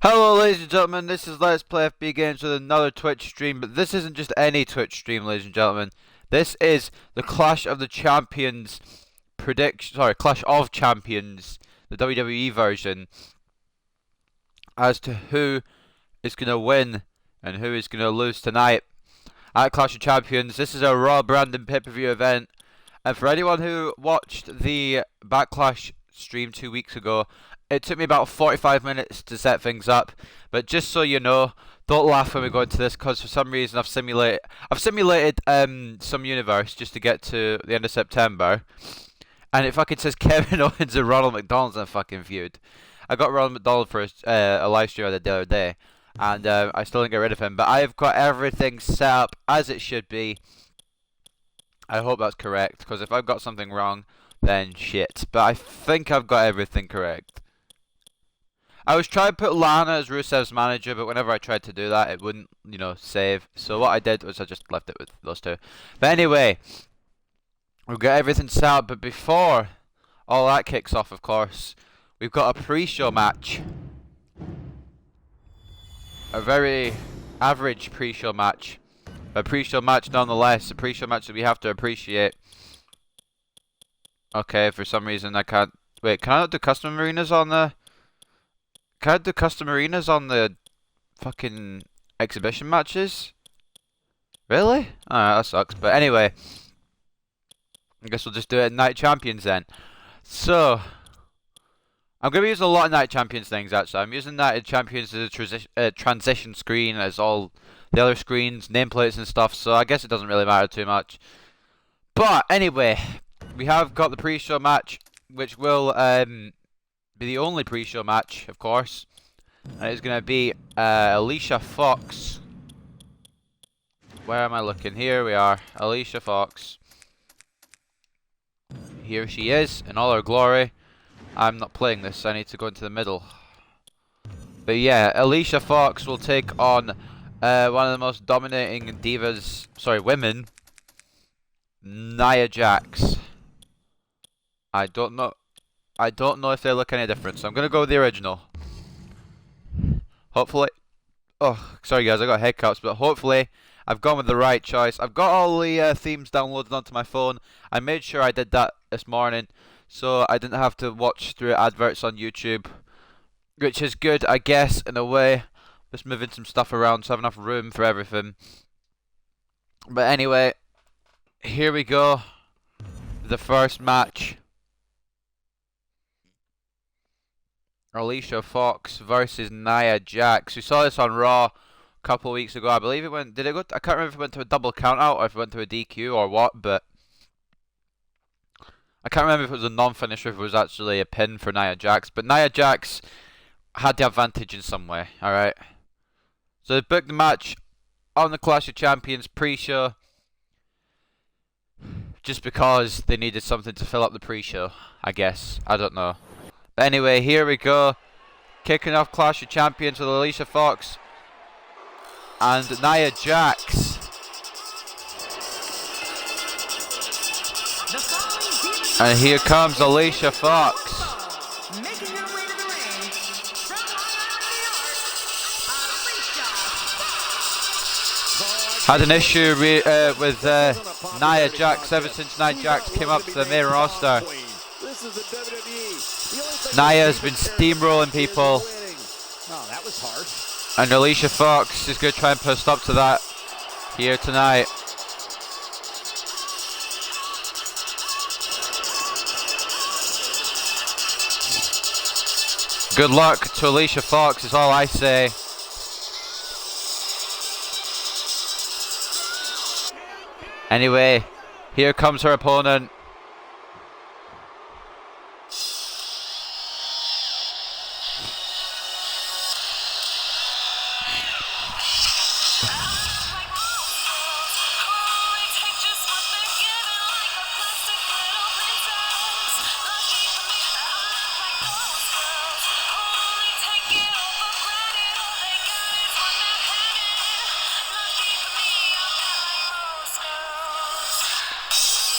Hello ladies and gentlemen, this is Let's Play FB Games with another Twitch stream, but this isn't just any Twitch stream, ladies and gentlemen. This is the Clash of the Champions Clash of Champions, the WWE version, as to who is going to win and who is going to lose tonight at Clash of Champions. This is a Raw Brandon pay-per-view event, and for anyone who watched the Backlash stream 2 weeks ago, it took me about 45 minutes to set things up, but just so you know, don't laugh when we go into this, because for some reason I've simulated some universe just to get to the end of September, and it fucking says Kevin Owens and Ronald McDonald's in a fucking feud. I got Ronald McDonald for a live stream the other day, and I still didn't get rid of him, but I've got everything set up as it should be. I hope that's correct, because if I've got something wrong, then shit. But I think I've got everything correct. I was trying to put Lana as Rusev's manager, but whenever I tried to do that, it wouldn't, save. So what I did was I just left it with those two. But anyway, we've got everything set up, but before all that kicks off, of course, we've got a pre-show match. A very average pre-show match. A pre-show match nonetheless, a pre-show match that we have to appreciate. Okay, for some reason I can't... Wait, can I not do custom arenas on the... Can I do custom arenas on the fucking exhibition matches? Really? Alright, that sucks. But anyway, I guess we'll just do it at Night Champions then. So, I'm going to be using a lot of Night Champions things actually. I'm using Night Champions as a transition screen as all the other screens, nameplates and stuff. So I guess it doesn't really matter too much. But anyway, we have got the pre-show match, which will be the only pre-show match, of course, and it's going to be Alicia Fox. Where am I looking? Here we are, Alicia Fox. Here she is, in all her glory. I'm not playing this, I need to go into the middle. But yeah, Alicia Fox will take on one of the most dominating divas, women, Nia Jax. I don't know if they look any different, so I'm going to go with the original. Hopefully... Oh, sorry guys, I got hiccups, but hopefully I've gone with the right choice. I've got all the themes downloaded onto my phone. I made sure I did that this morning, so I didn't have to watch through adverts on YouTube. Which is good, I guess, in a way. Just moving some stuff around so I have enough room for everything. But anyway, here we go. The first match. Alicia Fox versus Nia Jax. We saw this on Raw a couple of weeks ago. I believe it went... Did it go... I can't remember if it went to a double count out or if it went to a DQ or what, but... I can't remember if it was a non-finish or if it was actually a pin for Nia Jax. But Nia Jax had the advantage in some way, alright? So they booked the match on the Clash of Champions pre-show. Just because they needed something to fill up the pre-show, I guess. I don't know. But anyway, here we go. Kicking off Clash of Champions with Alicia Fox and Nia Jax. And here comes Alicia Fox. Had an issue with Nia Jax ever since Nia Jax came up to the main roster. Nia's been steamrolling people. Oh, that was harsh. And Alicia Fox is going to try and put a stop to that here tonight. Good luck to Alicia Fox is all I say. Anyway, here comes her opponent.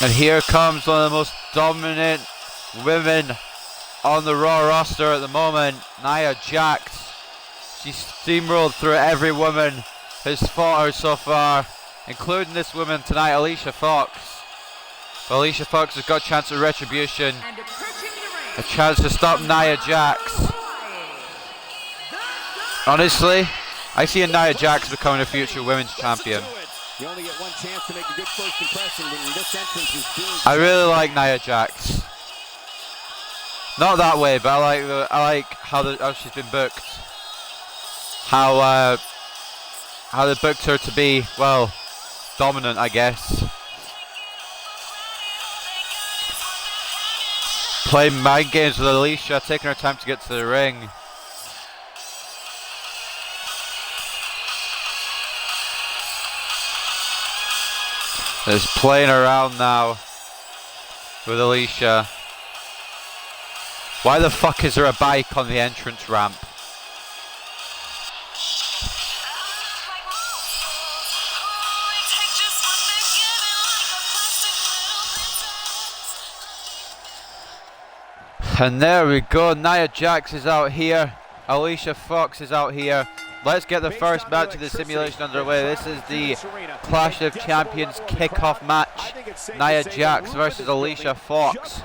And here comes one of the most dominant women on the Raw roster at the moment, Nia Jax. She's steamrolled through every woman who's fought her so far, including this woman tonight, Alicia Fox. But Alicia Fox has got a chance at retribution, a chance to stop Nia Jax. Honestly, I see a Nia Jax becoming a future women's champion. You only get one chance to make a good first impression when this entrance is doomed. I really like Nia Jax. Not that way, but I like how she's been booked. How they booked her to be, well, dominant, I guess. Playing mind games with Alicia, taking her time to get to the ring. Is playing around now with Alicia. Why the fuck is there a bike on the entrance ramp? And there we go, Nia Jax is out here, Alicia Fox is out here. Let's get the first match of the simulation underway. This is the Clash of Champions kickoff match. Nia Jax versus Alicia Fox.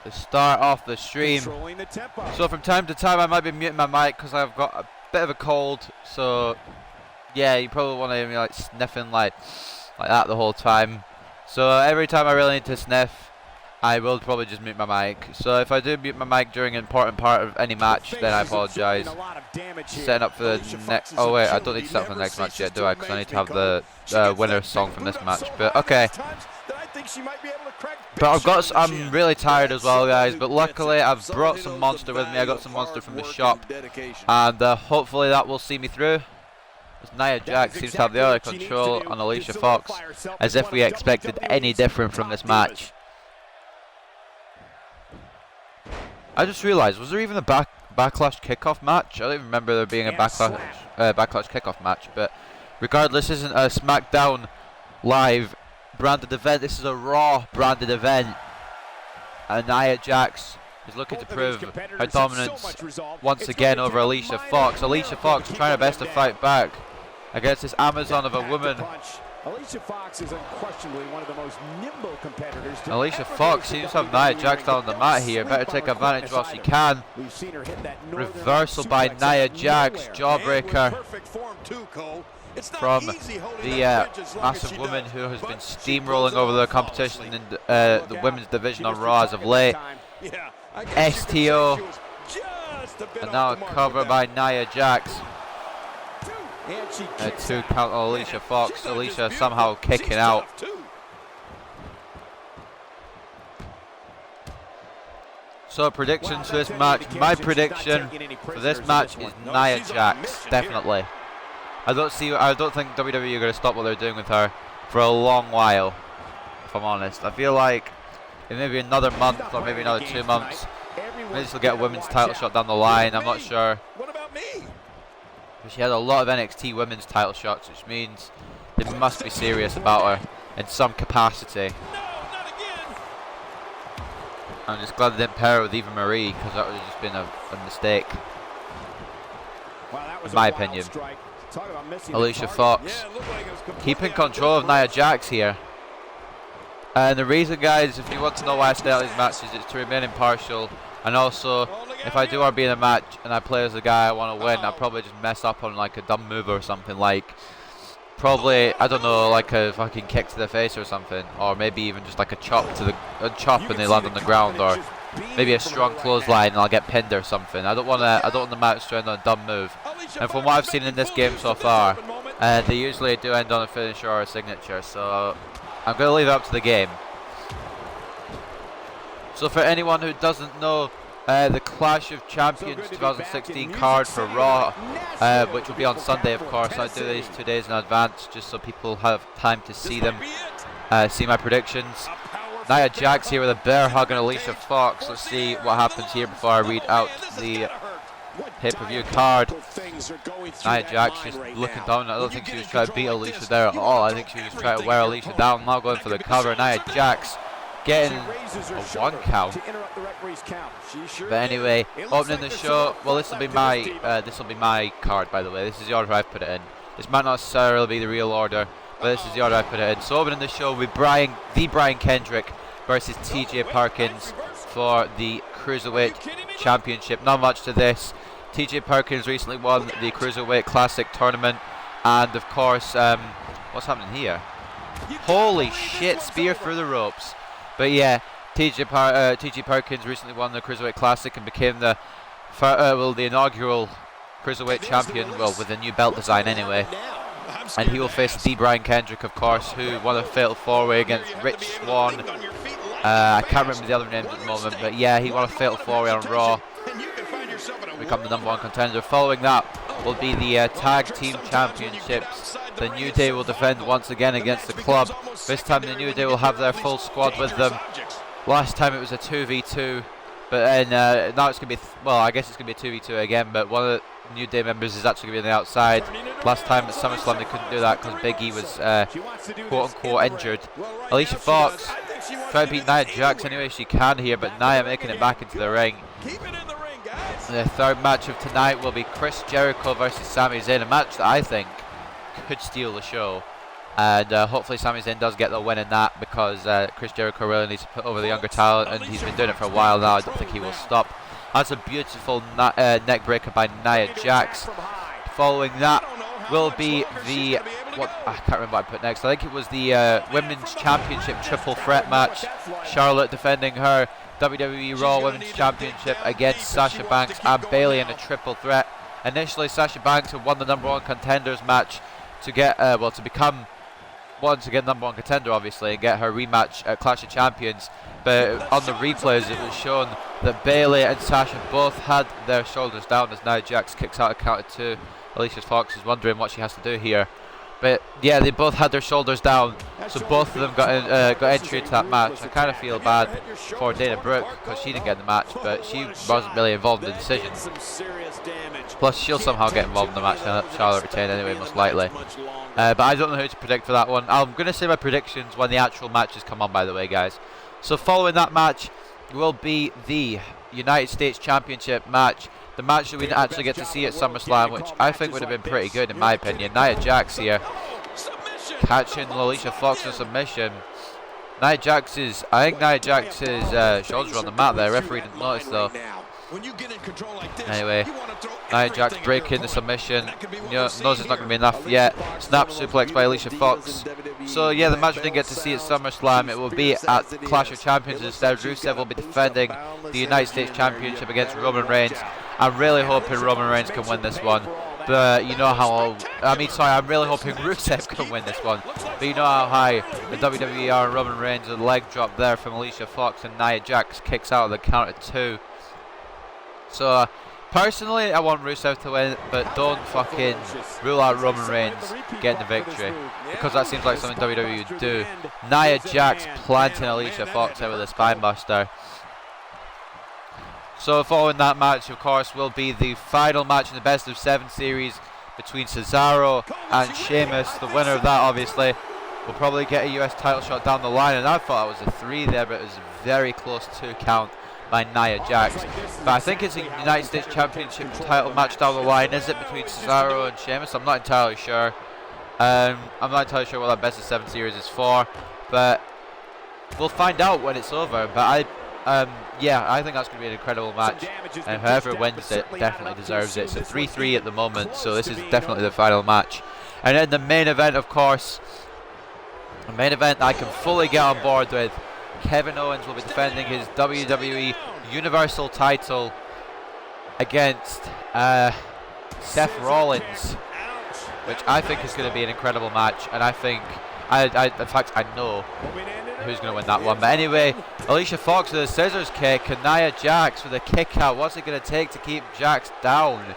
To start off the stream. So from time to time I might be muting my mic because I've got a bit of a cold. So yeah, you probably want to hear me like sniffing like that the whole time. So every time I really need to sniff, I will probably just mute my mic. So if I do mute my mic during an important part of any match, then I apologise. Setting up for the next. Oh wait, I don't need to set up for the next match yet, do I? Because I need to have the winner song from this match. But okay. But I'm really tired as well, guys. But luckily, I've brought some Monster with me. I got some Monster from the shop, and hopefully that will see me through. Nia Jax seems to have the other control on Alicia Fox, as if we expected any different from this match. I just realised, was there even a Backlash kickoff match? I don't even remember there being a Backlash kickoff match, but regardless, this isn't a SmackDown Live branded event, this is a Raw branded event. And Nia Jax is looking to prove her dominance once again over Alicia Fox. Alicia Fox trying her best to fight back against this Amazon of a woman. Alicia Fox is unquestionably one of the most nimble competitors. Alicia Fox seems to have Nia Jax down on the mat here. Better take advantage while she can. Reversal by Nia Jax, jawbreaker from the massive woman who has been steamrolling over the competition in the women's division on Raw as of late. STO, and now a cover by Nia Jax. A 2 count on Alicia Fox. Alicia somehow kicking out. So predictions for this match. My prediction for this match is Nia Jax, definitely. I don't think WWE are going to stop what they're doing with her for a long while, if I'm honest. I feel like in maybe another month or maybe another 2 months, maybe she'll get a women's title shot down the line. I'm not sure. She had a lot of NXT women's title shots, which means they must be serious about her in some capacity. I'm just glad they didn't pair her with Eva Marie, because that would have just been a mistake, in my opinion. Alicia Fox keeping control of Nia Jax here. And the reason, guys, if you want to know why I stay out of these matches, it's to remain impartial. And also, if I do want to be in a match and I play as the guy I want to win, I'll probably just mess up on like a dumb move or something, like probably, I don't know, like a fucking kick to the face or something, or maybe even just like a chop and they land on the ground, or maybe a strong clothesline and I'll get pinned or something. I don't want the match to end on a dumb move. And from what I've seen in this game so far, they usually do end on a finisher or a signature, so I'm going to leave it up to the game. So for anyone who doesn't know, the Clash of Champions 2016 card for Raw, which will be on Sunday, of course. I do these 2 days in advance just so people have time to see them, see my predictions. Nia Jax here with a bear hug on Alicia Fox. Let's see what happens here before I read out the pay-per-view card. Nia Jax just looking down. I don't think she was trying to beat Alicia there at all. I think she was trying to wear Alicia down. Now going for the cover. Nia Jax getting a 1 count. But anyway, opening the show. Well, this will be my card, by the way. This is the order I've put it in. This might not necessarily be the real order, but this is the order I put it in. So opening the show with Brian Kendrick versus TJ Perkins for the Cruiserweight Championship. Not much to this. TJ Perkins recently won the Cruiserweight Classic tournament, and of course, what's happening here? Holy shit! Spear through the ropes. But yeah, TJ Perkins recently won the Cruiserweight Classic and became the inaugural Cruiserweight champion. Well, with a new belt design anyway. And he will face Brian Kendrick, of course, who won a fatal 4-way against Rich Swann. I can't remember the other names at the moment, but yeah, he won a fatal 4-way on Raw. Become the #1 contender. Following that will be the Tag Team Championships. The New Day will defend once again against the Club. This time the New Day will have their full squad with them. Last time it was a 2v2, but then now it's going to be, well, I guess it's going to be a 2v2 again, but one of the New Day members is actually going to be on the outside. Last time at SummerSlam they couldn't do that because Big E was quote-unquote injured. Alicia Fox trying to beat Nia Jax any way she can here, but Nia making it back into the ring. The third match of tonight will be Chris Jericho versus Sami Zayn, a match that I think could steal the show. And hopefully Sami Zayn does get the win in that, because Chris Jericho really needs to put over the younger talent, and he's been doing it for a while now. I don't think he will stop. That's a beautiful neck breaker by Nia Jax. Following that will be the, I can't remember what I put next. I think it was the Women's Championship triple threat match. Charlotte defending her WWE Raw Women's Championship against Sasha Banks and Bayley in a triple threat. Initially, Sasha Banks had won the #1 contenders match to get, to become once again #1 contender, obviously, and get her rematch at Clash of Champions. But on the replays, it was shown that Bayley and Sasha both had their shoulders down as Nia Jax kicks out a count of 2. Alicia Fox is wondering what she has to do here. But yeah, they both had their shoulders down, so both of them got entry into that match. I kind of feel bad for Dana Brooke because she didn't get the match, but she wasn't really involved in the decision. Plus, she'll somehow get involved in the match and Charlotte retain anyway, most likely. But I don't know who to predict for that one. I'm going to say my predictions when the actual matches come on, by the way, guys. So following that match will be the United States Championship match. The match that we didn't actually get to see at SummerSlam, which I think would have been pretty good in my opinion. Nia Jax here, catching Alicia Fox in submission. I think Nia Jax's shoulders are on the mat there. Referee didn't notice though. Anyway, Nia Jax breaking the submission. Knows it's not going to be enough yet. Snap suplex by Alicia Fox. So yeah, the match we didn't get to see at SummerSlam, it will be at Clash of Champions instead. Rusev will be defending the United States Championship against Roman Reigns. I'm really hoping Roman Reigns can win this one. But you know how, I'm really hoping Rusev can win this one. But you know how high the WWE are, and Roman Reigns, a leg drop there from Alicia Fox, and Nia Jax kicks out of the count of 2. So personally, I want Rusev to win, but don't fucking rule out Roman Reigns getting the victory, because that seems like something WWE would do. Nia Jax planting Alicia Fox out with a spinebuster. So following that match, of course, will be the final match in the best of 7 series between Cesaro and Sheamus. The winner of that, obviously, will probably get a US title shot down the line, and I thought it was a 3 there, but it was a very close 2 count by Nia Jax. But I think it's a United States Championship title match down the line. Is it between Cesaro and Sheamus? I'm not entirely sure. I'm not entirely sure what that best of 7 series is for, but we'll find out when it's over. But I think that's going to be an incredible match, and whoever wins it definitely deserves it. It's a 3-3 at the moment, so this is definitely the final match. And then the main event, of course, the main event I can fully get on board with. Kevin Owens will be defending his WWE Universal title against Seth Rollins, which I think is going to be an incredible match, and I think, in fact, I know who's going to win that one. But anyway, Alicia Fox with a scissors kick, and Nia Jax with a kick out. What's it going to take to keep Jax down?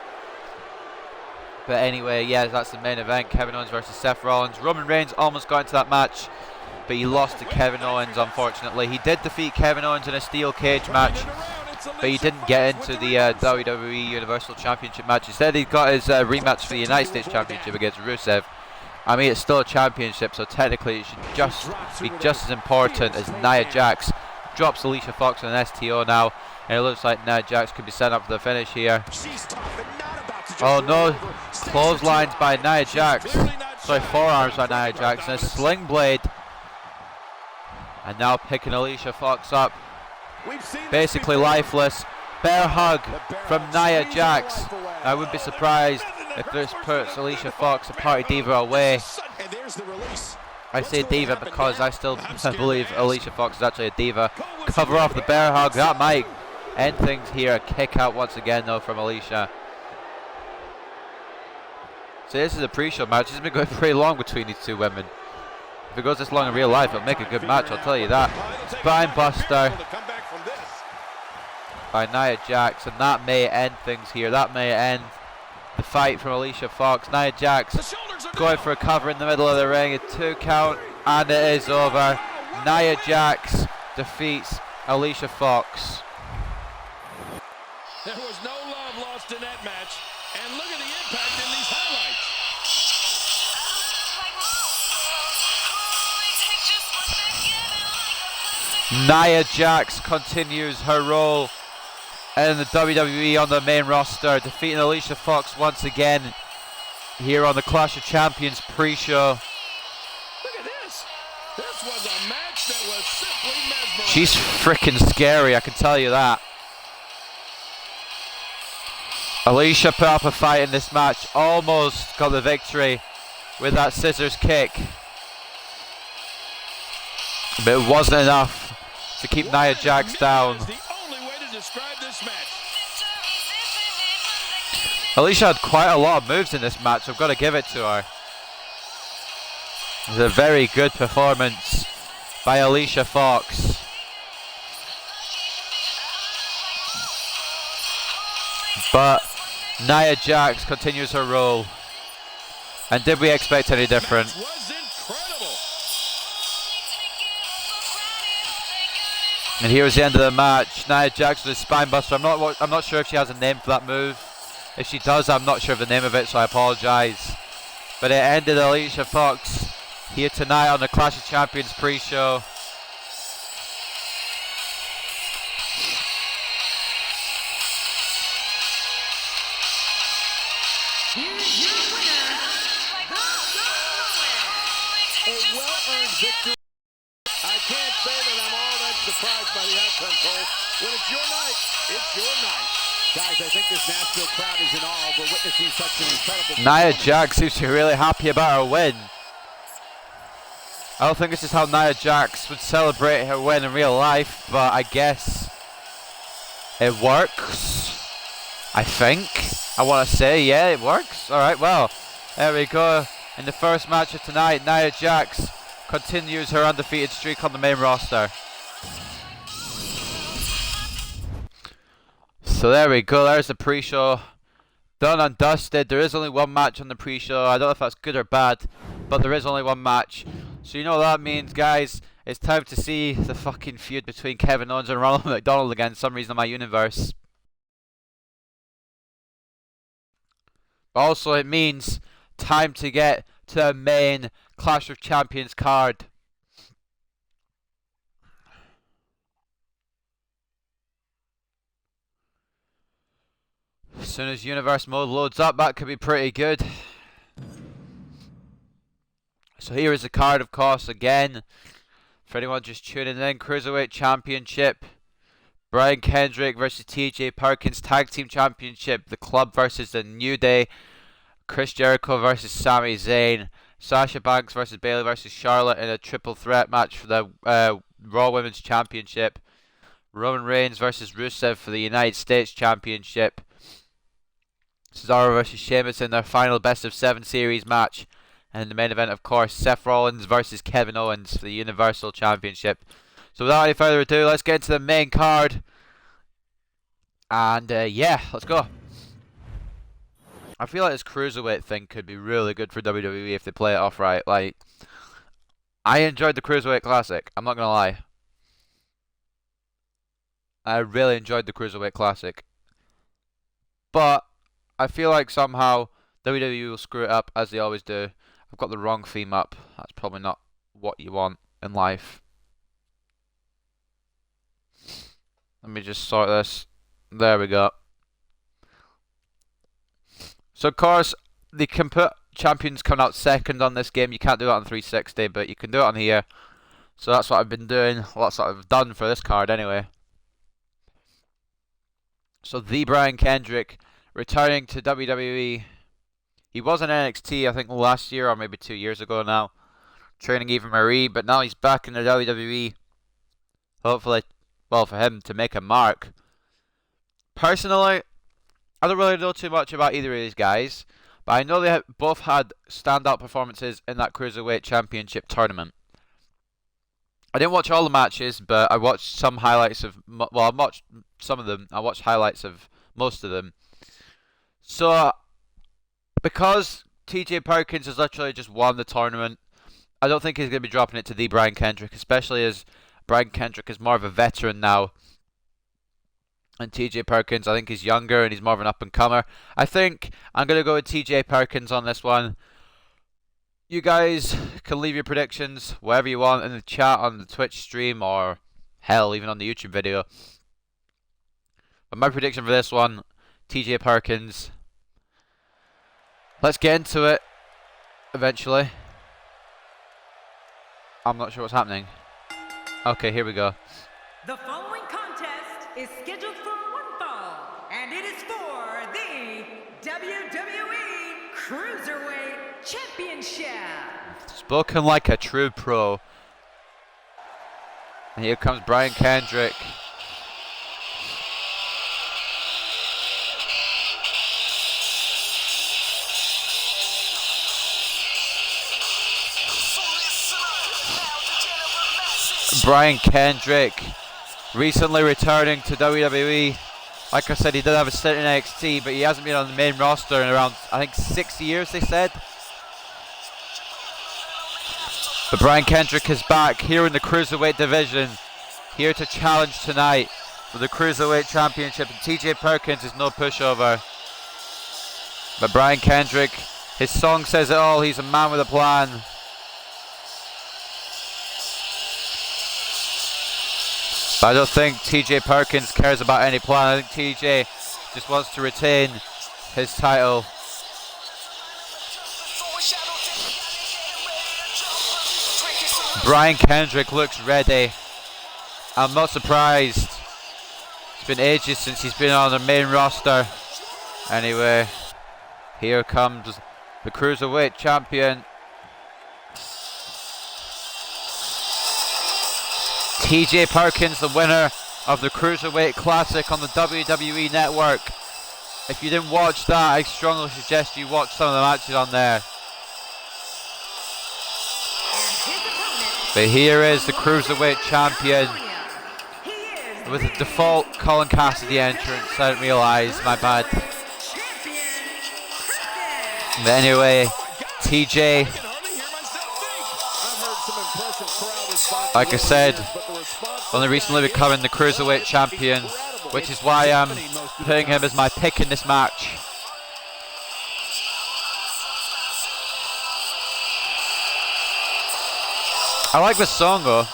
But anyway, yeah, that's the main event. Kevin Owens versus Seth Rollins. Roman Reigns almost got into that match, but he lost to Kevin Owens, unfortunately. He did defeat Kevin Owens in a steel cage match, but he didn't get into the WWE Universal Championship match. Instead, he got his rematch for the United States Championship against Rusev. I mean, it's still a championship, so technically it should just be just as important as Nia Jax drops Alicia Fox on an STO now, and it looks like Nia Jax could be set up for the finish here. Oh no, clotheslines by Nia Jax. Sorry, forearms by Nia Jax, and a sling blade. And now picking Alicia Fox up. Basically lifeless. Bear hug from Nia Jax. I wouldn't be surprised if this puts Alicia Fox, a party diva, away. I say diva because I still believe Alicia Fox is actually a diva. Cover off the bear hug. That might end things here. A kick out once again though from Alicia. So this is a pre-show match. It's been going pretty long between these two women. If it goes this long in real life, it'll make a good match, I'll tell you that. Spine buster by Nia Jax, and that may end things here. That may end the fight from Alicia Fox. Nia Jax going for a cover in the middle of the ring. A 2 count, and it is over. Nia Jax defeats Alicia Fox. There was no love lost in that match, and look at the impact in these highlights. Nia Jax continues her role in the WWE on the main roster, defeating Alicia Fox once again here on the Clash of Champions pre-show. Look at this. This was a match that was simply mesmerizing. She's freaking scary, I can tell you that. Alicia put up a fight in this match, almost got the victory with that scissors kick. But it wasn't enough to keep Nia Jax down. Alicia had quite a lot of moves in this match, I've got to give it to her. It was a very good performance by Alicia Fox. But Nia Jax continues her role. And did we expect any different? And here is the end of the match. Nia Jax with a spine buster. I'm not sure if she has a name for that move. If she does, I'm not sure of the name of it, so I apologise. But it ended Alicia Fox here tonight on the Clash of Champions pre-show. Here's your winner, a well-earned victory. I can't say that I'm all that surprised by the outcome, Cole. When it's your night, it's your night. Guys, I think this Nashville crowd is in awe. We're witnessing such an incredible Nia Jax seems to be really happy about her win. I don't think this is how Nia Jax would celebrate her win in real life, but I guess it works. I think. I want to say, yeah, it works. Alright, well, there we go. In the first match of tonight, Nia Jax continues her undefeated streak on the main roster. So there we go, there's the pre-show. Done and dusted. There is only one match on the pre-show. I don't know if that's good or bad, but there is only one match. So you know what that means, guys. It's time to see the fucking feud between Kevin Owens and Ronald McDonald again for some reason in my universe. Also, it means time to get to the main Clash of Champions card. As soon as Universe Mode loads up, that could be pretty good. So here is the card, of course, again. For anyone just tuning in, Cruiserweight Championship. Brian Kendrick versus TJ Perkins Tag Team Championship. The Club versus the New Day. Chris Jericho versus Sami Zayn. Sasha Banks versus Bayley versus Charlotte in a triple threat match for the Raw Women's Championship. Roman Reigns versus Rusev for the United States Championship. Cesaro versus Sheamus in their final best of 7 series match. And in the main event, of course, Seth Rollins versus Kevin Owens for the Universal Championship. So without any further ado, let's get into the main card. And yeah, let's go. I feel like this Cruiserweight thing could be really good for WWE if they play it off right. Like, I enjoyed the Cruiserweight Classic, I'm not going to lie. I really enjoyed the Cruiserweight Classic. But I feel like somehow WWE will screw it up, as they always do. I've got the wrong theme up. That's probably not what you want in life. Let me just sort this. There we go. So, of course, the champions coming out second on this game. You can't do that on 360, but you can do it on here. So that's what I've been doing. Well, that's what I've done for this card anyway. So the Brian Kendrick returning to WWE. He was in NXT, I think, last year or maybe 2 years ago now, training Eva Marie, but now he's back in the WWE. Hopefully, well, for him to make a mark. Personally, I don't really know too much about either of these guys, but I know they both had standout performances in that Cruiserweight Championship tournament. I didn't watch all the matches, but I watched some highlights of, well, I watched some of them. I watched highlights of most of them. So, because TJ Perkins has literally just won the tournament, I don't think he's going to be dropping it to the Brian Kendrick, especially as Brian Kendrick is more of a veteran now. And TJ Perkins, I think he's younger and he's more of an up-and-comer. I think I'm going to go with TJ Perkins on this one. You guys can leave your predictions wherever you want in the chat on the Twitch stream or hell, even on the YouTube video. But my prediction for this one, TJ Perkins. Let's get into it eventually. I'm not sure what's happening. Okay, here we go. The following contest is scheduled for one fall, and it is for the WWE Cruiserweight Championship. Spoken like a true pro. And here comes Brian Kendrick. Brian Kendrick recently returning to WWE. Like I said, he did have a stint in NXT, but he hasn't been on the main roster in around, I think, 6 years, they said. But Brian Kendrick is back here in the Cruiserweight division, here to challenge tonight for the Cruiserweight Championship. And TJ Perkins is no pushover. But Brian Kendrick, his song says it all. He's a man with a plan. But I don't think TJ Perkins cares about any plan. I think TJ just wants to retain his title. Brian Kendrick looks ready. I'm not surprised. It's been ages since he's been on the main roster. Anyway, here comes the Cruiserweight Champion. TJ Perkins, the winner of the Cruiserweight Classic on the WWE Network. If you didn't watch that, I strongly suggest you watch some of the matches on there. But here is the Cruiserweight Champion with the default Colin Cassidy entrance. I didn't realise, my bad. But anyway, TJ, like I said, only recently becoming the Cruiserweight Champion, which is why I'm putting him as my pick in this match. I like this song though.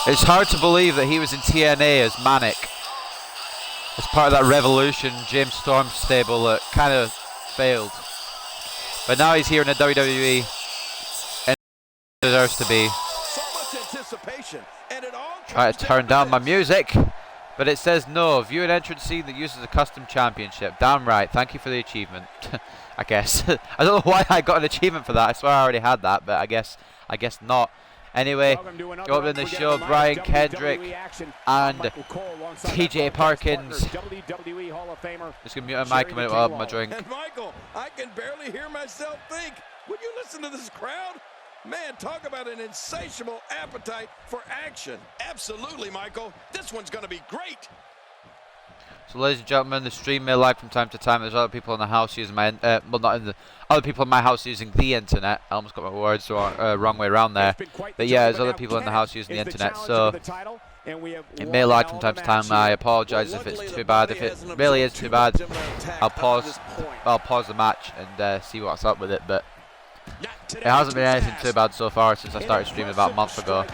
It's hard to believe that he was in TNA as Manic, as part of that Revolution James Storm stable that kind of failed. But now he's here in the WWE and deserves to be. Try to turn down my music, but it says no. View an entrance scene that uses a custom championship. Damn right. Thank you for the achievement. I guess. I don't know why I got an achievement for that. I swear I already had that, but I guess not. Anyway, opening the show, Brian Kendrick and TJ Perkins. Just gonna mute my mic a minute while I have my drink. And Michael, I can barely hear myself think. Would you listen to this crowd? Man, talk about an insatiable appetite for action. Absolutely, Michael. This one's gonna be great. So, ladies and gentlemen, the stream may lag from time to time. There's other people in the house using my, well, not in the, other people in my house using the internet. I almost got my words wrong way around there. But yeah, there's other people in the house using the internet, so it may lag from time to time. I apologise if it's too bad. If it really is too bad, I'll pause the match and see what's up with it. But It hasn't been anything too bad so far since I started streaming about a month ago,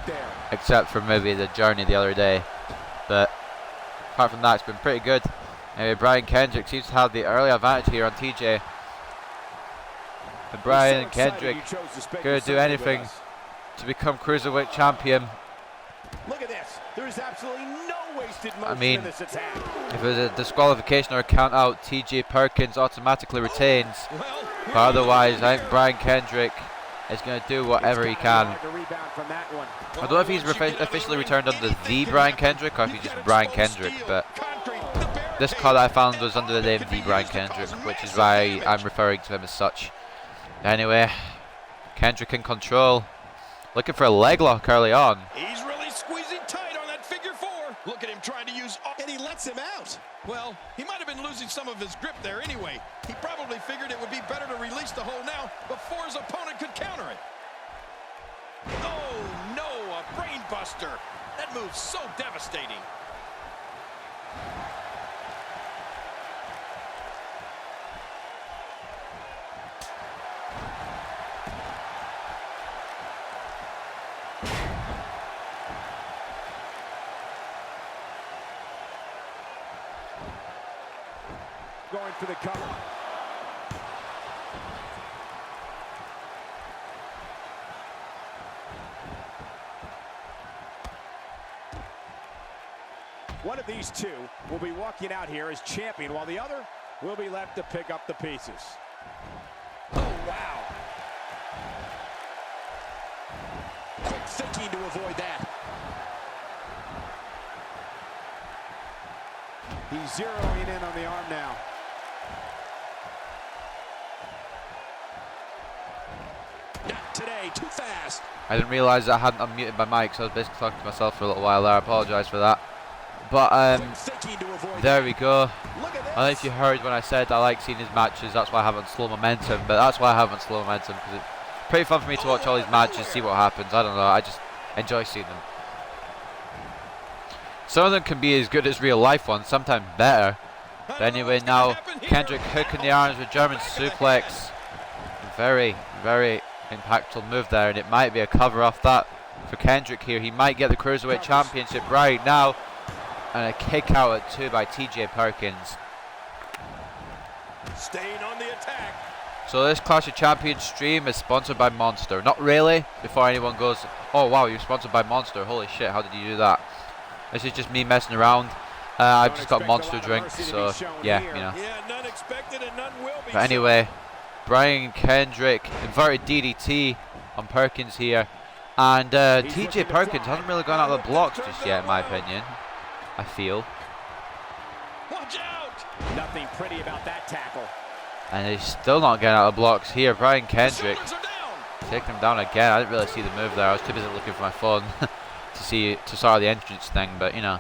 except for maybe the journey the other day. But apart from that, it's been pretty good. Anyway, Brian Kendrick seems to have the early advantage here on TJ. And Brian Kendrick going to do anything to become Cruiserweight champion. Look at this. There is absolutely no wasted motion I mean, in this attack. if there's a disqualification or a count out, TJ Perkins automatically retains. But otherwise, I think Brian Kendrick is going to do whatever he can. I don't know if he's officially returned under the Brian Kendrick or if he's just Brian Kendrick, but this card I found was under the name the Brian Kendrick, which is why I'm referring to him as such. Anyway, Kendrick in control, looking for a leg lock early on. He's really squeezing tight on that figure four. Look at him trying to use, and he lets him out. Well, he might have been losing some of his grip there anyway. He probably figured it would be better to release the hold now before his opponent could counter it. Oh no, a brain buster. That move's so devastating. Going for the cover. One of these two will be walking out here as champion, while the other will be left to pick up the pieces. Oh, wow. Quick thinking to avoid that. He's zeroing in on the arm now. Not today, too fast. I didn't realise I hadn't unmuted my mic, so I was basically talking to myself for a little while there. I apologise for that. But there we go. I don't know if you heard when I said I like seeing his matches. That's why I have it on slow momentum. But that's why I have it on slow momentum, because it's pretty fun for me to watch all these matches, see what happens. I don't know. I just enjoy seeing them. Some of them can be as good as real life ones, sometimes better. But anyway, now Kendrick hooking the arms with German suplex. Very, very impactful move there, and it might be a cover off that for Kendrick here. He might get the Cruiserweight Championship right now. And a kick out at 2 by TJ Perkins. Staying on the attack. So this Clash of Champions stream is sponsored by Monster. Not really, before anyone goes, oh wow, you're sponsored by Monster. Holy shit, how did you do that? This is just me messing around. I've just got Monster drinks, so yeah, you know. Yeah, none expected and none will be. But anyway, Brian Kendrick, inverted DDT on Perkins here. And TJ Perkins hasn't really gone out of the blocks just yet, in my opinion. I feel. Watch out! Nothing pretty about that tackle. And he's still not getting out of blocks here. Brian Kendrick taking him down again. I didn't really see the move there. I was too busy looking for my phone to start the entrance thing, but you know.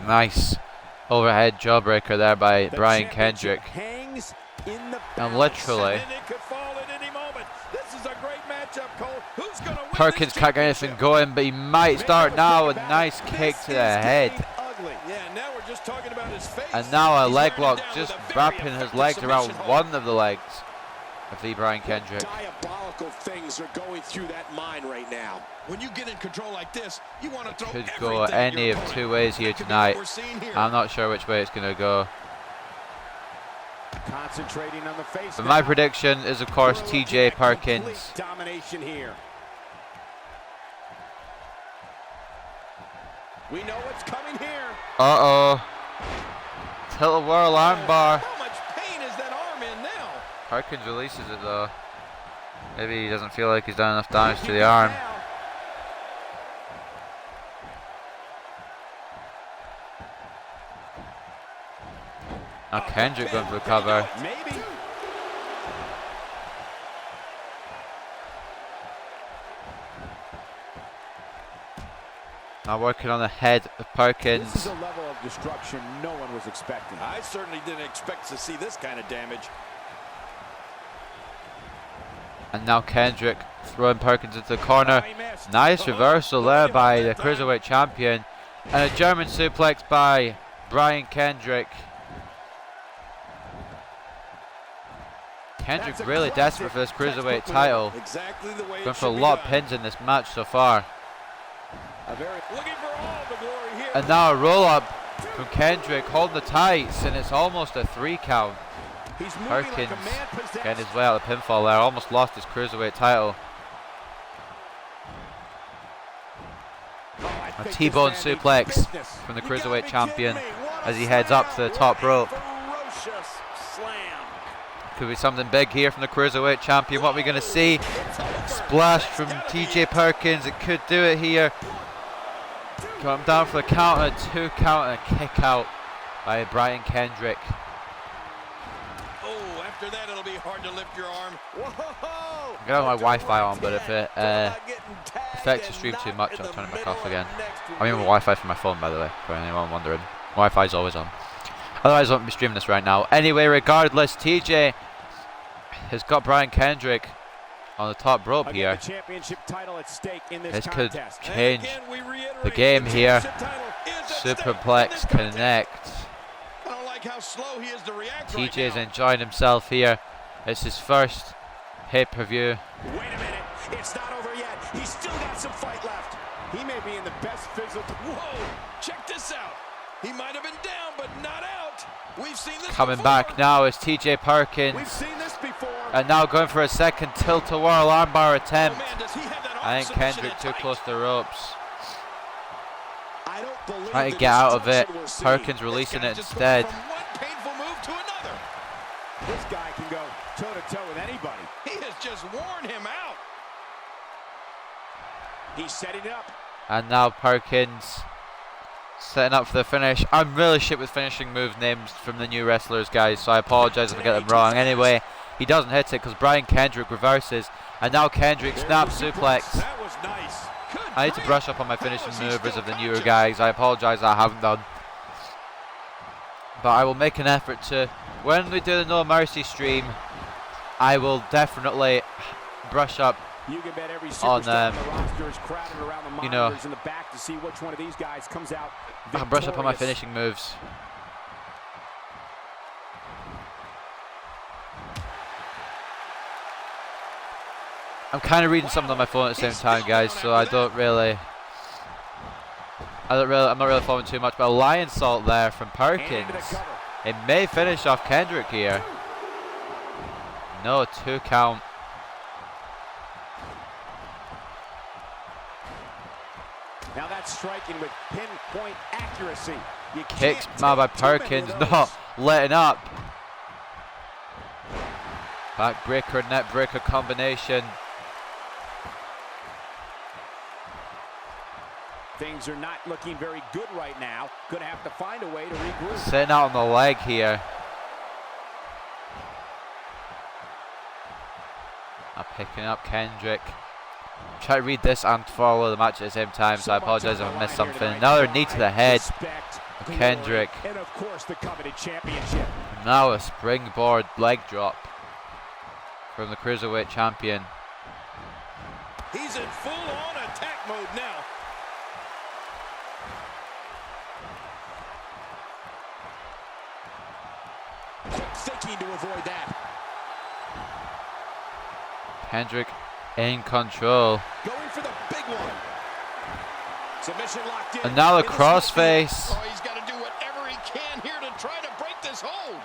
Nice overhead jawbreaker there by Brian Kendrick. And literally, Perkins can't get anything going, but he might start now. A nice kick to the head. And now a leg lock, just wrapping his legs around one of the legs of the Brian Kendrick. Diabolical things are going through that mind right now. When you get in control like this, you want to throw could go any of two ways here tonight. I'm not sure which way it's going to go. Concentrating on the face. But my prediction is, of course, TJ Perkins. Domination here. We know what's coming here. Uh-oh. Tilt-a-whirl armbar. How much pain is that arm in now? Perkins releases it though. Maybe he doesn't feel like he's done enough damage to the arm. Now Kendrick going for the cover. Maybe. Now working on the head of Perkins. This is a level of destruction no one was expecting. I certainly didn't expect to see this kind of damage. And now Kendrick throwing Perkins into the corner. Nice reversal there by the Cruiserweight Champion. And a German suplex by Brian Kendrick. Kendrick really desperate for this cruiserweight title. Exactly the way Going for a lot of pins in this match so far. Looking for all the glory here. And now a roll up from Kendrick, holding the tights, and it's almost a 3 count. He's moving Perkins like a man possessed. getting his way out of the pinfall there, almost lost his cruiserweight title. A T-bone suplex from the cruiserweight champion as he heads up to the top rope. Could be something big here from the cruiserweight champion. What are we going to see? Splash from TJ Perkins. It could do it here. Got him down for the counter, 2 count, and a kick out by Brian Kendrick. Oh, after that it'll be hard to lift your arm. Whoa! I got my Wi-Fi on, but if it affects the stream too much, I'll turn it back off again. I mean my Wi-Fi from my phone, by the way, for anyone wondering. Wi-Fi is always on. Otherwise I won't be streaming this right now. Anyway, regardless, TJ has got Brian Kendrick on the top rope here. This could change the game here. Superplex connect. TJ's enjoying himself here. It's his first pay-per-view. Wait a minute, it's not over yet. He's still got some fight left. He may be in the best physical. Whoa, check this out. He might have been down, but not out. We've seen this Coming before. back now is TJ Perkins. We've seen this before. And now going for a second tilt-a-whirl armbar attempt. Oh, man, does he have that arm I think submission Kendrick in too tight? close to the ropes. I don't believe Trying to the get out of it. destruction we're seeing. Perkins releasing it Just instead. going from one painful move to another. This guy can go toe-to-toe with anybody. He has just worn him out. He's setting it up. And now Perkins setting up for the finish. I'm really shit with finishing move names from the new wrestlers, guys, so I apologize if I get them wrong. Anyway, he doesn't hit it because Brian Kendrick reverses. And now Kendrick snaps suplex. That was nice. I need to brush up on my finishing maneuvers of the newer guys. I apologize I haven't done. But I will make an effort to, when we do the No Mercy stream, I will definitely brush up You can bet every on, superstar on the roster is crowded around the you know, monitors in the back to see which one of these guys comes out I can brush up on my victorious. finishing moves. I'm kind of reading something on my phone at the same time, guys, so I'm not really following too much. But a lion salt there from Perkins. It may finish off Kendrick here. No, 2 count. Now that's striking with pinpoint accuracy. You Kicks can't now by take too many of Perkins, those. not letting up. Backbreaker, netbreaker combination. Things are not looking very good right now. Gonna have to find a way to regroup. Sitting out on the leg here. Now picking up Kendrick. Try to read this and follow the match at the same time, so I apologize if I missed something. Another knee to the head of Kendrick. And of course the coveted championship. Now a springboard leg drop from the Cruiserweight champion. He's in full-on attack mode now. Quick thinking to avoid that. Kendrick in control. Going for the big one. Submission locked in. And now the It is crossface. Oh, he's got to do whatever he can here to try to break this hold.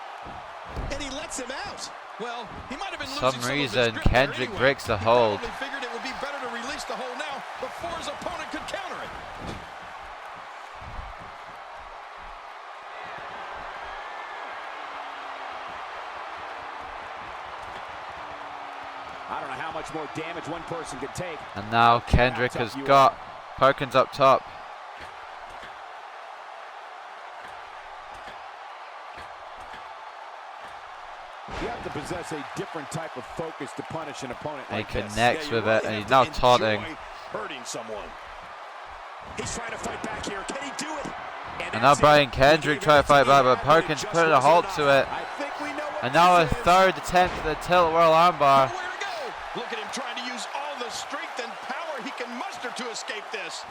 And he lets him out. Well, he might have been For losing some of his reason, grip there Kendrick anyway. breaks the He hold. probably figured it would be better to release the hold now before his opponent could counter it. I don't know how much more damage one person could take. And now Kendrick has got Perkins up top. You have to possess a different type of focus to punish an opponent And like he this. connects Yeah, with you it, really and have he's to now enjoy taunting. hurting someone. He's trying to fight back here. Can he do it? And now Brian Kendrick trying to fight back, but Perkins putting a halt to it. I think we know what And now a this is. third attempt at the tilt-a-whirl armbar. Nowhere to go. Look at him trying to use all the strength and power he can muster to escape this.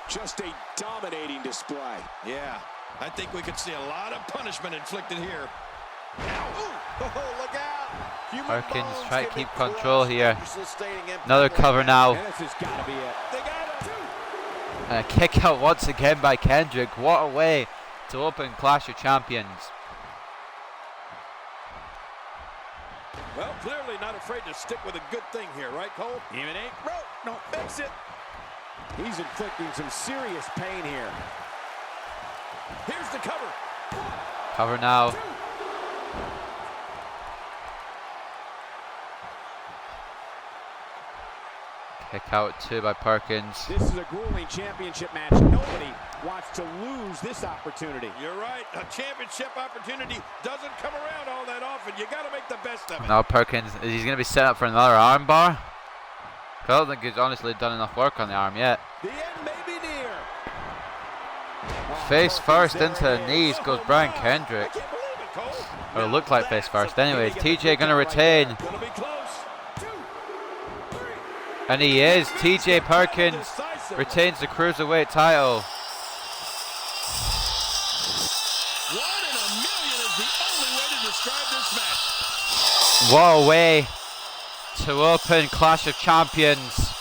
Just a dominating display. Yeah, I think we could see a lot of punishment inflicted here. Oh, look out. Human Perkins bones trying to can be keep control here. sustaining impact Another like cover that. now. And this has got to be it. They got him. And a kick out once again by Kendrick. What a way to open Clash of Champions. Well, clearly not afraid to stick with a good thing here, right, Cole? Even ain't rope. No, fix it. He's inflicting some serious pain here. Here's the cover. Cover now. Kick out two by Perkins. This is a grueling championship match. Nobody wants to lose this opportunity. You're right. A championship opportunity doesn't come around all that often. You got to make the best of it. Now Perkins, he's going to be set up for another arm bar. I don't think he's honestly done enough work on the arm yet. The end may be near. Face first into the knees goes Brian Kendrick. I can't believe it, Cole. Or it looked like face first. Anyways, TJ going to retain. Gonna be close. And he is. TJ Perkins retains the Cruiserweight title. 1 in a million is the only way to describe this match. What a way to open Clash of Champions.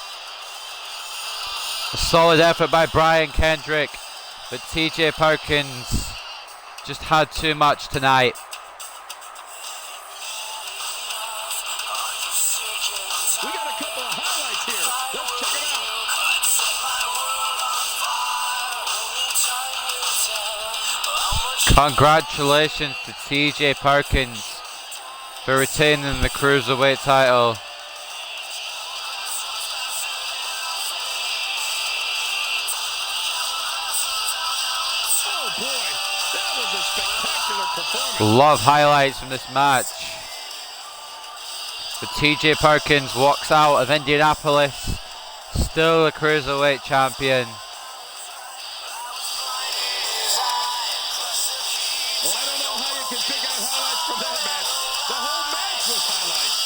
A solid effort by Brian Kendrick, but TJ Perkins just had too much tonight. We got a couple of highlights here. Let's check it out. Congratulations to TJ Perkins for retaining the Cruiserweight title. Oh boy, that was a spectacular performance. Love highlights from this match. But TJ Perkins walks out of Indianapolis, still the Cruiserweight champion. Well, I don't know how you can pick out highlights from that match. The whole match was highlights.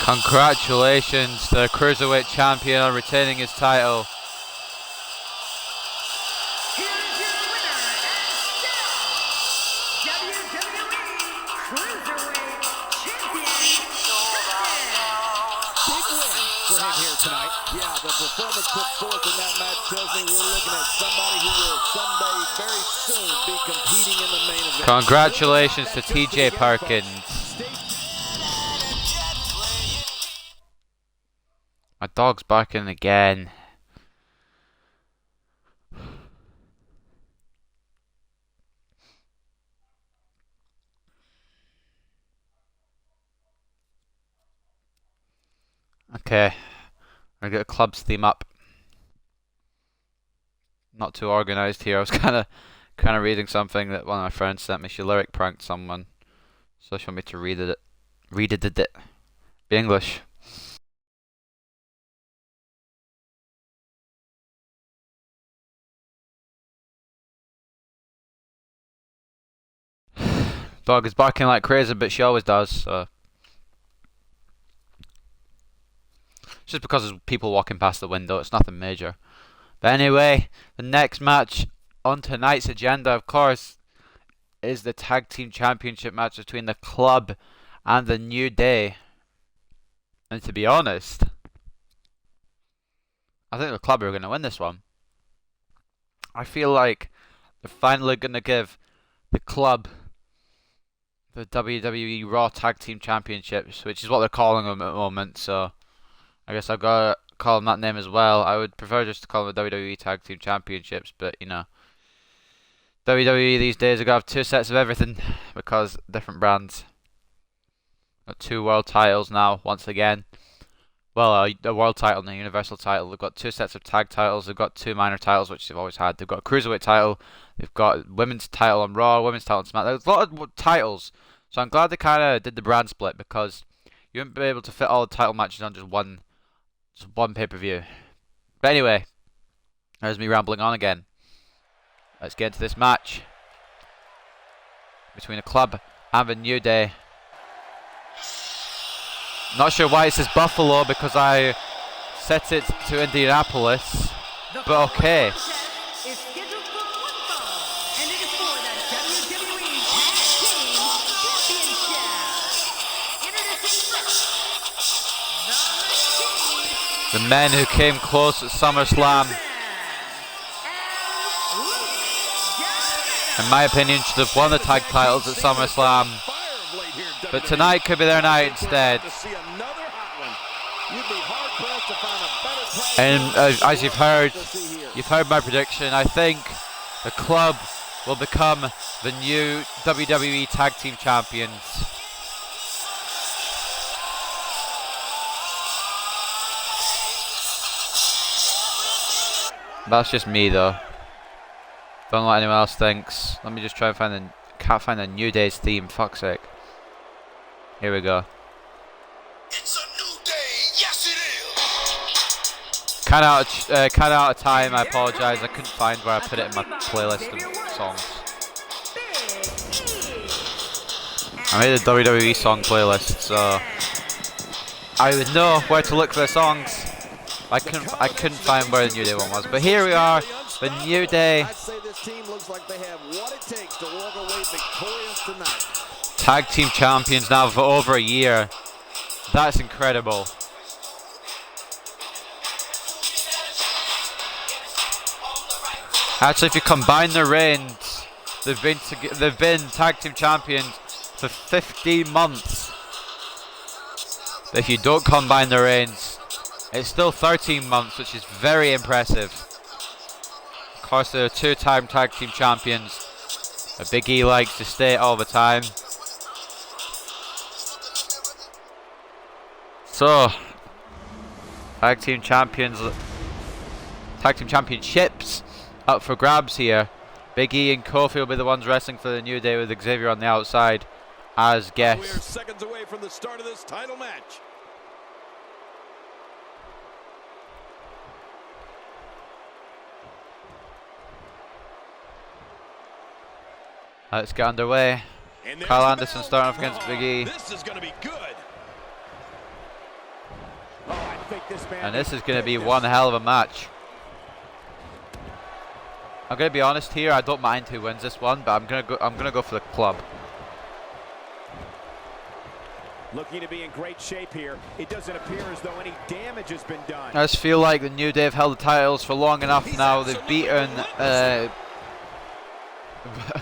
Congratulations to the Cruiserweight champion on retaining his title. Here is your winner and still WWE Cruiserweight Champion, Perkins. Big win for him here tonight. Yeah, the performance put forth in that match tells me we're looking at somebody who will someday, very soon, be competing in the main event. Congratulations to TJ Perkins. My dog's barking again. Okay, I get a club's theme up. Not too organized here. I was kind of reading something that one of my friends sent me. She lyric pranked someone, so she wanted me to read it. Be English. Dog is barking like crazy, but she always does. So. Just because there's people walking past the window, it's nothing major. But anyway, the next match on tonight's agenda, of course, is the Tag Team Championship match between the Club and the New Day. And to be honest, I think the Club are going to win this one. I feel like they're finally going to give the Club the WWE Raw Tag Team Championships, which is what they're calling them at the moment, so I guess I've got to call them that name as well. I would prefer just to call them the WWE Tag Team Championships, but you know, WWE these days are going to have two sets of everything because different brands. Got two world titles now, once again. Well, a world title and a universal title. They've got two sets of tag titles. They've got two minor titles, which they've always had. They've got a cruiserweight title. They've got women's title on Raw, women's title on SmackDown. There's a lot of titles. So I'm glad they kind of did the brand split because you wouldn't be able to fit all the title matches on just one pay-per-view. But anyway, there's me rambling on again. Let's get into this match between the Club and the New Day. Not sure why it says Buffalo because I set it to Indianapolis, but okay. Is scheduled for one fall, and it is for the WWE Tag Team Championship. Introducing first, the Machine. The men who came close at SummerSlam, in my opinion, should have won the tag titles at SummerSlam, but tonight could be their night instead. And as you've heard my prediction. I think the club will become the new WWE Tag Team Champions. That's just me though. Don't know what anyone else thinks. Let me just try and find the... Can't find the New Day's theme, fuck's sake. Here we go. It's a new day, yes it is. Kinda out of time, I apologise. I couldn't find where I put it in my playlist of songs. I made a WWE song playlist, so I would know where to look for the songs. I couldn't find where the New Day one was, but here we are, the New Day. I'd say this team looks like they have what it takes to walk away victorious tonight. Tag Team Champions now for over a year. That's incredible. Actually, if you combine their reigns, they've been Tag Team Champions for 15 months. But if you don't combine their reigns, it's still 13 months, which is very impressive. Of course, they're two-time Tag Team Champions. Big E likes to stay all the time. So, Tag Team Championships up for grabs here. Big E and Kofi will be the ones wrestling for the New Day with Xavier on the outside as guests. We are seconds away from the start of this title match. Let's get underway. Carl Anderson starting off against Big E. This is going to be good. And this is going to be one hell of a match. I'm going to be honest here. I don't mind who wins this one, but I'm going to go for the club. Looking to be in great shape here. It doesn't appear as though any damage has been done. I just feel like the New Day have held the titles for long enough now. They've beaten,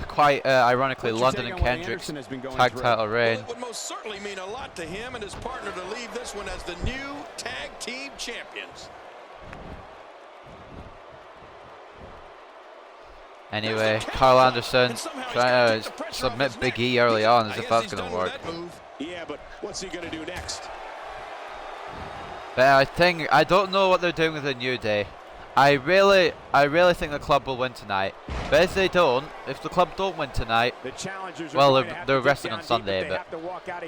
quite ironically, London and Kendrick's tag title reign. Well, it would most certainly mean a lot to him and his partner to leave this one as the new tag team champions. Anyway, Carl Anderson trying to submit Big E early on, as if that's going to work. Yeah, but what's he going to do next? But I don't know what they're doing with the New Day. I really think the club will win tonight. But if the club don't win tonight, well, they're wrestling on Sunday, but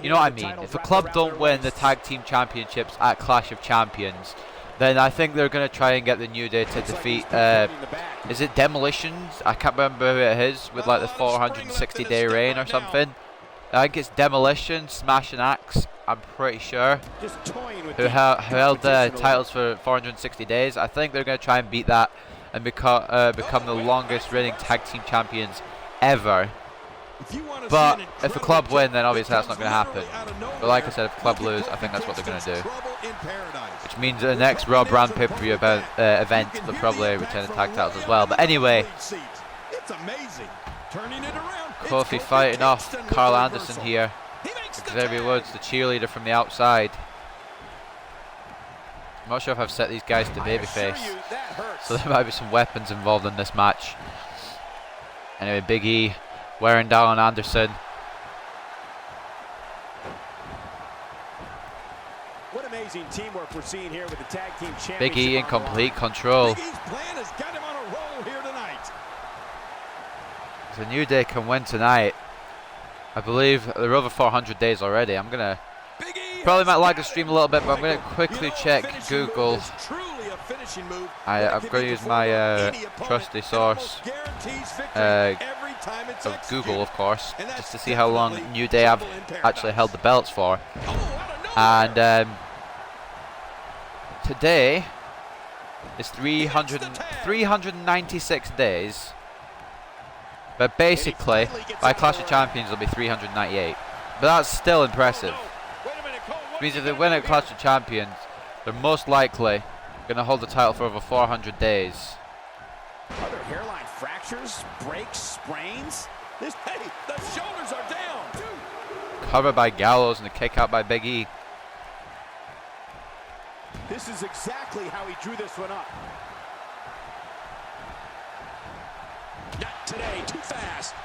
you know what I mean. If the club don't win the Tag Team Championships at Clash of Champions, then I think they're going to try and get the New Day to defeat, is it Demolitions? I can't remember who it is, with like the 460-day reign or something. I think it's Demolition, Smash and Axe, I'm pretty sure, who held the titles for 460 days. I think they're going to try and beat that and become the longest reigning tag team champions ever. But if the club win, then obviously that's not going to happen. But like I said, if the club lose, I think that's what they're going to do. Which means the next Raw Brand pay-per-view event, they'll probably retain the tag titles as well. But anyway, Kofi fighting off Carl Anderson here. Xavier Woods, the cheerleader from the outside. I'm not sure if I've set these guys to babyface, so there might be some weapons involved in this match. Anyway, Big E wearing down on Anderson. What amazing teamwork we're seeing here with the tag team championship. Big E in complete control. Big E's plan has got him on a roll here tonight. The New Day can win tonight. I believe they're over 400 days already. I'm gonna probably might lag the stream a little bit, but I'm gonna quickly check Google. I'm gonna use my trusty source of Google, of course, just to see how long New Day have actually held the belts for. And today is 396 days. But basically, by Clash of Champions, it'll be 398. But that's still impressive. Which means if they win at Clash of Champions, they're most likely going to hold the title for over 400 days. Other hairline fractures, breaks, sprains. Hey, the shoulders are down. Covered by Gallows and a kick out by Big E. This is exactly how he drew this one up. Not today, too fast.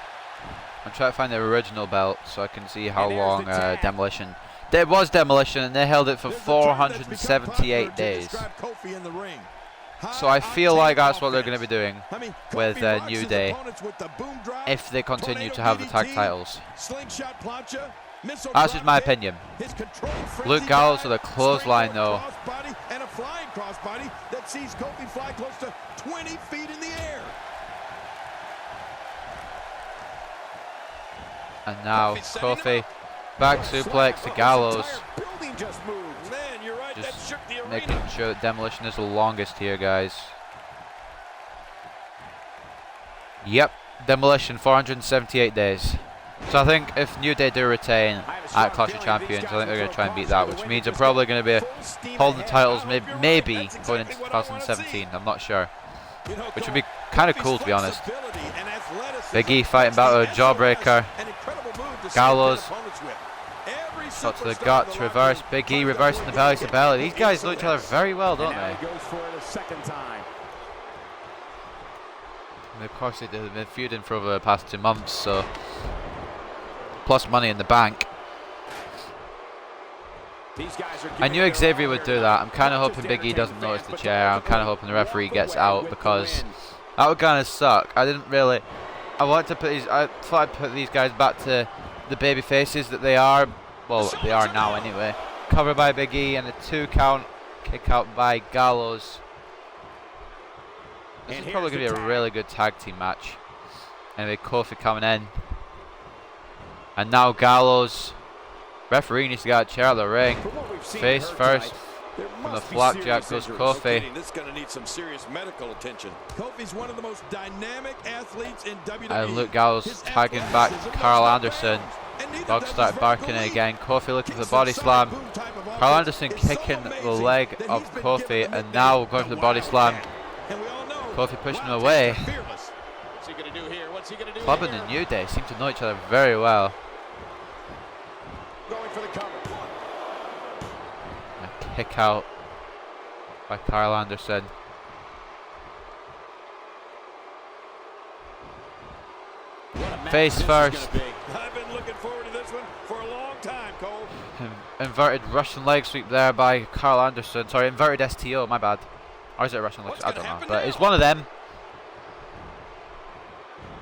I'm trying to find the original belt so I can see how long Demolition. There was Demolition and they held it for 478 days. So I feel like that's what they're going to be doing with New Day if they continue to have the tag titles. That's just my opinion. Luke Gallows with a clothesline though. And a flying crossbody that sees Kofi fly close to 20 feet in the air. And now Kofi back suplex to Gallows. Just making sure that Demolition is the longest here, guys. Yep, Demolition 478 days. So I think if New Day do retain at Clash of Champions, I think they're going to try and beat that, which means they're probably going to be holding the titles maybe going into 2017. I'm not sure. Which would be kind of cool, to be honest. Big E fighting back with a Jawbreaker. Gallows. Shot to the gut, to reverse. Big E reversing the belly to belly. These guys know each other very well, don't they? And of course, they've been feuding for over the past 2 months, so. Plus Money in the Bank. I knew Xavier would do that. I'm kind of hoping Big E doesn't notice the chair. I'm kind of hoping the referee gets out because that would kind of suck. I wanted to put these. I thought I'd put these guys back to the baby faces that they are. Well, they are now anyway. Covered by Big E and a 2 count kick out by Gallows. This is probably going to be a really good tag team match. Anyway, Kofi coming in. And now Gallows. Referee needs to get a chair out of the ring. Face first. From the flapjack goes Kofi. This is going to need some serious medical attention. Kofi's one of the most dynamic athletes in WWE. And Luke Gallows tagging back Carl Anderson. Dogs start barking again. Kofi looking for the body slam. Carl Anderson kicking the leg of Kofi, and now going for the body slam. Kofi pushing him away. Club and the New Day seem to know each other very well. Going for the cover. A kick out by Carl Anderson. Face first. I've been looking forward to this one for a long time, Cole. Inverted Russian leg sweep there by Carl Anderson. Sorry, inverted STO, my bad. Or is it a Russian leg sweep? I don't know. But it's one of them.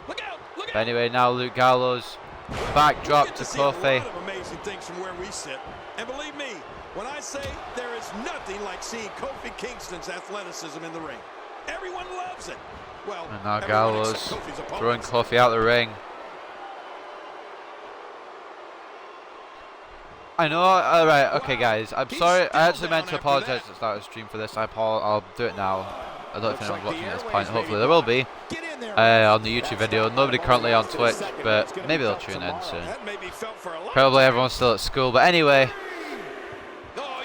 Look out, look But anyway, now Luke Gallows. Backdrop to Kofi. A lot of amazing things from where we sit. And believe me, when I say there is nothing like seeing Kofi Kingston's athleticism in the ring. Everyone loves it. Well, And now Gallows throwing Kofi out the ring. I know, alright, okay guys, I'm sorry, I actually meant to apologise at the start of the stream for this. I'll do it now. I don't know if anyone's watching at this point, hopefully there will be. On the YouTube video, nobody currently on Twitch, but maybe they'll tune in soon. Probably everyone's still at school, but anyway.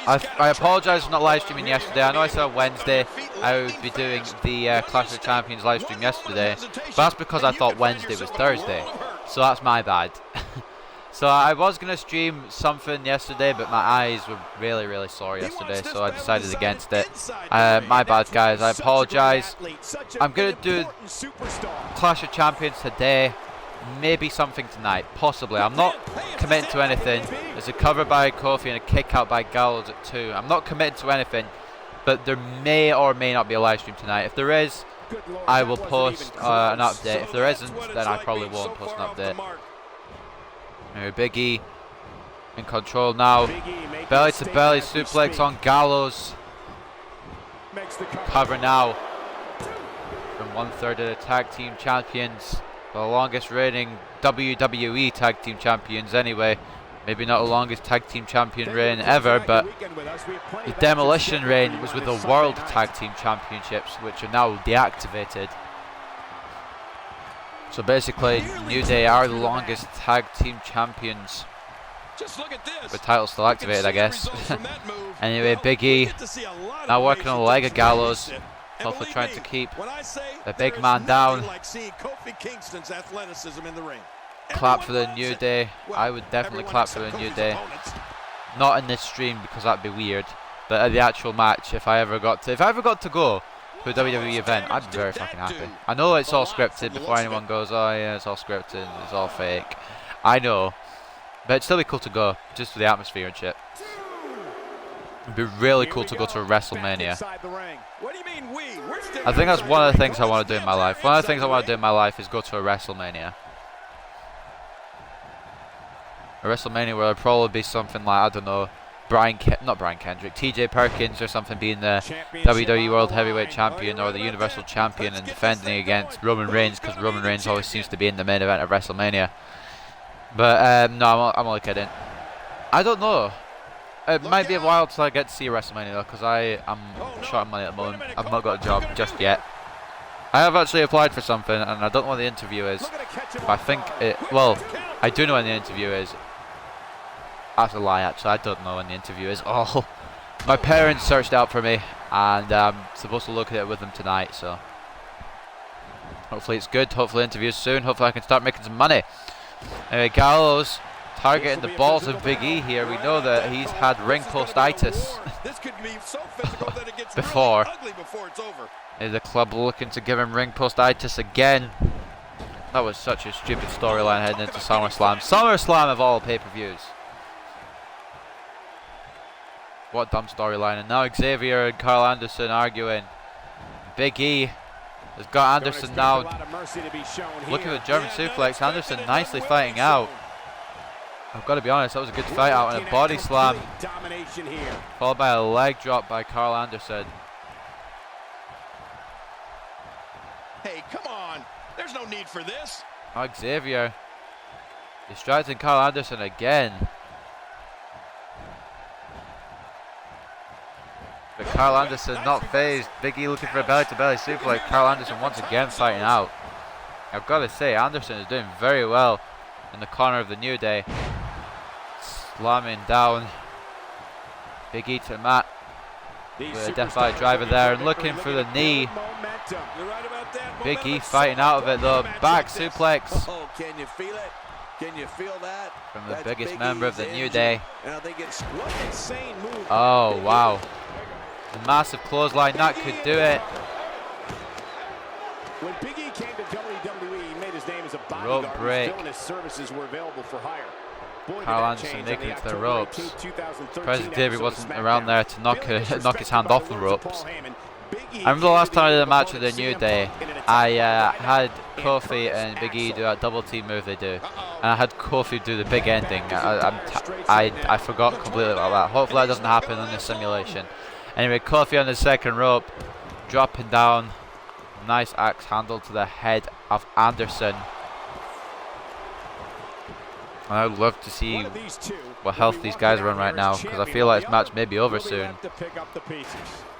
I apologise for not live streaming yesterday. I know I said on Wednesday I would be doing the Clash of Champions live stream yesterday, but that's because I thought Wednesday was Thursday, so that's my bad. So I was going to stream something yesterday, but my eyes were really, really sore yesterday, so I decided against it. My bad, guys. I apologise. I'm going to do Clash of Champions today, maybe something tonight, possibly. I'm not committing to anything. There's a cover by Kofi and a kick out by Gallows at 2. I'm not committing to anything, but there may or may not be a live stream tonight. If there is, I will post an update. If there isn't, then I probably won't post an update. Big E in control now. Belly to belly suplex on Gallows. Cover now from 1/3 of the tag team champions, the longest reigning WWE tag team champions anyway. Maybe not the longest tag team champion reign ever, but the demolition reign was with the World Tag Team Championships, which are now deactivated. So basically, New Day are the longest tag team champions. With titles still activated, I guess. Anyway, Big E now working on the leg of Gallows. Hopefully trying to keep the big man down. Clap for the New Day. I would definitely clap for the New Day. Not in this stream because that'd be weird, but at the actual match, if I ever got to go to a WWE event, I'd be very fucking happy. I know it's all scripted before anyone goes, oh yeah, it's all scripted, it's all fake. I know, but it'd still be cool to go, just for the atmosphere and shit. It'd be really cool to go to a WrestleMania. I think that's one of the things I want to do in my life. One of the things I want to do in my life is go to a WrestleMania. A WrestleMania where there'll probably be something like, I don't know, not Brian Kendrick, TJ Perkins or something being the WWE World Heavyweight Champion or the Universal Champion and defending against Roman Reigns, because Roman Reigns always seems to be in the main event of WrestleMania. But no, I'm only kidding. I don't know. It might be a while till I get to see WrestleMania though, because I'm short on money at the moment. I've not got a job just yet. I have actually applied for something and I don't know what the interview is. But I think well, I do know when the interview is. That's a lie actually, I don't know when the interview is. Oh, my parents searched out for me and I'm supposed to look at it with them tonight, so hopefully it's good, hopefully the interview's soon, hopefully I can start making some money. Anyway, Gallows targeting the balls of Big E here. We know that he's had ring post-itis before. Is the club looking to give him ring post-itis again? That was such a stupid storyline heading into SummerSlam. SummerSlam of all pay-per-views. What dumb storyline. And now Xavier and Carl Anderson arguing. Big E has got Anderson now. Look at the German suplex. Anderson nicely fighting out. I've got to be honest, that was a good fight out, and a body slam followed by a leg drop by Carl Anderson. Hey, come on. There's no need for this. Oh, Xavier distracting Carl Anderson again. But Carl Anderson not phased. Big E looking for a belly-to-belly suplex. Carl Anderson once again fighting out. I've got to say, Anderson is doing very well in the corner of the New Day. Slamming down Big E to the mat with a Death-Eye driver there and looking for the knee. Big E fighting out of it though. Back suplex. Oh, can you feel it? Can you feel that? From the biggest member of the New Day. Oh wow. The massive clothesline, that could do it. When Big E came to WWE, he made his name as a Rope bodyguard. break. His services were available for hire. Carl Anderson making it to the ropes. President Davey wasn't around there to knock his hand off the ropes. I remember the last time I did a match with the New Day, I had Kofi and Big E do that double team move they do, and I had Kofi do the big ending. I forgot completely about that. Hopefully that doesn't happen in this simulation. Anyway, Kofi on the second rope, dropping down. Nice axe handle to the head of Anderson. I would love to see what health these guys are on right now, because I feel like this match may be over soon.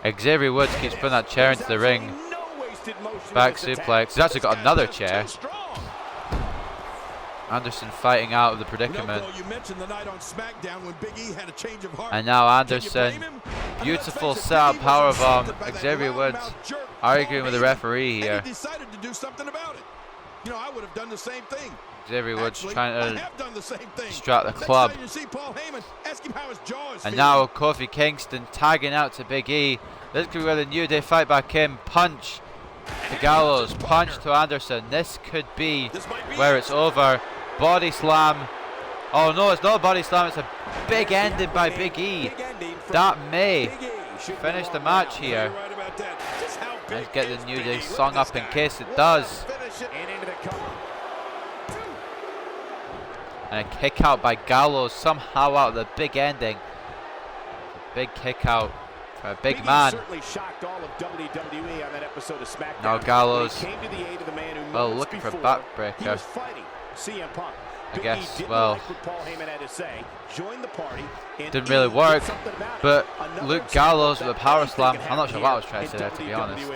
Xavier Woods keeps putting that chair into the ring. Back suplex. He's actually got another chair. Anderson fighting out of the predicament. And now Anderson. Beautiful setup powerbomb. Xavier Woods arguing with the referee here. Xavier Woods trying to distract the club. And now Kofi Kingston tagging out to Big E. This could be where the New Day fight back in. Punch to Gallows. Punch to Anderson. This could be where it's over. Body slam. Oh no, it's not a body slam. It's a big ending by Big E. That may finish the match here. Let's get the New Day song up in case it does. And a kick out by Gallows somehow out of the big ending. Big kick out for a big man. Now Gallows, well, looking for a backbreaker. I guess, well, didn't really work, but Luke Gallows with a power slam. I'm not sure what I was trying to say there, to be honest.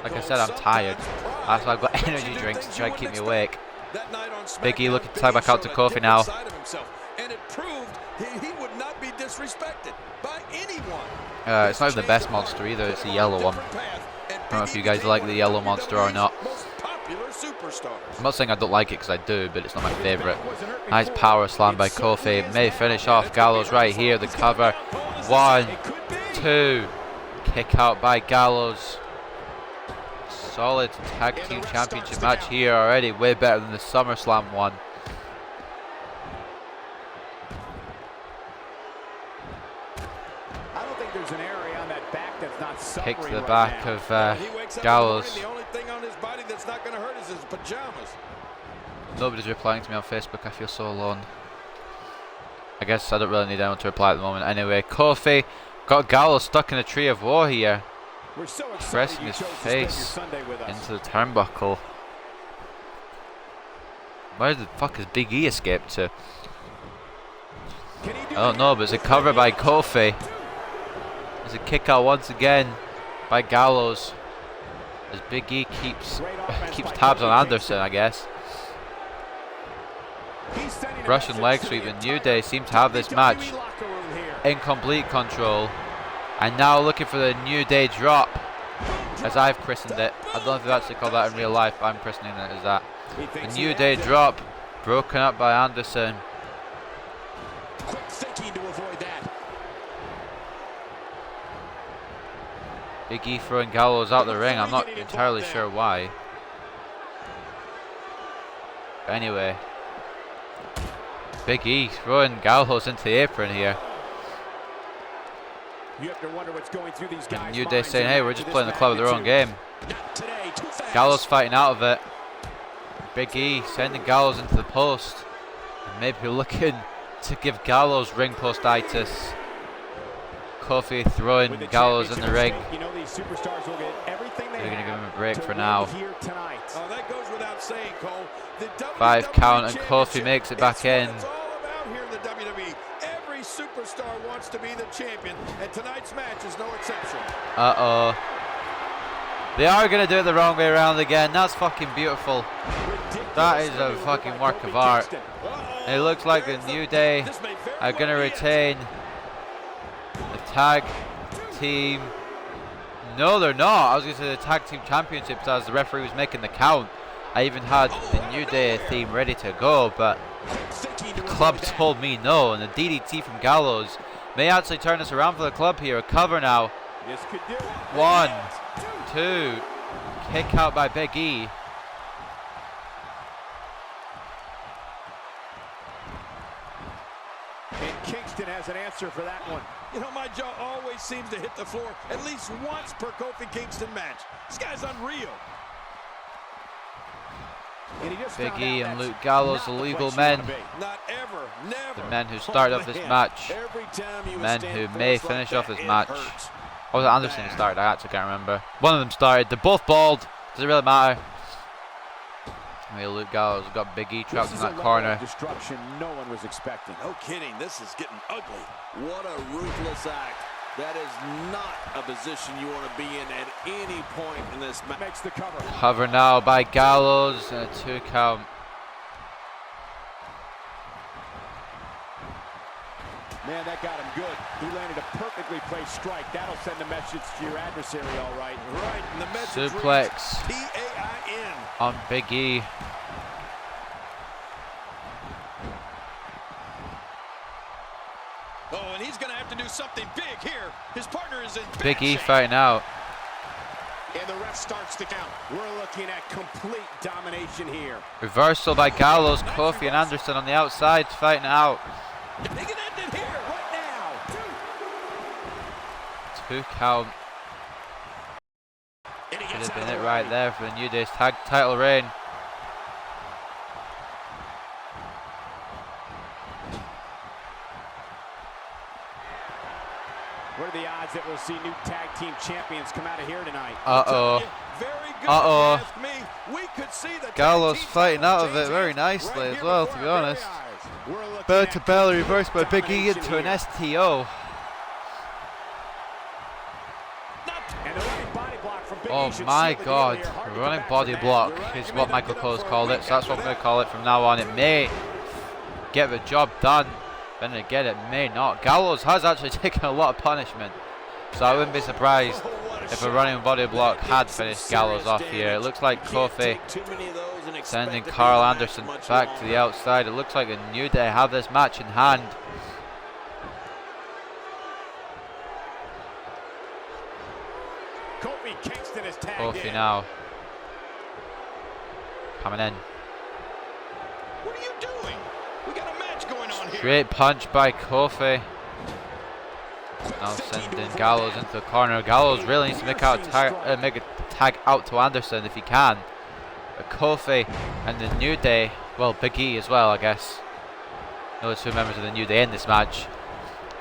Like I said, I'm tired. That's why I've got energy drinks to try and keep me awake. Big E looking to tag back out to Kofi now. And it proved he would not be disrespected by anyone. It's not even the best monster either, it's the yellow one. I don't know if you guys like the yellow monster or not. I'm not saying I don't like it because I do, but it's not my favourite. Nice power slam by Kofi. May finish off Gallows right here. The cover. 1, 2. Kick out by Gallows. Solid tag team championship match here already. Way better than the SummerSlam one. I don't think there's an area on that back that's not Kick to the back of Gallows. The only thing on his body that's not going to hurt is his pajamas. Nobody's replying to me on Facebook. I feel so alone. I guess I don't really need anyone to reply at the moment. Anyway, Kofi got Gallows stuck in a tree of war here. Pressing his face into the turnbuckle. Where the fuck has Big E escaped to? I don't know, but it's a cover by Kofi. There's a kick out once again by Gallows. As Big E keeps tabs on Anderson, I guess. Russian leg sweep, and New Day seem to have this match in complete control. And now looking for the New Day drop, as I've christened it. I don't know if they've actually called that in real life, but I'm christening it as that. The New Day drop, broken up by Anderson. Quick thinking to avoid that. Big E throwing Gallows out the ring. I'm not entirely sure why. But anyway, Big E throwing Gallows into the apron here. You have to wonder what's going through these guys' New Day saying, hey, we're just playing the club of their own magnitude. game. Not today, too fast. Gallows fighting out of it. Big E sending Gallows into the post. And maybe looking to give Gallows ring postitis. Kofi throwing Gallows in the ring. You know these superstars will get everything they They're going to give have him a break to for win now. here tonight. Oh, that goes without saying, Cole. The 5 WWE count and Kofi Championship makes it back is what in. it's all about here in the WWE. Every superstar wants to be the champion, and tonight's match is no exception. Uh-oh. They are going to do it the wrong way around again. That's fucking beautiful. That is a fucking work of art. And it looks like the New Day are going to retain the tag team. No, they're not. I was going to say the tag team championships as the referee was making the count. I even had the New Day theme ready to go, but the club told me no. And the DDT from Gallows may actually turn us around for the club here. A cover now. This could do it. 1, 2. Kick out by Big E. And Kingston has an answer for that one. You know, my jaw always seems to hit the floor at least once per Kofi Kingston match. This guy's unreal. And he just Big found E out and that's Luke Gallows, not the the legal place you men. wanna be. Not ever, never. The men who started off this match. Every time you Men stand who first may like finish that, off this it match. hurts. Or was it Anderson who started? I actually can't remember. One of them started. They're both bald. Does it really matter? Anyway, Luke Gallows got Big E trapped in This is a that level corner. of destruction no one was expecting. No kidding, this is getting ugly. What a ruthless act. That is not a position you want to be in at any point in this match. Makes the cover. Cover now by Gallows and a 2 count. Man, that got him good. He landed a perfectly placed strike. That'll send a message to your adversary, all right. Right, and the message Suplex reads PAIN. on Big E. Oh, and he's going to have to do something big here. His partner is in Big E shape. fighting out. And the ref starts the count. We're looking at complete domination here. Reversal by Gallows. Kofi and Anderson on the outside fighting out. They can end it here. Right now. 2 count. And he Could gets have out been of it the right way. there for the New Day's tag title reign. What are the odds that we'll see new tag team champions come out of here tonight? Uh-oh. Very good. Uh-oh. If you ask me. We could see the Gallows tag team fighting out of titles it very change nicely right as here well, before to be our very honest. eyes. We're looking Bell at to belly complete reversed by Big E into domination an STO. And the running body block from Big E Oh should my seal the deal god, here. Hard to get running back body from that. block You're right. is You what may not Michael get up Cole's for a called it, recap so that's what for I'm going that. to call it from now on. It may get the job done, then again it may not. Gallows has actually taken a lot of punishment, so I wouldn't be surprised if a running body block had finished Gallows off here. It looks like Kofi sending Carl Anderson back to the outside. It looks like the New Day have this match in hand. Kofi Kingston is tagged Kofi in. now coming in. What are you doing? We got a match going on here. Great punch by Kofi. Now sending Gallows into the corner. Gallows really needs to make a tag out to Anderson if he can. But Kofi and the New Day, well, Big E as well, I guess. Those two members of the New Day in this match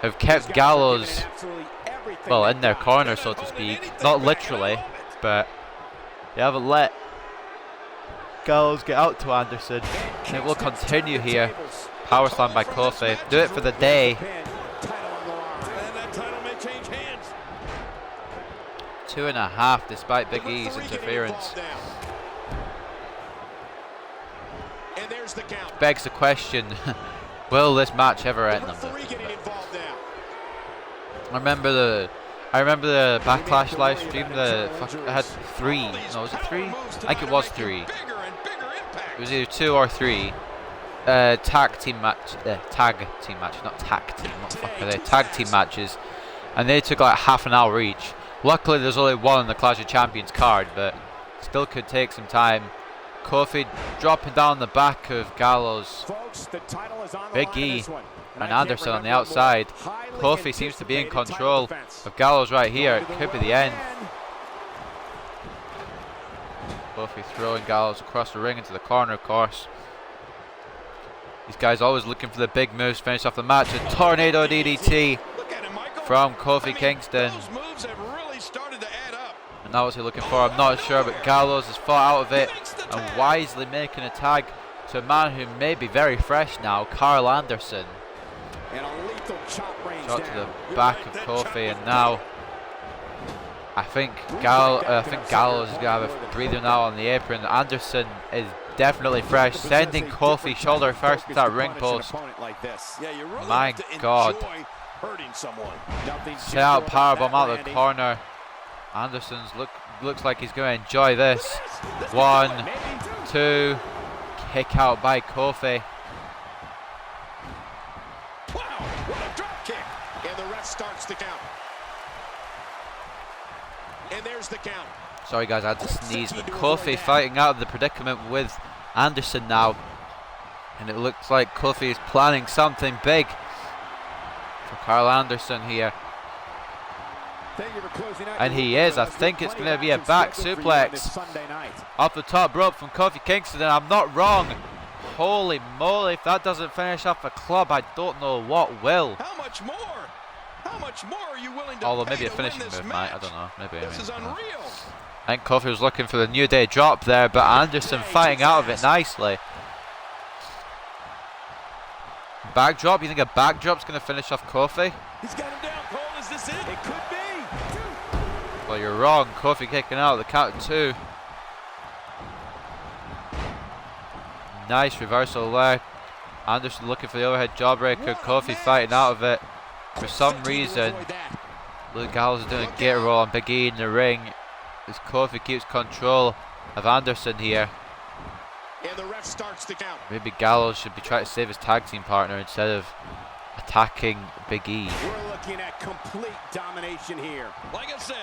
have kept Gallows, well, in their corner, so to speak. Not literally, but they haven't let Gallows get out to Anderson. And it will continue here. Power slam by Kofi. Do it for the day. And that title may change hands. 2.5 despite Big E's interference. And there's the count. Begs the question, will this match ever end? Referee getting involved now. I remember the Backlash live stream. I had 3. No, was it 3? I think it was 3. Bigger and bigger impact. It was either 2 or 3. Tag team match, not tag team. What the fuck are they? Tag team matches, and they took like half an hour each. Luckily, there's only one on the Clash of Champions card, but still could take some time. Kofi dropping down the back of Gallows. Folks, the title is on the Big line in E this one. and I can't Anderson on the remember more outside. highly Kofi seems to be in anticipated control title defense. of Gallows right here. It Going to could be well the end. again. Kofi throwing Gallows across the ring into the corner, of course. These guys always looking for the big moves, finish off the match. A tornado DDT Look at him, Michael. from Kofi Kingston. Those moves have really started to add up. And now what's he looking for? I'm not sure, but Gallows has fought out of it and wisely making a tag to a man who may be very fresh now, Carl Anderson. And a lethal chop range Shot to down. the back of Kofi, and now I think Gallows is going to have a breather now on the apron. Anderson is definitely fresh, sending Kofi shoulder first to that ring post. Yeah, you really My have to God. enjoy hurting someone. Set out powerbomb out of the corner. Anderson's looks like he's going to enjoy this. 1, 2, kick out by Kofi. Wow, what a drop kick. And the ref starts the count. And there's the count. Sorry guys, I had to sneeze, but Kofi fighting out of the predicament with Anderson now. And it looks like Kofi is planning something big for Carl Anderson here. Thank you for closing out And your he week is. with I us. think There's it's plenty going to be a of back action scheduled for you on this suplex Sunday night. off the top rope from Kofi Kingston, and I'm not wrong. Holy moly, if that doesn't finish off a club, I don't know what will. How much more? How much more are you willing to Although pay maybe a to win finishing this move, match? might. I don't know. Maybe. This is unreal. I think Kofi was looking for the New Day drop there, but Anderson fighting out of it nicely. Backdrop? You think a backdrop's going to finish off Kofi? He's got him down, Cole. Is this it? It could be. Well, you're wrong. Kofi kicking out. The count of 2. Nice reversal there. Anderson looking for the overhead jawbreaker. Kofi fighting out of it. For some reason, Luke Gallows is doing a gator roll on Big E in the ring. As Kofi keeps control of Anderson here. And the ref starts the count. Maybe Gallows should be trying to save his tag team partner instead of attacking Big E. We're looking at complete domination here. Like I said,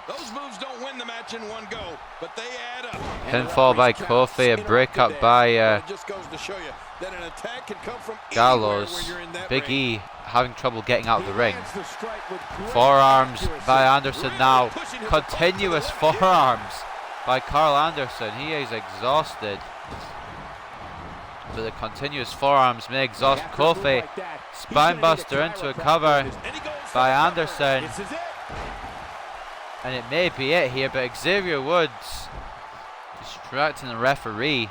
those moves don't win the match in one go, but they add up. Pinfall by Kofi, a breakup by It just goes to show you that an attack can come from Gallows. anywhere when you're in that Big ring. E having trouble getting out of the ring. Lands the strike with great Forearms accuracy. by Anderson now. Continuous forearms by Carl Anderson. He is exhausted. But the continuous forearms may exhaust After a move Kofi. like that, he's gonna need Spinebuster a into a chiropractor cover. in his And he goes by Anderson. This is it. And it may be it here, but Xavier Woods distracting the referee.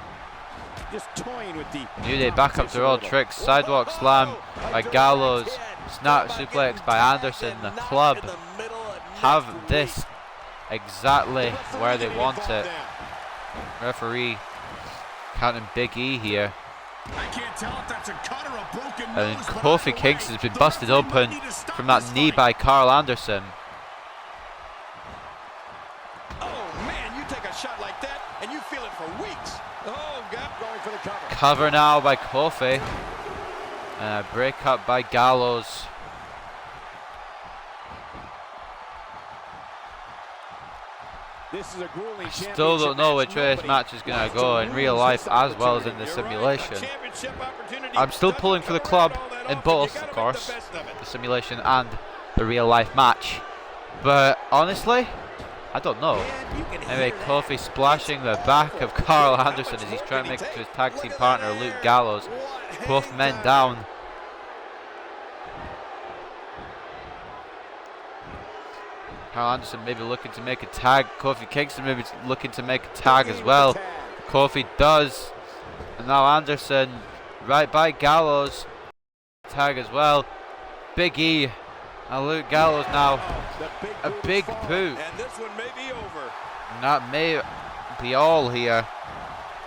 Just toying with the New Day back up their old tricks. Sidewalk slam by Gallows. Snap suplex by Anderson. The club have this exactly where they want it. Referee counting Big E here. I can't tell if that's a cut or a broken And nose, Kofi Kingston has been busted open from that knee by Carl Anderson. Oh man, you take a shot like that and you feel it for weeks. Oh, God, going for the cover. Cover now by Kofi. And a break up by Gallows. This is a grueling Still don't know which way this match is going to go in real life as well as in the simulation. I'm still pulling for the club in both, of course, the simulation and the real life match. But honestly, I don't know. Anyway, Kofi splashing the back of Carl Anderson as he's trying to make it to his tag team partner Luke Gallows. Both men down. Carl Anderson maybe looking to make a tag. Kofi Kingston maybe looking to make a tag as well. Kofi does. And now Anderson right by Gallows. Tag as well. Big E and Luke Gallows now. A big boot. And this one may be over. And that may be all here.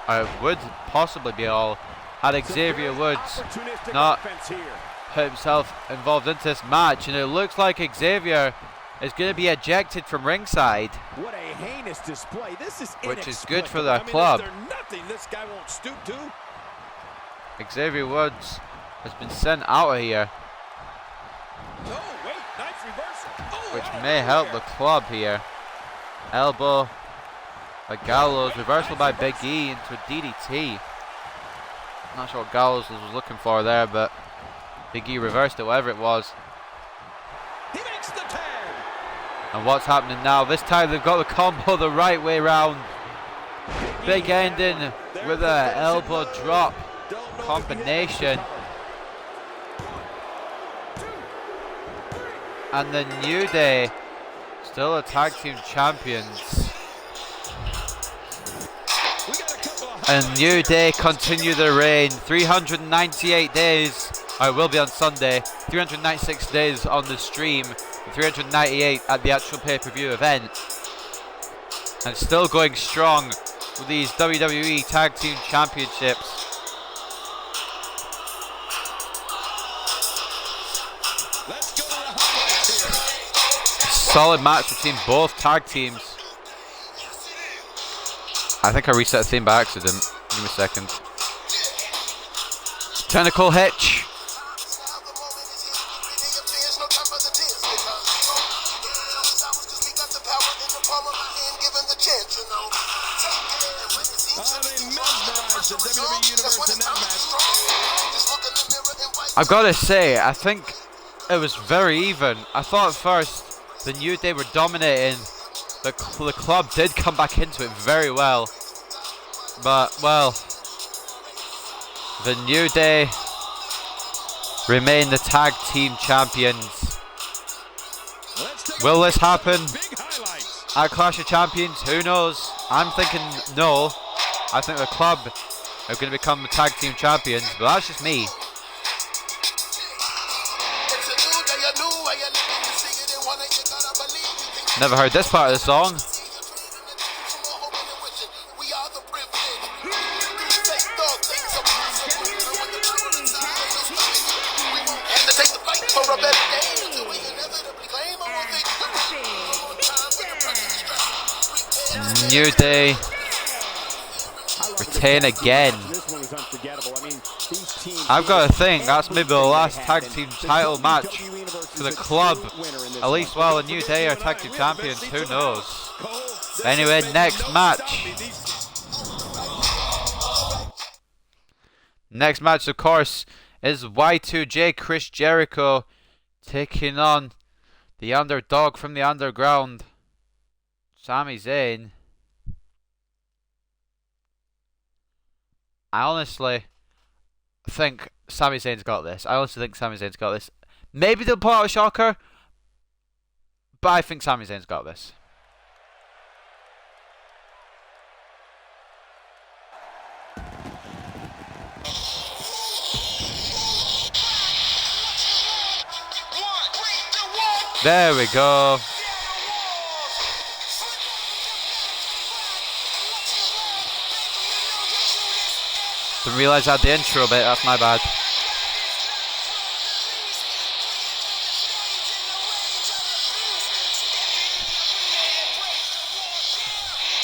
Or would possibly be all. Had Xavier Woods not put himself involved into this match. And it looks like Xavier is going to be ejected from ringside. What a heinous display. This is which is good for their club. Is there nothing this guy won't stoop to? Xavier Woods has been sent out of here. Oh, wait, nice reversal. Oh, which may help the club here. Elbow by Gallows. Reversal by Big E into a DDT. Not sure what Gallows was looking for there, but Big E reversed it, whatever it was. He makes the tag. And what's happening now? This time they've got the combo the right way round. Big ending with a elbow drop combination. And the New Day still the tag team champions. And New Day continue their reign. 398 days. I will be on Sunday. 396 days on the stream. 398 at the actual pay-per-view event. And still going strong with these WWE Tag Team Championships. Let's go to the highlights here. Solid match between both tag teams. I think I reset the theme by accident. Give me a second. Tentacle hitch. I've got to say, I think it was very even. I thought at first the New Day were dominating. The club did come back into it very well. But, well, the New Day remain the tag team champions. Will this happen at Clash of Champions? Who knows? I'm thinking no. I think the club are going to become the tag team champions, but that's just me. Never heard this part of the song. New Day retain again. I've got to think that's maybe the last tag team title match for the club. At least while the New Day are tag team champions, who knows? Anyway, next match. Next match, of course, is Y2J Chris Jericho taking on the underdog from the underground, Sami Zayn. I honestly think Sami Zayn's got this. Maybe they'll pull out a shocker, But I think Sami Zayn's got this. There we go. Didn't realise I had the intro bit, that's my bad.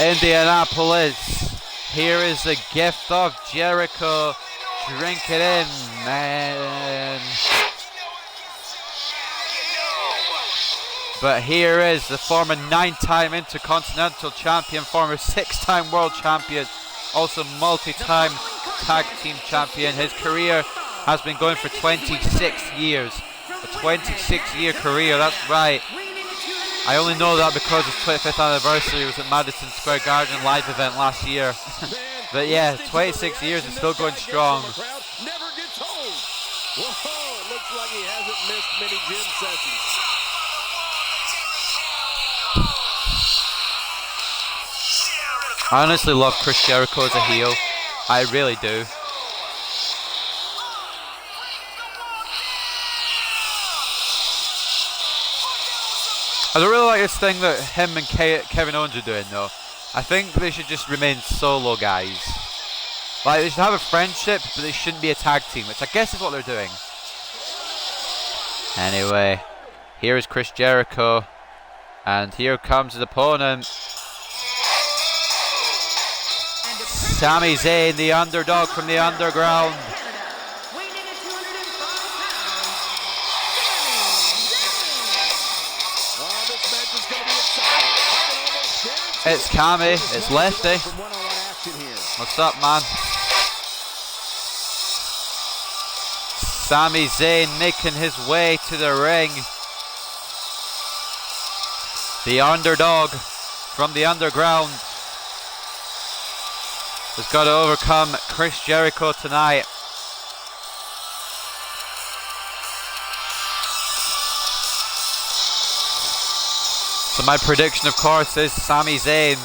Indianapolis. Here is the gift of Jericho. Drink it in, man. But here is the former 9-time Intercontinental Champion, former 6-time World Champion, also multi-time Tag Team Champion. His career has been going for 26 years. A 26-year career, that's right. I only know that because his 25th anniversary was at Madison Square Garden live event last year. But yeah, 26 years and still going strong. Never gets old. Whoa, looks like he hasn't missed many gym sessions. I honestly love Chris Jericho as a heel. I really do. I don't really like this thing that him and Kevin Owens are doing though. I think they should just remain solo guys. Like, they should have a friendship, but they shouldn't be a tag team, which I guess is what they're doing. Anyway, here is Chris Jericho. And here comes his opponent. Sami Zayn, the underdog from the underground. It's Cammy, it's Lefty. What's up, man? Sami Zayn making his way to the ring. The underdog from the underground has got to overcome Chris Jericho tonight. So my prediction, of course, is Sami Zayn.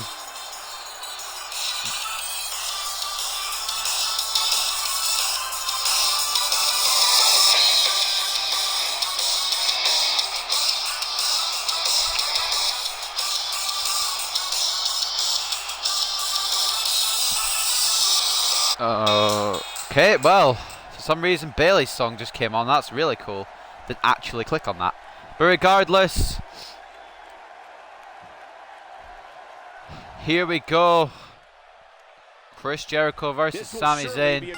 Okay, well, for some reason Bailey's song just came on. That's really cool. Didn't actually click on that. But regardless, here we go. Chris Jericho versus Sami Zayn.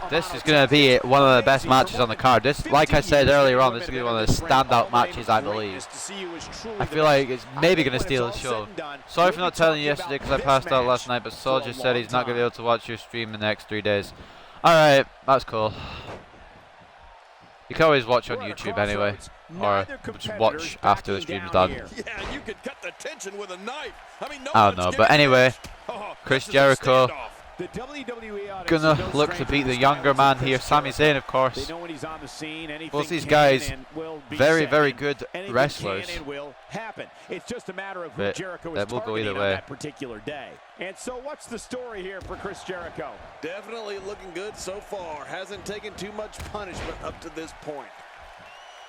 This is going to be one of the best matches on the card. This, like I said earlier on, this is going to be one of the standout matches, I believe. I feel like it's maybe going to steal the show. Sorry for not telling you yesterday because I passed out last night, but Soldier said he's not going to be able to watch your stream in the next 3 days. Alright, that's cool. You can always watch on YouTube anyway, or just watch after the stream's done. Yeah, you could cut the tension with a knife. I don't know, but anyway, Chris Jericho gonna look to beat the younger man here, Sami Zayn, of course. Both these guys, very, very good wrestlers. It's just a matter of who But Jericho that is will go targeting either on way. that particular day. And so what's the story here for Chris Jericho? Definitely looking good so far. Hasn't taken too much punishment up to this point.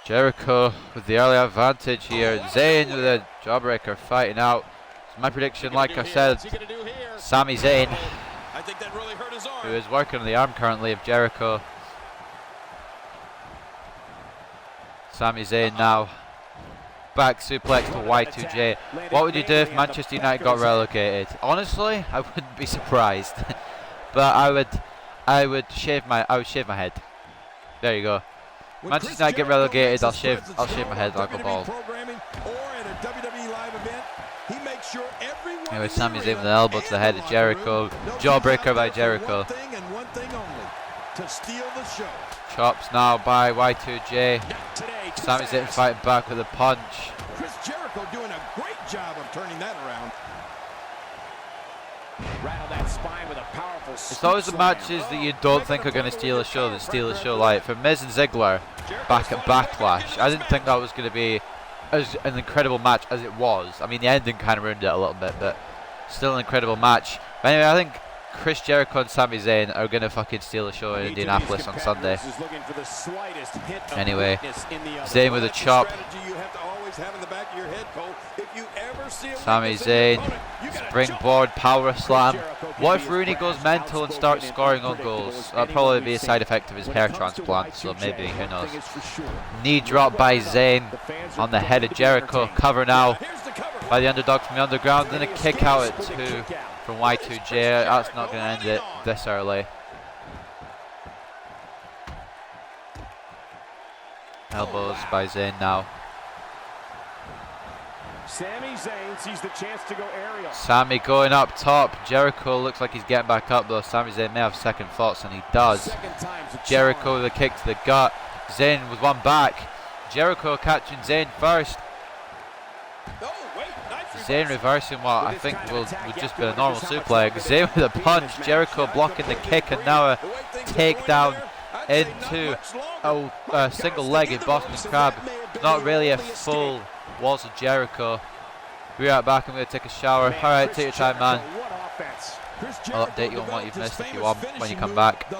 Jericho with the early advantage here. Zayn with a jawbreaker fighting out. So my prediction, like I said, Sami Zayn, I think that really hurt his arm. who is working on the arm currently of Jericho. Sami Zayn now. Back suplex to Y2J. What would you do if Manchester United got relegated? Honestly, I wouldn't be surprised. But I would shave my head. There you go. Manchester United get relegated, I'll shave my head like a ball. Anyway, Sami Zayn with an elbow to the head of Jericho. Jawbreaker by Jericho. Chops now by Y2J. Sami Zayn fighting back with a punch. Chris Jericho doing a great job of turning that around. Rattle that spine with a powerful It's always the matches that you don't think are going to steal a show that steal a show. Like for Miz and Ziggler back at Backlash, I didn't think that was going to be as an incredible match as it was. I mean, the ending kind of ruined it a little bit, but still an incredible match. But anyway, I think Chris Jericho and Sami Zayn are gonna fucking steal the show in Indianapolis on Sunday. Anyway, Zayn with a chop. Sami Zayn, springboard power slam. What if Rooney goes mental and starts scoring on goals? That'll probably be a side effect of his hair transplant, so maybe, who knows. Knee drop by Zayn on the head of Jericho. Cover now by the underdog from the underground. Then a kick out at 2 from Y2J. That's not going to end it this early. Elbows by Zayn now. Sami Zayn sees the chance to go aerial. Sami going up top. Jericho looks like he's getting back up though. Sami Zayn may have second thoughts, and he does. Jericho with a kick to the gut. Zayn with one back. Jericho catching Zayn first. Zayn reversing what I think will just be a normal suplex. Zayn with a punch. Jericho blocking the kick, and now a takedown into a single-legged Boston Crab. Not really a full walls of Jericho. Be right back. I'm going to take a shower. Alright, take your time, man. I'll update you on what you've missed if you want when you come back.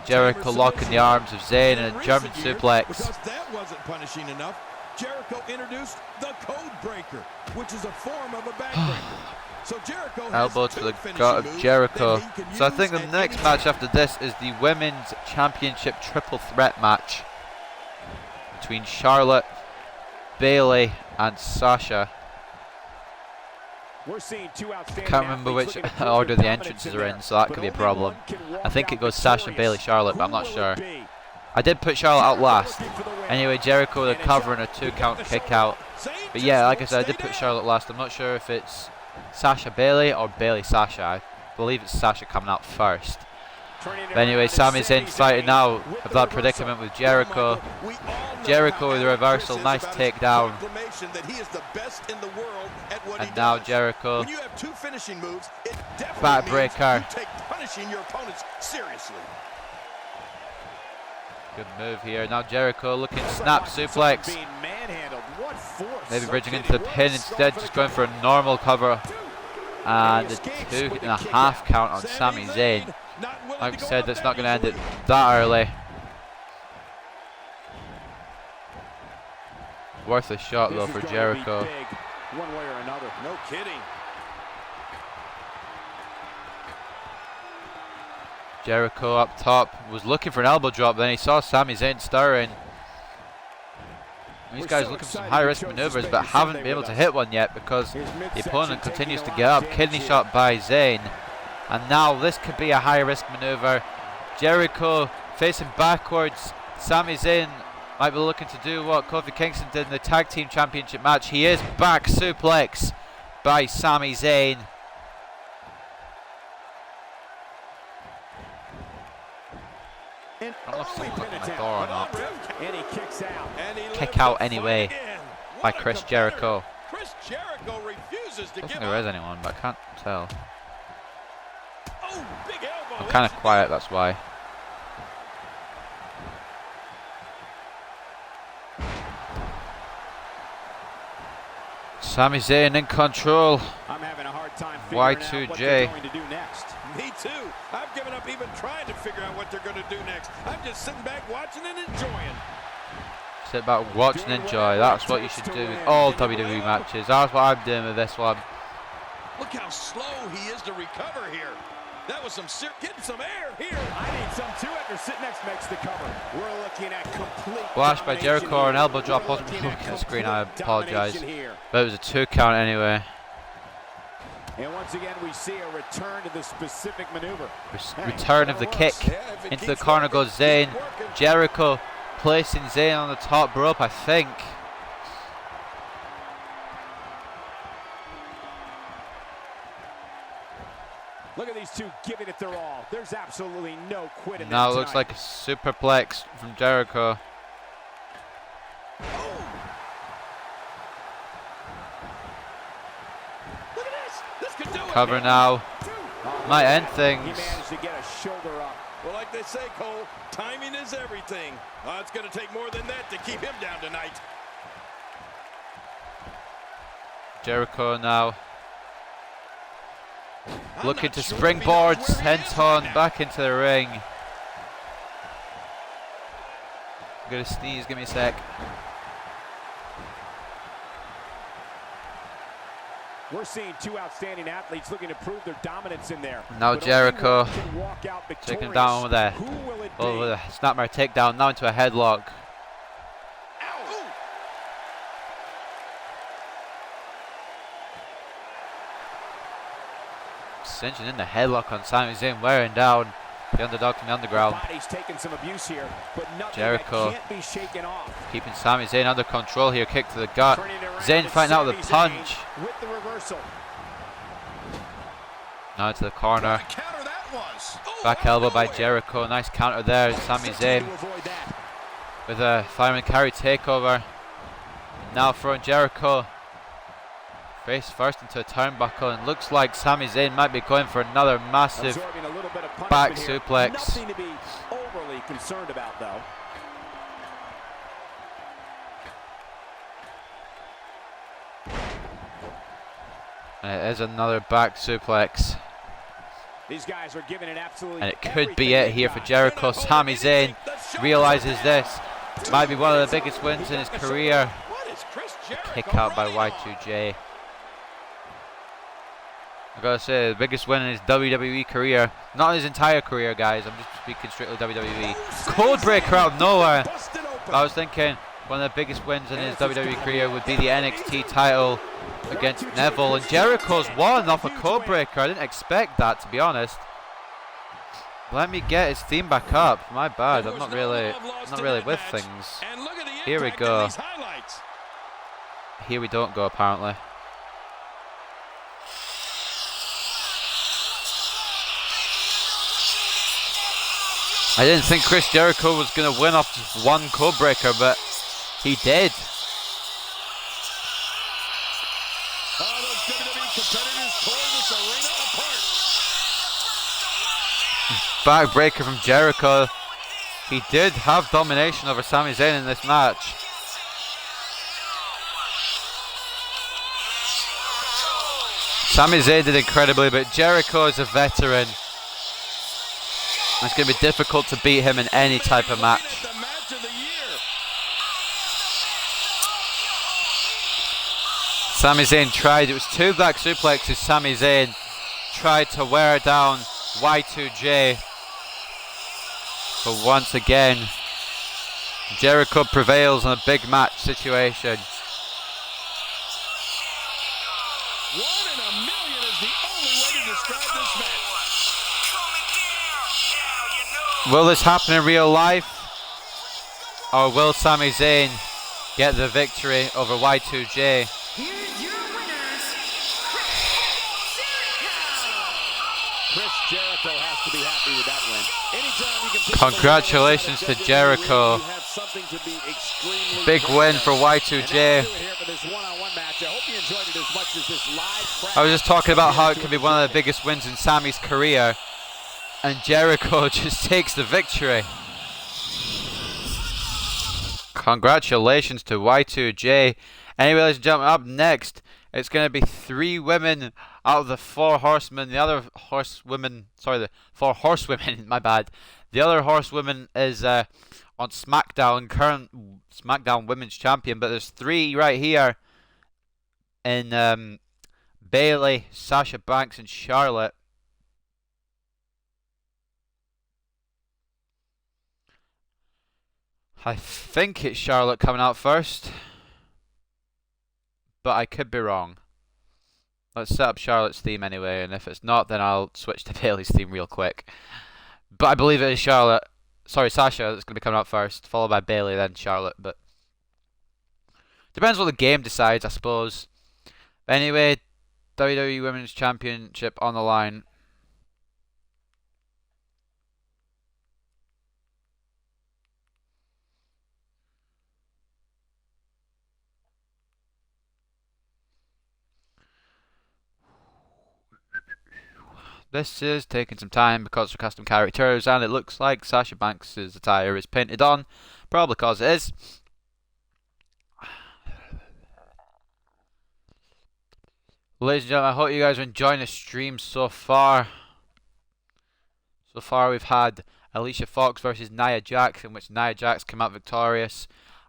Jericho locking the arms of Zayn and a German suplex. That wasn't punishing enough. Jericho introduced the code breaker, which is a form of a backbreaker. So Jericho elbow to the gut of Jericho. So I think the next match after this is the Women's Championship Triple Threat match between Charlotte, Bayley and Sasha. We're seeing two outstanding. I can't remember which order the entrances are in, so that could be a problem. I think it goes Sasha, Bayley, Charlotte, but I'm not sure. I did put Charlotte out last. Anyway, Jericho with a cover and a 2-count kick out. But yeah, like I said, I did put Charlotte last. I'm not sure if it's Sasha Bayley or Bayley Sasha. I believe it's Sasha coming out first. But anyway, Sami Zayn fighting now of that predicament with Jericho. Jericho with a reversal, nice takedown. And now Jericho, backbreaker. Good move here. Now Jericho looking snap suplex. Maybe bridging into the pin instead, just going for a normal cover. And a 2.5 count on Sami Zayn. Like I said, that's not going to end it that early. Worth a shot though for Jericho. One way or another. No kidding. Jericho up top was looking for an elbow drop, then he saw Sami Zayn stirring. These guys looking for some high risk maneuvers but haven't been able to hit one yet because the opponent continues to get up. Kidney shot by Zayn. And now this could be a high risk maneuver. Jericho facing backwards. Sami Zayn might be looking to do what Kofi Kingston did in the Tag Team Championship match. He is back suplex by Sami Zayn. I don't know if someone's looking at my door or not. And he kicks out. Kick out anyway by Chris Jericho. Chris Jericho refuses to I don't think give there up. is anyone, but I can't tell. Oh, big elbow. I'm kind of quiet, that's why. Sami Zayn in control. I'm having a hard time figuring out what they're Y2J. going to do next. Me too. I've given up even trying to figure out what they're going to do next. I'm just sitting back watching and enjoying. Sit back, watch and enjoy. That's what you should do with all WWE matches. That's what I'm doing with this one. Look how slow he is to recover here. That was some getting some air here. I need some too after sitting next makes the cover. We're looking at complete Flash by Jericho, an elbow drop. Wasn't looking at the screen, I apologise. But it was a 2 count anyway. And once again, we see a return to the specific maneuver. Return of the kick. Into the corner goes Zayn. Jericho placing Zayn on the top rope, I think. Look at these two giving it their all. There's absolutely no quit in Now there it looks tonight. like a superplex from Jericho. Oh. Look at this. This could do it. Cover now. Might end He things. managed to get a shoulder up. Well, like they say, Cole, timing is everything. It's going to take more than that to keep him down tonight. Jericho now looking to springboard Senton back into the ring. I'm gonna sneeze, give me a sec. We're seeing two outstanding athletes looking to prove their dominance in there. Now But Jericho only one can walk out taken down with a victorious. Who will it with be? a snapmare takedown, now into a headlock. Ow. Cinching in the headlock on Sami Zayn, wearing down the underdog from the underground. Body's taking some abuse here, but nothing Jericho that can't be shaken off. keeping Sami Zayn under control here, kick to the gut. Turning it around, Zayn it's fighting out with a Sami punch. Zayn with the reversal. Now into the corner. Counter that was. Back elbow by Jericho. Nice counter there. Sami Zayn To avoid that. with a fireman carry takeover. Now throwing Jericho face first into a turnbuckle, and looks like Sami Zayn might be going for another massive Absorbing a little bit of punishment back here. suplex. Nothing to be overly concerned about, though. And it is another back suplex. These guys are giving it absolutely And it could be everything it here they've for got. Jericho. Sami Zayn realizes this might be one of the biggest wins in his career. What is Chris Jericho Kick out by running Y2J. I gotta say, the biggest win in his WWE career. Not his entire career, guys. I'm just speaking strictly WWE. Codebreaker out of nowhere. Busted open. I was thinking one of the biggest wins in his WWE career would be the NXT title against Neville, and Jericho's won off a codebreaker. I didn't expect that, to be honest. Let me get his theme back up. My bad. I'm not really with things. And look at the Here we impact of go. these highlights. Here we don't go, apparently. I didn't think Chris Jericho was going to win off just one codebreaker, but he did. Oh, those WWE competitors tore this arena apart. Backbreaker from Jericho. He did have domination over Sami Zayn in this match. Sami Zayn did incredibly, but Jericho is a veteran. It's going to be difficult to beat him in any type of match. The match of the year. Sami Zayn tried, it was two back suplexes. Sami Zayn tried to wear down Y2J. But once again, Jericho prevails in a big match situation. 1 in a million is the only way to describe this match. Will this happen in real life? Or will Sami Zayn get the victory over Y2J? Here's your winners, Chris Chris Jericho. Jericho has to be happy with that win. Anytime you can pick Congratulations to Jericho. you have something to be extremely Big win for And that'll Y2J. do it here for this one-on-one match. I hope you enjoyed it as much as this live I was just talking about how it could be one of the biggest wins in Sami's career, and Jericho just takes the victory. Congratulations to Y2J. Anyway, ladies and gentlemen, up next, it's going to be 3 women out of the 4 horsemen. The other horsewomen, sorry, the 4 horsewomen, my bad. The other horsewoman is on SmackDown, current SmackDown Women's Champion, but there's 3 right here in Bayley, Sasha Banks, and Charlotte. I think it's Charlotte coming out first, but I could be wrong. Let's set up Charlotte's theme anyway, and if it's not, then I'll switch to Bayley's theme real quick. But I believe it is Sasha that's going to be coming out first, followed by Bayley, then Charlotte, but depends what the game decides, I suppose. Anyway, WWE Women's Championship on the line. This is taking some time because of custom characters, and it looks like Sasha Banks' attire is painted on, probably because it is. Ladies and gentlemen, I hope you guys are enjoying the stream so far. So far we've had Alicia Fox versus Nia Jax, in which Nia Jax came out victorious.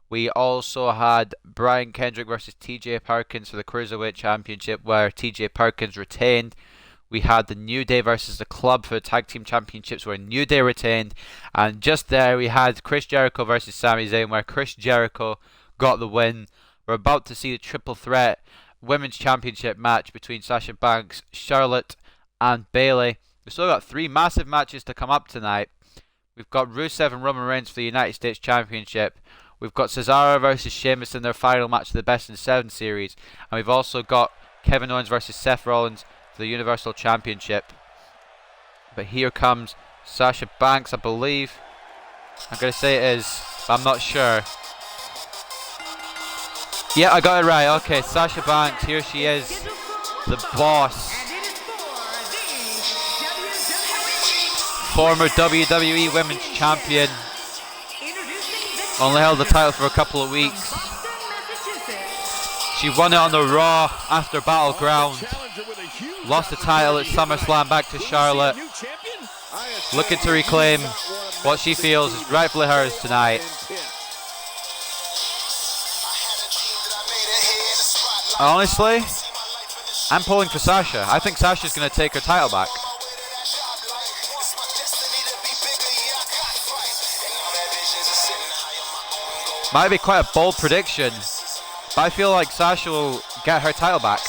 We also had Brian Kendrick versus TJ Perkins for the Cruiserweight Championship, where TJ Perkins retained. We had the New Day versus the Club for the Tag Team Championships, where New Day retained. And just there we had Chris Jericho versus Sami Zayn, where Chris Jericho got the win. We're about to see the triple threat Women's Championship match between Sasha Banks, Charlotte and Bayley. We've still got 3 massive matches to come up tonight. We've got Rusev and Roman Reigns for the United States Championship. We've got Cesaro versus Sheamus in their final match of the Best in 7 series. And we've also got Kevin Owens versus Seth Rollins for the Universal Championship. But here comes Sasha Banks, I believe. I'm going to say it is, but I'm not sure. Yeah, I got it right. Okay, Sasha Banks, here she is, the boss. Former WWE Women's Champion. Only held the title for a couple of weeks. She won it on the Raw after Battleground. Lost the title at SummerSlam back to Charlotte. Looking to reclaim what she feels is rightfully hers tonight. Honestly, I'm pulling for Sasha. I think Sasha's going to take her title back. Might be quite a bold prediction, but I feel like Sasha will get her title back.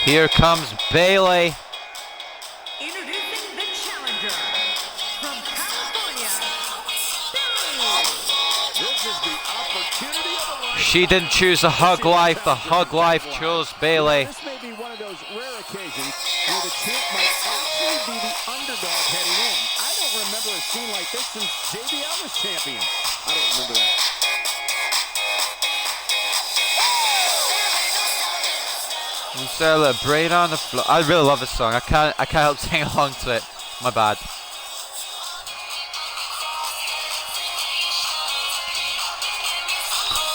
Here comes Bayley. Introducing the challenger from California, This is the opportunity of a lifetime. She didn't choose the hug life. The hug life chose Bayley. This may be one of those rare occasions where the champ might actually be the underdog heading in. I don't remember a scene like this since JBL was champion. I don't remember that. You celebrate on the floor. I really love this song. I can't help singing along to it. My bad.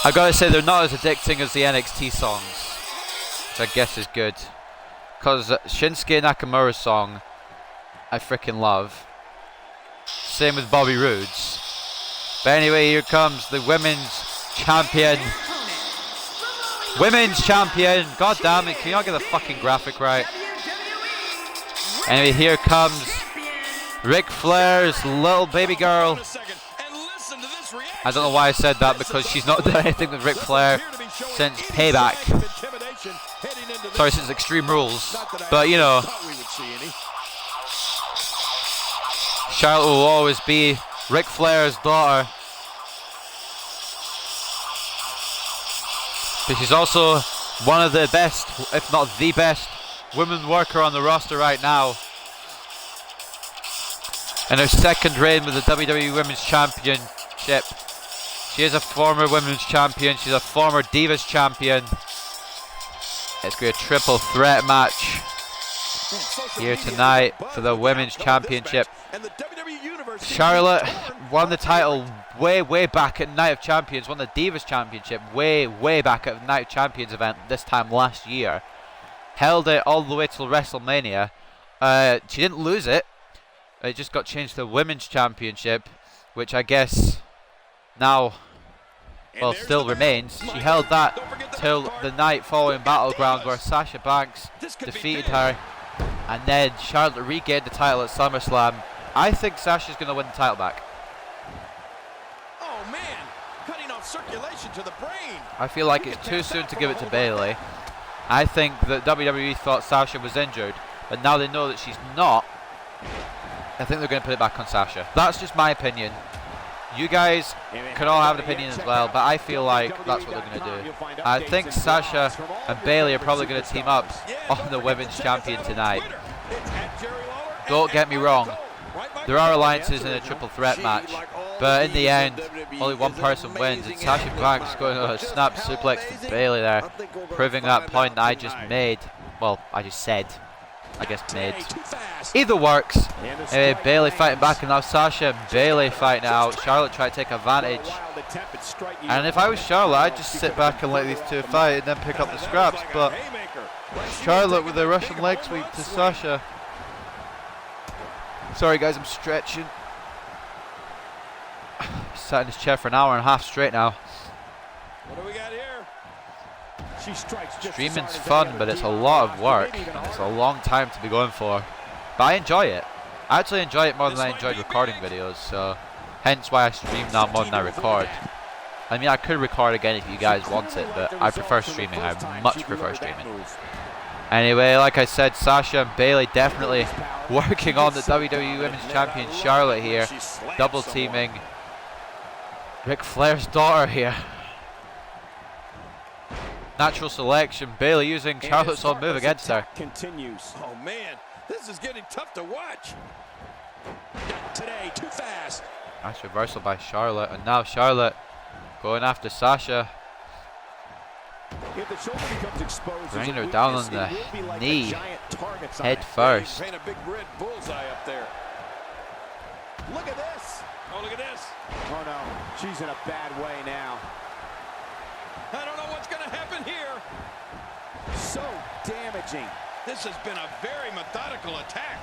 I gotta say they're not as addicting as the NXT songs, which I guess is good. Cause Shinsuke Nakamura's song, I freaking love. Same with Bobby Roode's. But anyway, here comes the women's champion. Women's champion. God damn it! Can you not get the fucking graphic right? Anyway, here comes Ric Flair's little baby girl. I don't know why I said that, because she's not done anything with Ric Flair since Payback. Sorry, since Extreme Rules. But you know, Charlotte will always be Ric Flair's daughter. But she's also one of the best, if not the best, women worker on the roster right now. In her second reign with the WWE Women's Championship. She is a former Women's Champion. She's a former Divas Champion. It's going to be a triple threat match here tonight for the Women's Championship. Charlotte won the title way back at Night of Champions, won the Divas Championship way back at the Night of Champions event this time last year. Held it all the way till WrestleMania. She didn't lose it. It just got changed to the Women's Championship, which I guess now, well, still remains. She held that till the night following Battleground, where Sasha Banks defeated her, and then Charlotte regained the title at SummerSlam. I think Sasha's going to win the title back. Oh man, cutting off circulation to the brain. I feel like it's too soon to give it to Bayley. I think that WWE thought Sasha was injured, but now they know that she's not. I think they're going to put it back on Sasha. That's just my opinion. You guys can all have an opinion as well, but I feel like that's what they're going to do. I think Sasha and Bayley are probably going to team up on the Women's Champion tonight. Don't get me wrong. there are alliances in a triple threat match, but in the end, only one person wins, and Sasha Banks going to snap suplex to Bayley there, proving that point that I just made. Well, I just said. I guess made. Either works. Anyway, Bayley fighting back, and now Sasha and Bayley fighting out. Charlotte tried to take advantage. And if I was Charlotte, I'd just sit back and let these two fight and then pick up the scraps. But Charlotte with a Russian leg sweep to Sasha. Sorry guys, I'm stretching. Sat in his chair for an hour and a half straight now. What do we got here? She strikes just Streaming's fun, but it's a lot of work. It's a long time to be going for. But I enjoy it. I actually enjoy it more than I enjoyed recording videos, so hence why I stream now more than I record. I mean, I could record again if you guys want it, but I prefer streaming. I much prefer streaming. Anyway, like I said, Sasha and Bayley definitely working on the WWE Women's Champion Charlotte here. Double teaming Ric Flair's daughter here. Natural selection. Bayley using Charlotte's own move against her. Continues. Oh man, this is getting tough to watch. Today, too fast. Nice reversal by Charlotte, and now Charlotte going after Sasha. If the shoulder becomes exposed, bringing her down on the knee, head first. Paint a big red bullseye up there. Look at this. Oh, look at this. Oh no, she's in a bad way now. I don't know what's going to happen here. So damaging. This has been a very methodical attack.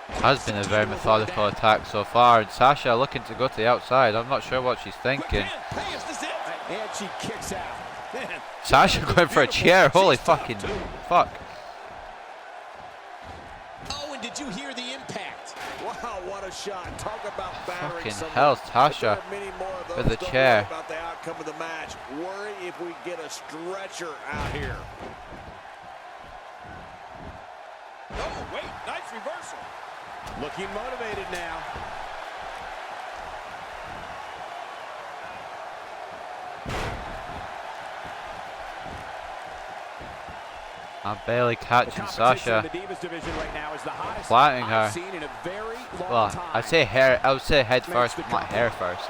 Has been a very methodical attack so far, and Sasha looking to go to the outside. I'm not sure what she's thinking. Hey, is this it? And she kicks out. Man. Sasha going for a chair. Holy fucking fuck. Oh, and did you hear the impact? Wow, what a shot. Talk about fucking hell, Sasha with the chair. About the outcome of the match. Worry if we get a stretcher out here. Oh, wait, nice reversal. Looking motivated now. And Bayley catching Sasha, flattening her. Well, I would say head first, but not hair first.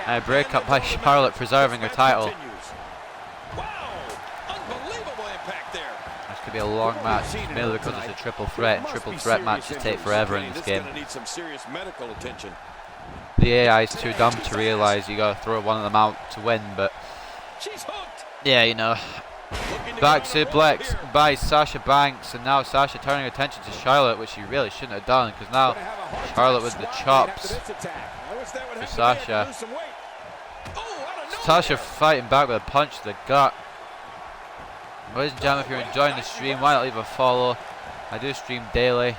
And a break up by Charlotte, preserving her title. This could be a long match, mainly because it's a triple threat, and triple threat matches take forever in this game. The AI is too dumb to realize you gotta throw one of them out to win, but yeah, you know. Back suplex by Sasha Banks, and now Sasha turning attention to Charlotte, which she really shouldn't have done, because now Charlotte with the chops to Sasha. Sasha fighting back with a punch to the gut. Ladies and gentlemen, if you're enjoying the stream, why not leave a follow? I do stream daily,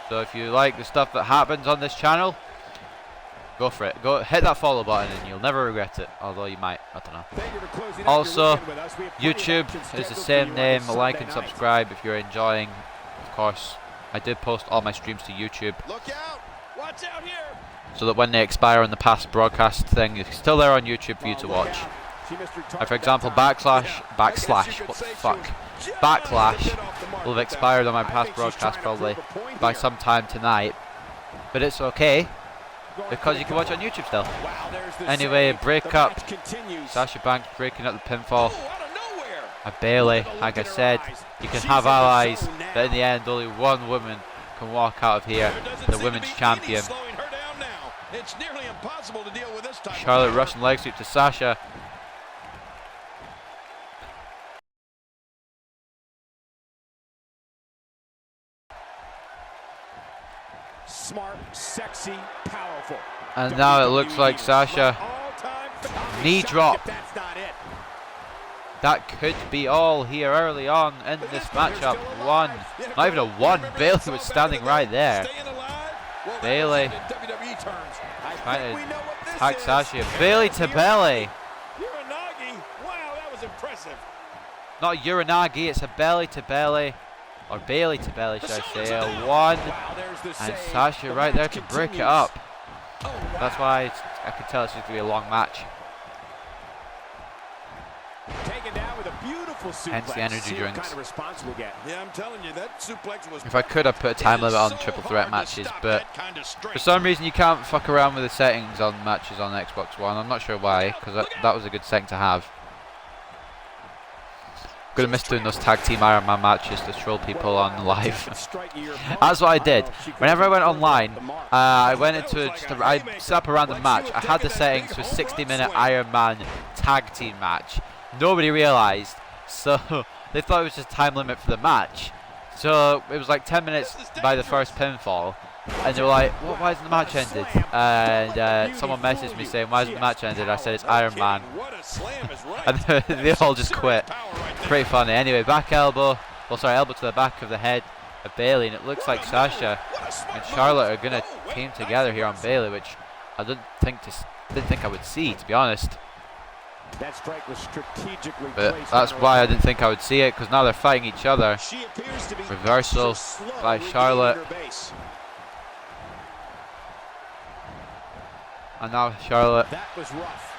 so if you like the stuff that happens on this channel, go for it. Go hit that follow button and you'll never regret it. Although you might, I don't know. Also, YouTube is the same name. Like and subscribe if you're enjoying. Of course, I did post all my streams to YouTube. Look out! Watch out here! So that when they expire on the past broadcast thing, it's still there on YouTube for you to watch. For example, Backlash, what the fuck? Backlash will have expired on my past broadcast probably by some time tonight. But it's okay, because you can watch on YouTube still. Anyway, break up. Sasha Banks breaking up the pinfall. Bayley, like I said, you can have allies, but in the end only one woman can walk out of here, the women's champion. Charlotte Russian leg sweep to Sasha. Smart, sexy, powerful. And now it looks like Sasha knee drop. That could be all here early on in this matchup. One, not even a one. Bayley was standing right there. Bayley trying to attack Sasha. Bayley to belly. Wow, that was impressive. Not Uranagi, it's a belly to belly. Or Bayley to belly, should I say. A one. And Sasha right there to break it up. That's why I can tell it's going to be a long match. Taken down with a beautiful Beautiful suplex. Hence the energy See what drinks. kind of response we'll get. Yeah, I'm telling you, that suplex was. If I could, I'd put a time limit on triple threat matches, but for some reason you can't fuck around with the settings on matches on Xbox One. I'm not sure why, because that was a good setting to have. Gonna miss doing those tag team Iron Man matches to troll people on live. That's what I did. Whenever I went online, I went into I set up a random match. I had the settings for 60-minute Iron Man tag team match. Nobody realised, so they thought it was just time limit for the match. So it was like 10 minutes by the first pinfall, and they were like, "What? Why hasn't the match ended?" And someone messaged me saying, "Why hasn't the match ended?" I said, "It's Iron Man," and they all just quit. Pretty funny. Anyway, back elbow. Well, sorry, elbow to the back of the head of Bayley, and it looks like Sasha and Charlotte are gonna team together here on Bayley, which I didn't think I would see, to be honest. That strike was strategically But that's why I didn't think I would see it, because now they're fighting each other. Reversal by Charlotte. And now Charlotte. That was rough.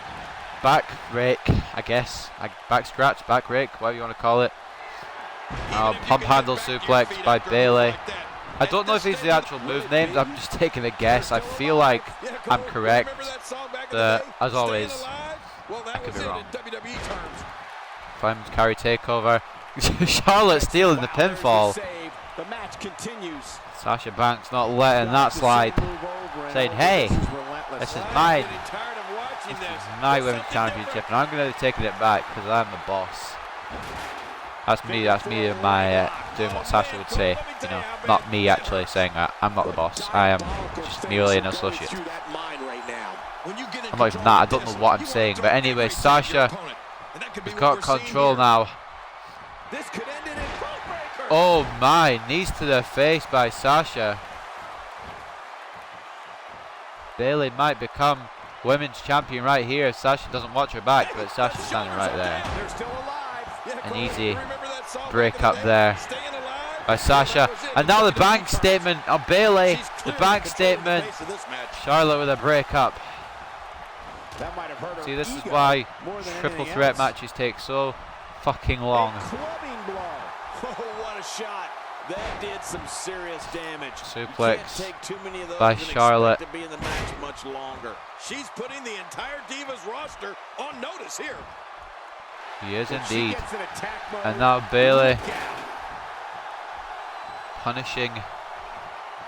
Back rake, I guess. Back scratch, back rake, whatever you want to call it. Pump handle suplex by Bayley. I don't know if these are the actual move names, I'm just taking a guess. I feel like I'm correct. But as always, I could be wrong. Fireman's carry takeover. Charlotte stealing the pinfall. The match continues. Sasha Banks not letting that slide. Saying, hey, this is mine. This is my women's championship, and I'm going to be taking it back because I'm the boss. That's me and my doing what Sasha would say. You know, not me actually saying that. I'm not the boss. I am just merely an associate. I'm not even that. I don't know what I'm saying. But anyway, Sasha has got control now. Oh my, knees to the face by Sasha. Bayley might become women's champion right here if Sasha doesn't watch her back, but Sasha's standing right there. An easy break up there by Sasha. And now the bank statement on Bayley. The bank statement. Charlotte with a break up. See, this is why triple threat matches take so fucking long. What a shot. That did some serious damage. Suplex take too many of those by and Charlotte. expect to be in the match much longer. She's putting the entire Divas roster on notice here. He is indeed. And now Bayley punishing,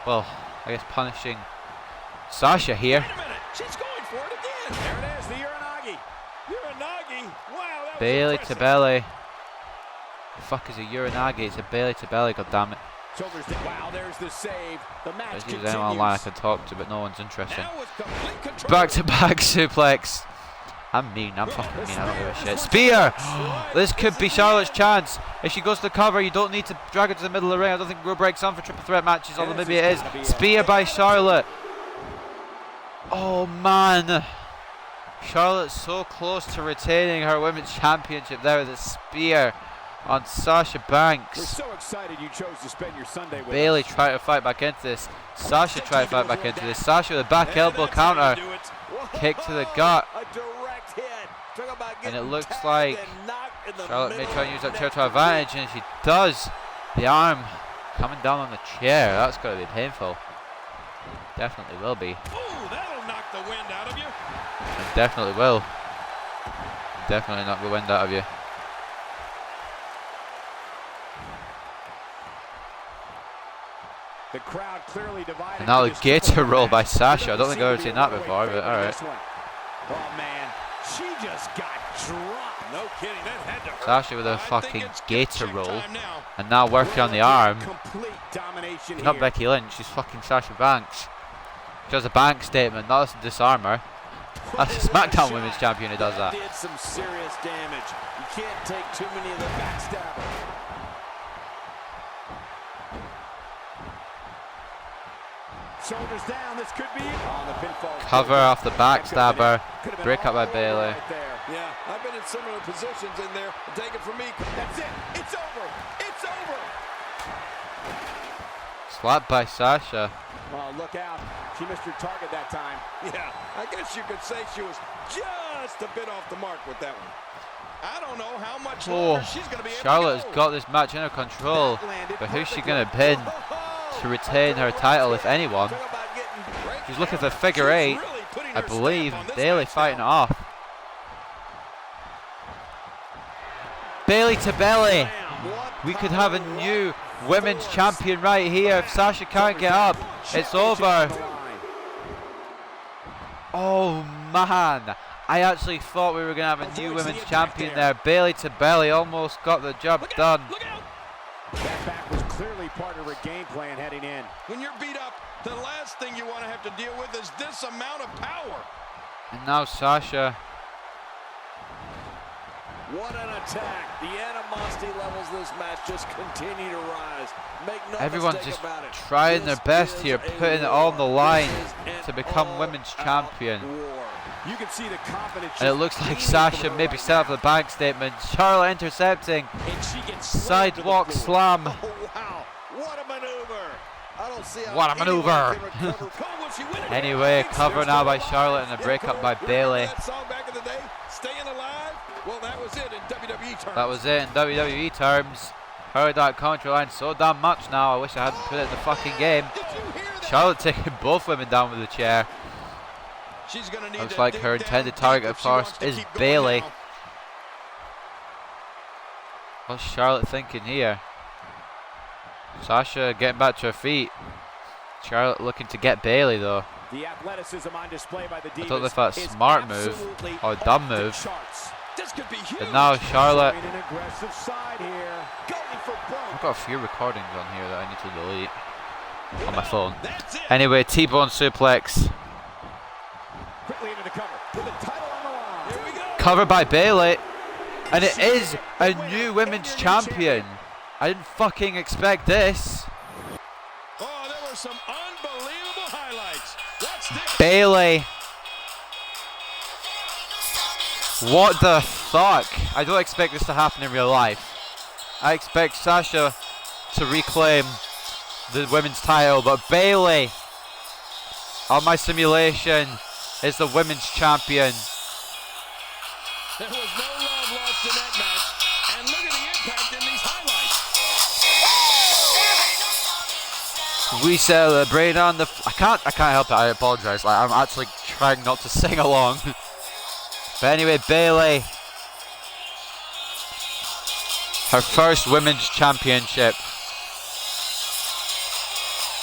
well, I guess punishing Sasha here. Wait a minute. She's going for it again. There it is, the Uranagi. Uranagi. Wow, that Bayley was to belly. The fuck is a Uranagi? It's a Bayley to belly, goddammit. Wow, there's the save. The match There's continues. anyone online I can talk to, but no one's interested. Now with complete control. Back to back suplex. I'm mean, I'm fucking mean, I don't give a shit. Spear! This could be Charlotte's chance. If she goes to the cover, you don't need to drag her to the middle of the ring. I don't think Raw breaks on for triple threat matches, although maybe it is. Spear by Charlotte. Oh man. Charlotte's so close to retaining her women's championship there with a spear on Sasha Banks. We're so excited you chose to spend your Sunday with Bayley us. trying to fight back into this. Sasha trying to fight back into this. Sasha with a back elbow counter. Kick to the gut. A direct hit. Talk about And it getting looks tagged like and knocked in the Charlotte may middle try and of use the that chair to her advantage, and she does. The arm coming down on the chair. That's got to be painful. Definitely will be. Ooh, that'll knock the wind out of you. It definitely will. Definitely knock the wind out of you. The crowd clearly divided. And now the gator roll by Sasha. I don't think I've ever seen that before, but alright. Oh man, she just got dropped. No kidding, that had to hurt. Sasha with a I think fucking it's gator check roll. time now. And now working on the arm. Complete domination She's not here. Becky Lynch, she's fucking Sasha Banks. She has a bank statement, not a disarm her. That's a SmackDown Women's Champion who does that. did some serious damage. You can't take too many of the backstabber. Shoulders down, this could be on the pinfall. Cover off the backstabber. Break up by Bayley. Right there. Yeah, I've been in similar positions in there. Take it from me. That's it. It's over. It's over. Slap by Sasha. Oh, look out. She missed her target that time. Yeah, I guess you could say she was just a bit off the mark with that one. I don't know how much Oh, longer she's going to be able Charlotte to has go. got this match under control, but who's she going to pin to retain her title, if anyone? She's looking for figure eight. I believe Bayley fighting it off. Bayley to belly. We could have a new women's champion right here. If Sasha can't get up, it's over. Oh man, I actually thought we were going to have a new women's champion there. Bayley to belly almost got the job done. That back was clearly part of her game plan heading in. When you're beat up, the last thing you want to have to deal with is this amount of power. And now Sasha. What an attack. The animosity levels of this match just continue to rise. Make no Everyone's mistake just about it. trying their This best is here, a putting it war. on the line This is to an become women's all-out champion. war. You can see the confidence. And it looks like Sasha maybe set up the bank statement. Charlotte intercepting. And she gets Sidewalk slam. Oh, wow. What a maneuver. I don't see how What a maneuver. anyone can recover. Oh, will she win it? Anyway, cover now by Charlotte and a breakup by Bayley. That song back in the day, Staying Alive? Well, that was it in WWE terms. That was it in WWE terms. Heard that commentary line so damn much now. I wish I hadn't put it in the fucking game. Did you hear that? Charlotte taking both women down with the chair. She's gonna need Looks to like dig her down intended deep target, if of she course, wants to is keep going Bayley. now. What's Charlotte thinking here? Sasha getting back to her feet. Charlotte looking to get Bayley though. The athleticism on display by the Divas. I don't know if that's is smart move absolutely or dumb off the move. charts. This could be huge. But now Charlotte. Showing an aggressive side here. Going for broke. I've got a few recordings on here that I need to delete on my phone. That's it. Anyway, T-bone suplex. Quickly into the cover. With the title on the line. Here we go. Covered by Bayley. And it is a new women's champion. I didn't fucking expect this. Oh, there were some unbelievable highlights. Watch this. Bayley. What the fuck? I don't expect this to happen in real life. I expect Sasha to reclaim the women's title, but Bayley on my simulation is the women's champion. There was no love lost in that match. And look at the impact in these highlights. We celebrate on the. I can't help it. I apologize. Like I'm actually trying not to sing along. But anyway, Bayley, her first women's championship.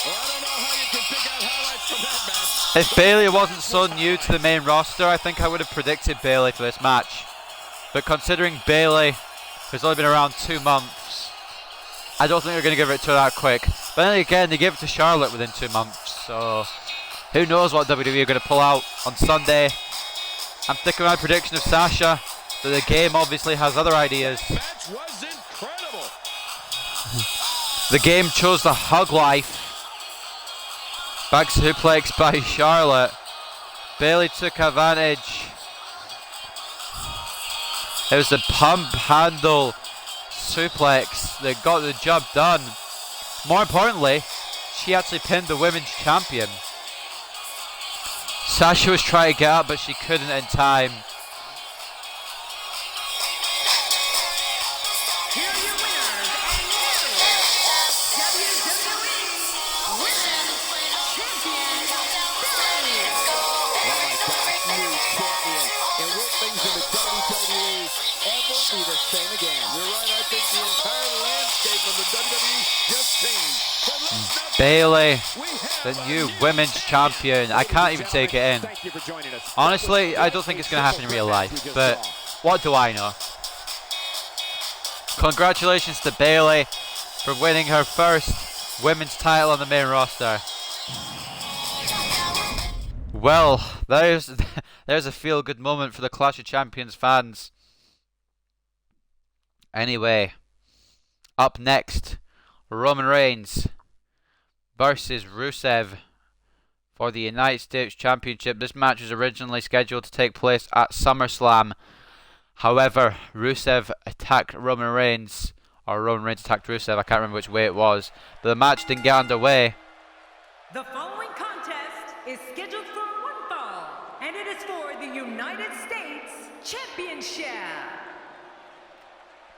Well, I don't know how you can pick out highlights from that match. If Bayley wasn't so new to the main roster, I think I would have predicted Bayley for this match. But considering Bayley has only been around 2 months, I don't think they're going to give it to her that quick. But then again, they gave it to Charlotte within 2 months, so who knows what WWE are going to pull out on Sunday. I'm sticking with my prediction of Sasha, but the game obviously has other ideas. That match was incredible. The game chose the hug life. Back suplex by Charlotte. Bayley took advantage. It was a pump handle suplex that got the job done. More importantly, she actually pinned the women's champion. Sasha was trying to get up, but she couldn't in time. Here are your winners and new WWE Women's Champion, Bayley. Oh my gosh, new champion. And will things in the WWE ever be the same again? You're right. I think the entire landscape of the WWE just changed. But let's not Bayley, we have the a new women's champion. I can't even take it in. Thank you for joining us. Honestly, I don't think it's going to happen in real life, but what do I know? Congratulations to Bayley for winning her first women's title on the main roster. Well, there's a feel-good moment for the Clash of Champions fans. Anyway, up next, Roman Reigns versus Rusev for the United States Championship. This match was originally scheduled to take place at SummerSlam. However, Rusev attacked Roman Reigns, or Roman Reigns attacked Rusev, I can't remember which way it was, but the match didn't get underway. The following contest is scheduled for one fall, and it is for the United States Championship.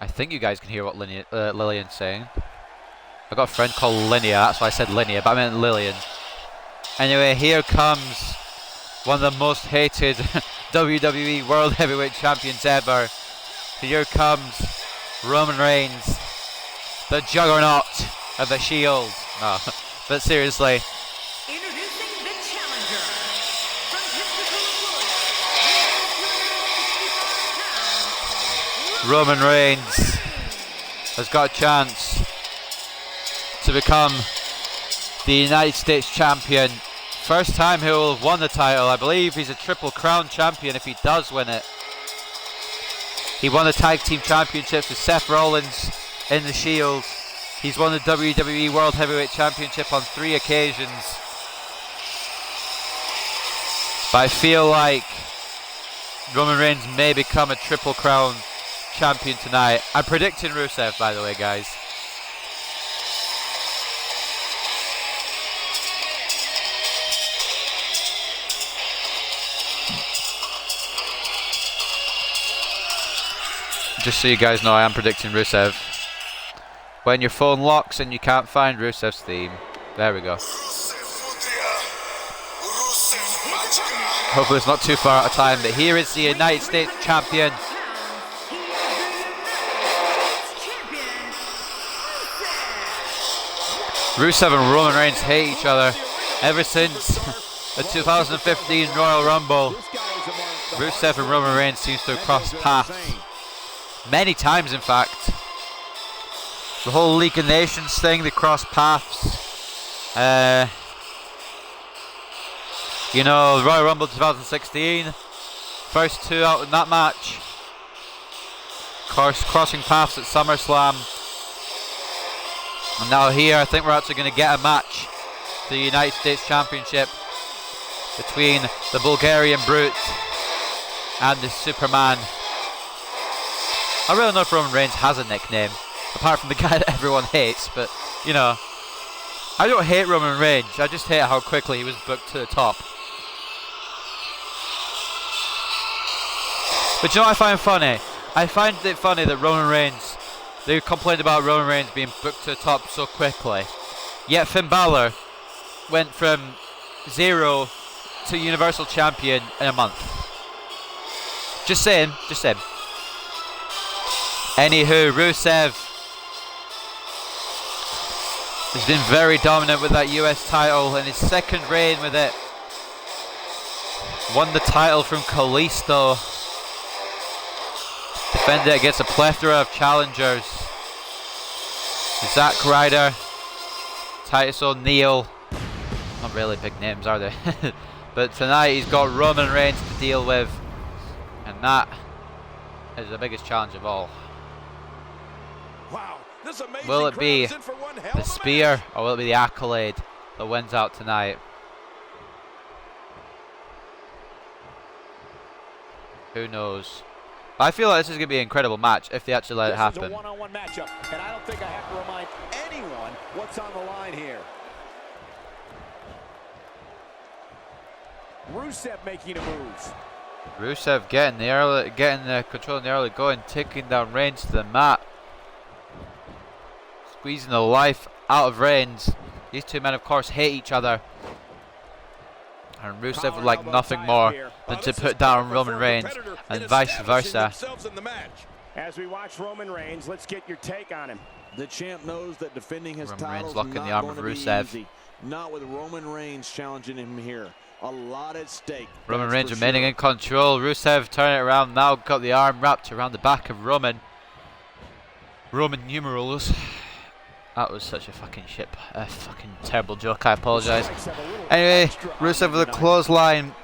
I think you guys can hear what Lillian's saying. I got a friend called Linnea, that's why I said Linnea, but I meant Lillian. Anyway, here comes one of the most hated WWE World Heavyweight Champions ever. Here comes Roman Reigns, the juggernaut of the Shield. No, but seriously. Introducing the challenger from Pensacola, Florida, Roman Reigns has got a chance to become the United States champion. First time he will have won the title. I believe he's a Triple Crown champion if he does win it. He won the tag team championships with Seth Rollins in the Shield. He's won the WWE World Heavyweight Championship on 3 occasions. But I feel like Roman Reigns may become a Triple Crown champion tonight. I'm predicting Rusev, by the way, guys. Just so you guys know, I am predicting Rusev. When your phone locks and you can't find Rusev's theme. There we go. Hopefully it's not too far out of time, but here is the United States champion. Rusev and Roman Reigns hate each other ever since the 2015 Royal Rumble. Rusev and Roman Reigns seems to have crossed paths many times, in fact. The whole League of Nations thing, they crossed paths. You know, Royal Rumble 2016, first 2 out in that match. Of course, crossing paths at SummerSlam. And now here, I think we're actually going to get a match for the United States Championship between the Bulgarian Brute and the Superman. I really don't know if Roman Reigns has a nickname, apart from the guy that everyone hates, but, you know, I don't hate Roman Reigns, I just hate how quickly he was booked to the top. But you know what I find funny? I find it funny that Roman Reigns, they complained about Roman Reigns being booked to the top so quickly, yet Finn Balor went from 0 to Universal Champion in a month. Just saying, just saying. Anywho, Rusev has been very dominant with that US title in his second reign with it. Won the title from Kalisto. Defended it against a plethora of challengers. Zack Ryder, Titus O'Neil. Not really big names, are they? But tonight he's got Roman Reigns to deal with. And that is the biggest challenge of all. Wow, this amazing Will it be crowd is in for one hell the of a spear match. or will it be the accolade that wins out tonight? Who knows? But I feel like this is going to be an incredible match if they actually let it happen. This is a one-on-one matchup, and I don't think I have to remind anyone what's on the line here. Rusev making a move. Rusev getting the control in the early going, taking down Reigns to the mat. Squeezing the life out of Reigns. These two men, of course, hate each other. And Rusev would like nothing more than to put down Roman Reigns and vice versa. As we watch Roman Reigns, let's get your take on him. The champ knows that defending his Roman title Reigns is locking not the arm going of to be Rusev. easy. Not with Roman Reigns challenging him here. A lot at stake. Roman that's Reigns for remaining sure. in control. Rusev turning it around now, got the arm wrapped around the back of Roman. Roman numerals. That was such a fucking fucking terrible joke, I apologise. Anyway, Rusev with a clothesline.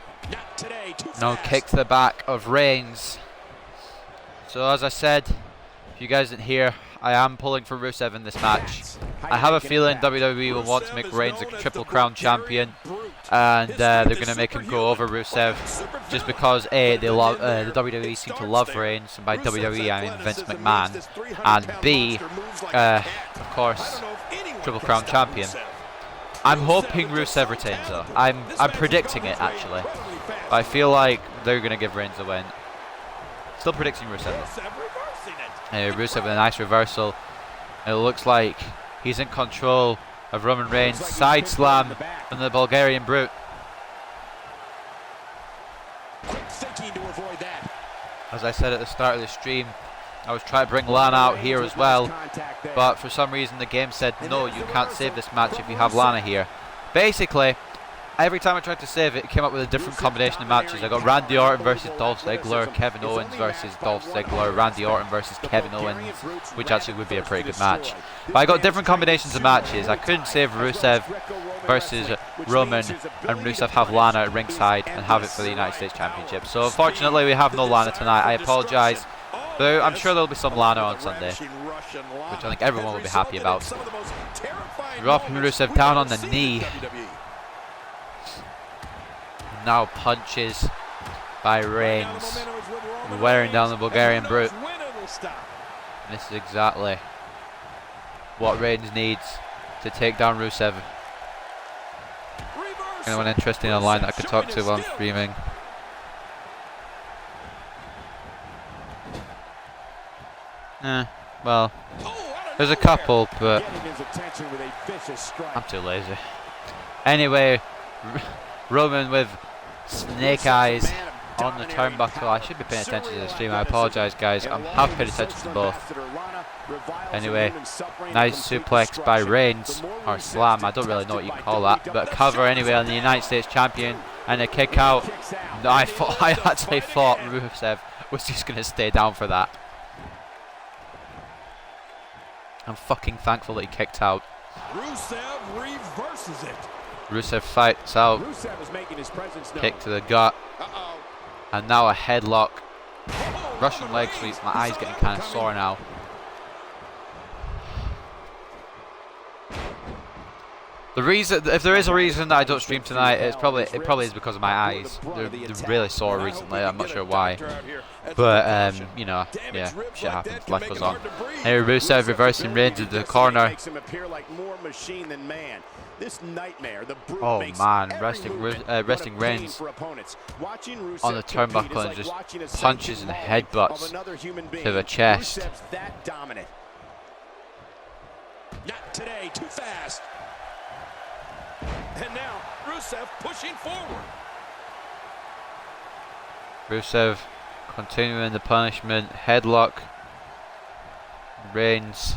Now kick to the back of Reigns. So as I said, if you guys didn't hear, I am pulling for Rusev in this match. I have a feeling WWE will want to make Reigns a Triple Crown champion, and they're going to make him go over Rusev, just because A, they love the WWE seem to love Reigns, and by WWE I mean Vince McMahon, and B, of course, Triple Crown champion. I'm hoping Rusev retains though. I'm predicting it actually, but I feel like they're going to give Reigns a win. Still predicting Rusev. Rusev with a nice reversal. It looks like he's in control of Roman Reigns. Side slam from the Bulgarian Brute. As I said at the start of the stream, I was trying to bring Lana out here as well, but for some reason the game said no, you can't save this match if you have Lana here. Basically, every time I tried to save it, it came up with a different combination of matches. I got Randy Orton versus Dolph Ziggler, Kevin Owens versus Dolph Ziggler, Randy Orton versus Kevin Owens, which actually would be a pretty good match. But I got different combinations of matches. I couldn't save Rusev versus Roman and Rusev have Lana at ringside and have it for the United States Championship. So unfortunately we have no Lana tonight. I apologise. Though I'm sure there'll be some Lana on Sunday, which I think everyone will be happy about. Dropping Rusev down on the knee. Now punches by Reigns, wearing down the Bulgarian Brute. And this is exactly what Reigns needs to take down Rusev. Anyone interesting online that I could talk to while I'm streaming? Well, there's a couple, but I'm too lazy. Anyway, Roman with snake eyes on the turnbuckle. I should be paying attention to the stream. I apologise, guys. I have paid attention to both. Anyway, nice suplex by Reigns, or slam. I don't really know what you call that, but cover anyway on the United States champion, and a kick out. I actually thought Rusev was just going to stay down for that. I'm fucking thankful that he kicked out. Rusev reverses it. Rusev fights out. Rusev is making his presence known. Kick to the gut. And now a headlock. Russian leg sweep. My eyes getting kind of sore now. The reason, if there is a reason that I don't stream tonight, it probably is because of my eyes. They're really sore recently. I'm not sure why, but you know, yeah, shit happens. Life goes on. Here Rusev reversing Reigns into the corner. Oh man, resting Reigns on the turnbuckle and just punches and headbutts to the chest. Not today, too fast. And now Rusev pushing forward. Rusev continuing the punishment. Headlock. Reigns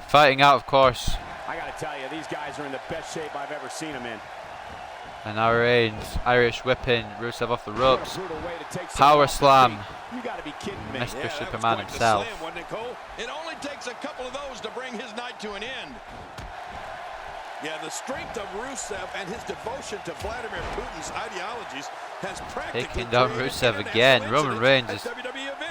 fighting out, of course. I gotta tell you, these guys are in the best shape I've ever seen them in. And now Reigns, Irish whipping Rusev off the ropes. Power slam. You gotta be kidding me. Mr. Superman himself. It only takes a couple of those to bring his night to an end. Yeah, the strength of Rusev and his devotion to Vladimir Putin's ideologies has practically taking down Rusev again. Roman Reigns is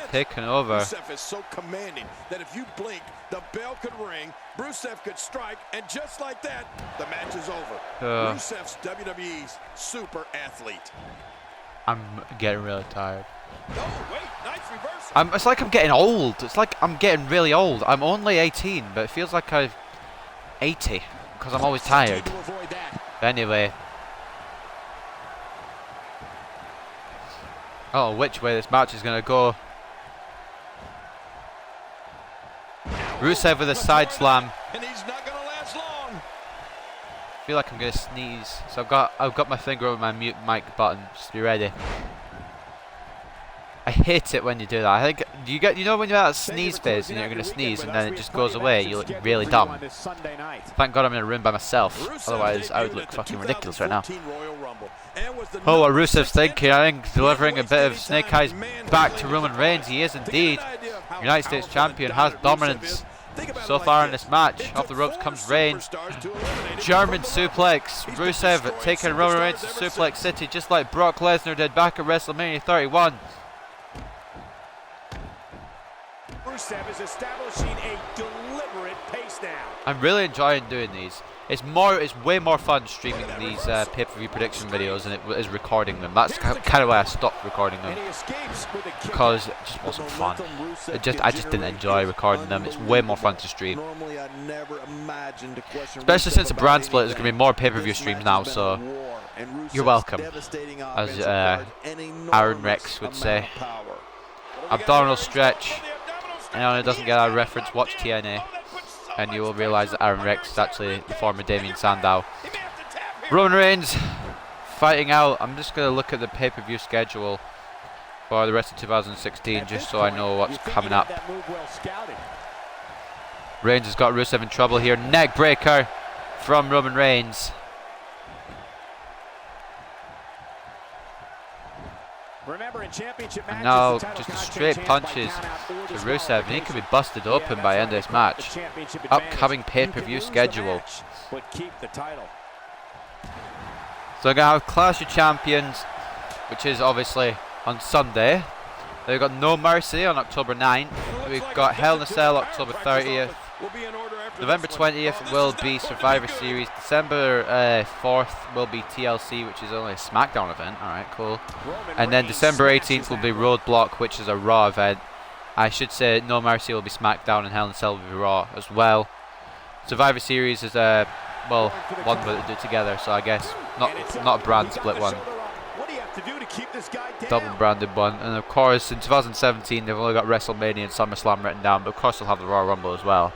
taken over. Rusev is so commanding that if you blink, the bell could ring, Rusev could strike, and just like that, the match is over. Rusev's WWE's super athlete. I'm getting really tired. Oh, wait, nice reversal. It's like I'm getting old. It's like I'm getting really old. I'm only 18, but it feels like I'm 80. Because I'm always tired. Anyway. Oh, which way this match is going to go. Rusev with a side slam. And he's not going to last long. I feel like I'm going to sneeze. So I've got my finger over my mute mic button. Just be ready. I hate it when you do that. I think you know when you're at a sneeze phase and you're going to sneeze and then it just goes away. You look really dumb. Thank God I'm in a room by myself. Otherwise I would look fucking ridiculous right now. Oh, what Rusev's thinking. I think delivering a bit of snake eyes back to Roman Reigns. He is indeed. United States champion, has dominance so far in this match. Off the ropes comes Reigns. German suplex. Rusev taking Roman Reigns to Suplex City just like Brock Lesnar did back at WrestleMania 31. Rusev is establishing a deliberate pace now. I'm really enjoying doing these. It's way more fun streaming these pay-per-view prediction videos than it is recording them. That's kind of why I stopped recording them, because it just wasn't fun. I just didn't enjoy recording them. It's way more fun to stream. Especially since the brand split, there's going to be more pay-per-view streams now, so you're welcome, as Aaron Rex would say. Abdominal stretch. anyone who doesn't get our reference, watch TNA, and you will realise that Aaron Rex is actually the former Damien Sandow. Roman Reigns fighting out. I'm just going to look at the pay-per-view schedule for the rest of 2016, just so I know what's coming up. Reigns has got Rusev in trouble here. Neck breaker from Roman Reigns. And now just straight punches to Rusev, and he could be busted open by the end of this match. Upcoming pay-per-view schedule. So we're going to have Clash of Champions, which is obviously on Sunday. Then we've got No Mercy on October 9th. We've got Hell in a Cell October 30th. November 20th will be Survivor Series. December 4th will be TLC, which is only a SmackDown event. Alright, cool. And then December 18th will be Roadblock, which is a Raw event. I should say No Mercy will be SmackDown and Hell in a Cell will be Raw as well. Survivor Series is well, one that they do together, so I guess not a brand split one. Double branded one. And of course in 2017 they've only got WrestleMania and SummerSlam written down, but of course they'll have the Royal Rumble as well.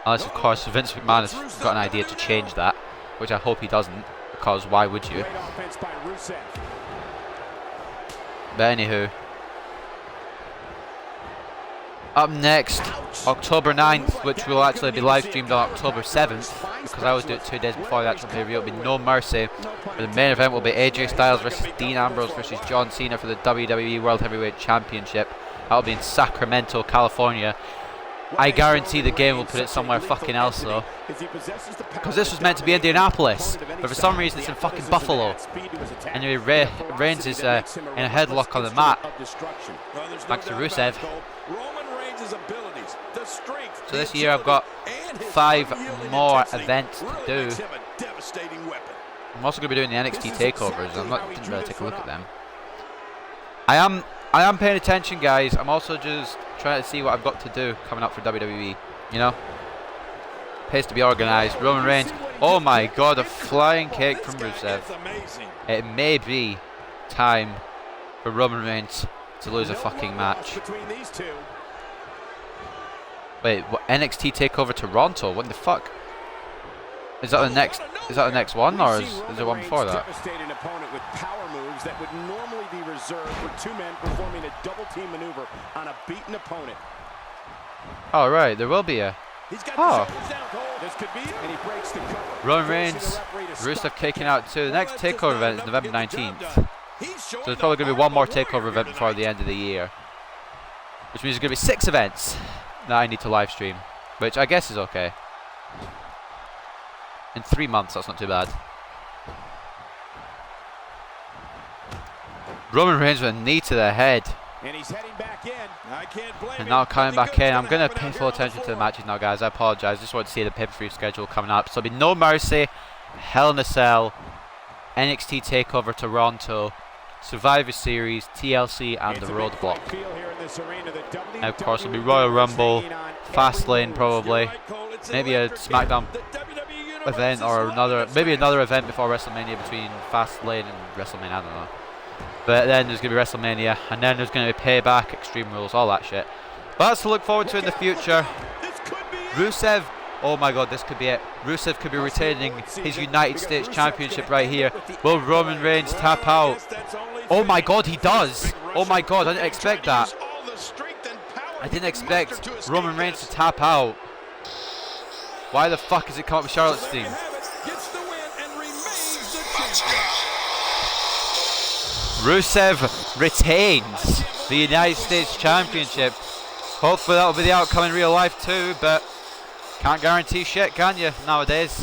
Unless of course Vince McMahon has got an idea to change that, which I hope he doesn't, because why would you? But anywho, up next, October 9th, which will actually be live streamed on October 7th, because I always do it 2 days before the actual pay-per-view. It'll be No Mercy. The main event will be AJ Styles versus Dean Ambrose versus John Cena for the WWE World Heavyweight Championship. That'll be in Sacramento, California. I guarantee the game will put it somewhere fucking else though, because this was meant to be Indianapolis, but for some reason it's in fucking Buffalo. Anyway, Reigns is in a headlock on the mat, thanks to Rusev. So this year I've got 5 more events to do. I'm also going to be doing the NXT takeovers. Didn't really take a look at them. I am paying attention, guys. I'm also just trying to see what I've got to do coming up for WWE. You know, pays to be organised. Roman Reigns. Oh my God, a flying kick from Rusev. It may be time for Roman Reigns to lose a fucking match. Wait, what, NXT Takeover Toronto? What the fuck? Is that the next? Is that the next one, or is there one before that? Devastating opponent with power moves that would normally be reserved for 2 men performing a double team maneuver on a beaten opponent. Oh right, there will be a. Oh. This could be it, and he breaks the cover. Roman Reigns, Rusev kicking out too. The next takeover event is November 19th. So there's probably going to be one more takeover event before the end of the year, which means there's going to be 6 events that I need to live stream, which I guess is okay. In 3 months, that's not too bad. Roman Reigns with a knee to the head. And he's heading back in. I can't blame him. And now coming back in. I'm going to pay full attention to the matches now, guys. I apologise. Just want to see the pay-per-view schedule coming up. So it'll be No Mercy, Hell in a Cell, NXT TakeOver Toronto, Survivor Series, TLC, and the Roadblock. And of course, it'll be Royal Rumble, Fastlane probably, maybe a SmackDown event or maybe another event before WrestleMania between Fastlane and WrestleMania. I don't know. But then there's going to be WrestleMania, and then there's going to be Payback, Extreme Rules, all that shit. But that's to look forward to in the future. Rusev, oh my God, this could be it. Rusev could be retaining his United States Championship right here. Will Roman Reigns tap out? Oh my God, he does. Oh my God, I didn't expect that. I didn't expect Roman Reigns to tap out. Why the fuck has it come up with Charlotte's theme? Rusev retains the United States Championship. Hopefully that'll be the outcome in real life too, but can't guarantee shit, can you, nowadays?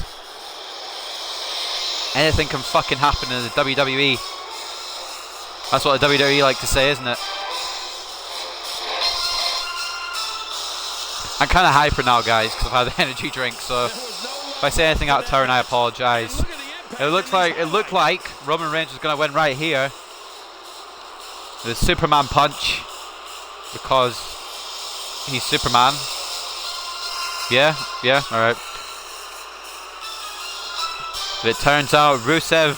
Anything can fucking happen in the WWE. That's what the WWE like to say, isn't it? I'm kind of hyper now, guys, because I've had the energy drink, so if I say anything out of turn, I apologise. It looked like Roman Reigns was going to win right here. The Superman punch, because he's Superman. Yeah, alright. But it turns out Rusev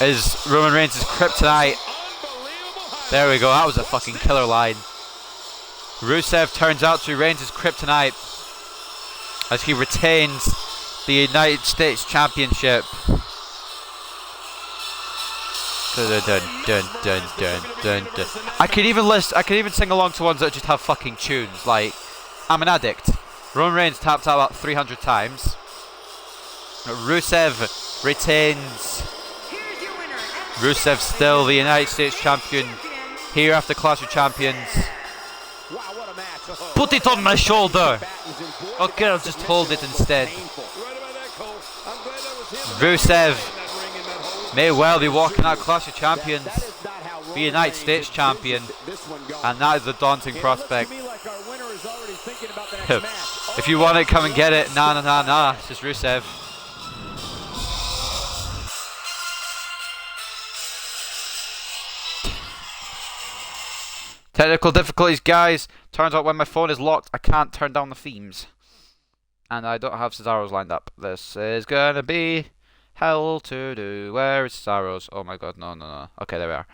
is Roman Reigns' kryptonite. There we go, that was a fucking killer line. Rusev turns out to Reigns' kryptonite as he retains the United States Championship. Dun, dun, dun, dun, dun, dun, dun. I could even sing along to ones that just have fucking tunes, like I'm an Addict. Roman Reigns tapped out about 300 times. Rusev retains. Rusev still the United States Champion here after Clash of Champions. Put it on my shoulder. Okay, I'll just hold it instead. Rusev may well be walking out Clash of Champions, the United States Champion, and that is a daunting prospect. If you want it, come and get it. Nah, nah, nah, nah. It's just Rusev. Technical difficulties, guys. Turns out when my phone is locked, I can't turn down the themes. And I don't have Cesaro's lined up. This is gonna be hell to do. Where is Cesaro's? Oh my god, no, no, no. Okay, there we are.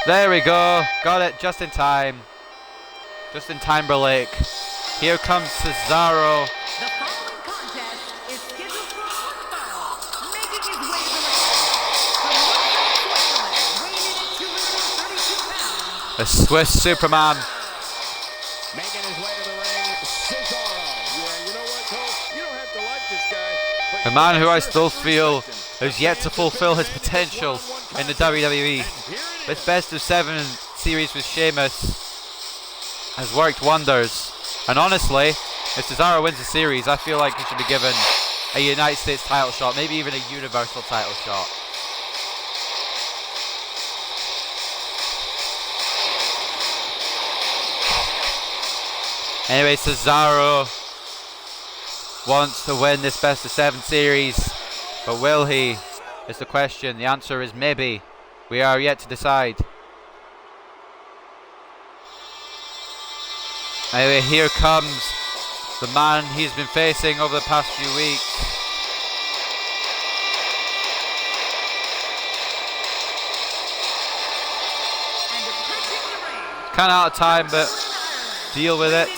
There we go. Got it just in time. Justin Timberlake. Here comes Cesaro. The following contest is scheduled for one fall. Making his way to the ring from Switzerland, weighing in at 232 pounds. The Swiss Superman. Making his way to the ring, Cesaro. Yeah, you know what, Cole? You don't have to like this guy. A man who I still feel has yet to fulfill his potential in the WWE. This best of 7 series with Sheamus has worked wonders. And honestly, if Cesaro wins the series, I feel like he should be given a United States title shot, maybe even a Universal title shot. Anyway, Cesaro wants to win this best of 7 series, but will he? Is the question. The answer is maybe. We are yet to decide. Anyway, here comes the man he's been facing over the past few weeks. Kind of out of time, but deal with it,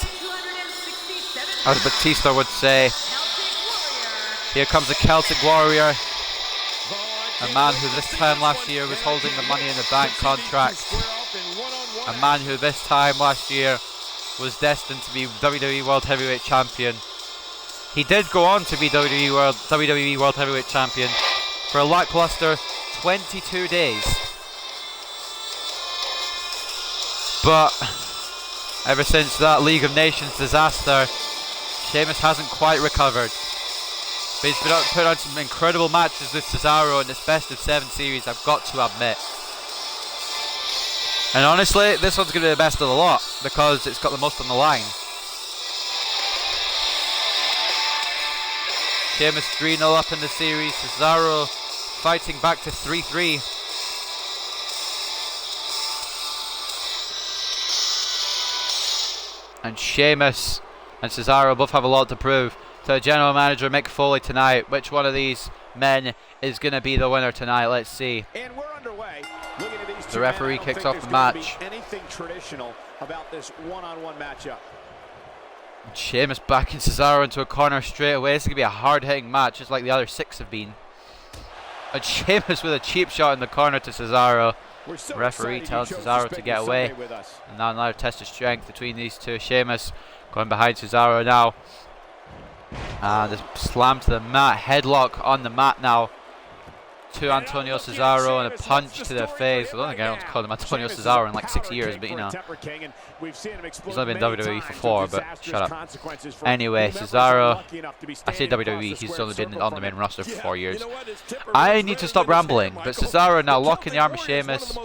as Batista would say. Here comes a Celtic Warrior. A man who this time last year was holding the Money in the Bank contract. A man who this time last year was destined to be WWE World Heavyweight Champion. He did go on to be WWE World Heavyweight Champion for a lackluster 22 days. But ever since that League of Nations disaster, Sheamus hasn't quite recovered. But he's been put on some incredible matches with Cesaro in this best of 7 series, I've got to admit. And honestly, this one's going to be the best of the lot, because it's got the most on the line. Sheamus 3-0 up in the series, Cesaro fighting back to 3-3. And Sheamus and Cesaro both have a lot to prove to the general manager Mick Foley tonight. Which one of these men is going to be the winner tonight? Let's see. And we're underway. Looking at these The referee kicks off the match. Anything traditional about this one-on-one matchup. Sheamus backing Cesaro into a corner straight away. This is going to be a hard-hitting match, just like the other 6 have been. And Sheamus with a cheap shot in the corner to Cesaro. Referee tells Cesaro to get away. And now another test of strength between these two. Sheamus going behind Cesaro now. And a slam to the mat. Headlock on the mat now to Antonio Cesaro, and a punch to the face. I don't think anyone's called him Antonio Cesaro in like 6 years, but you know. He's only been WWE for 4, but shut up. Anyway, Cesaro, I say WWE, he's only been on the main roster for 4 years. I need to stop rambling, but Cesaro now locking the arm of Sheamus.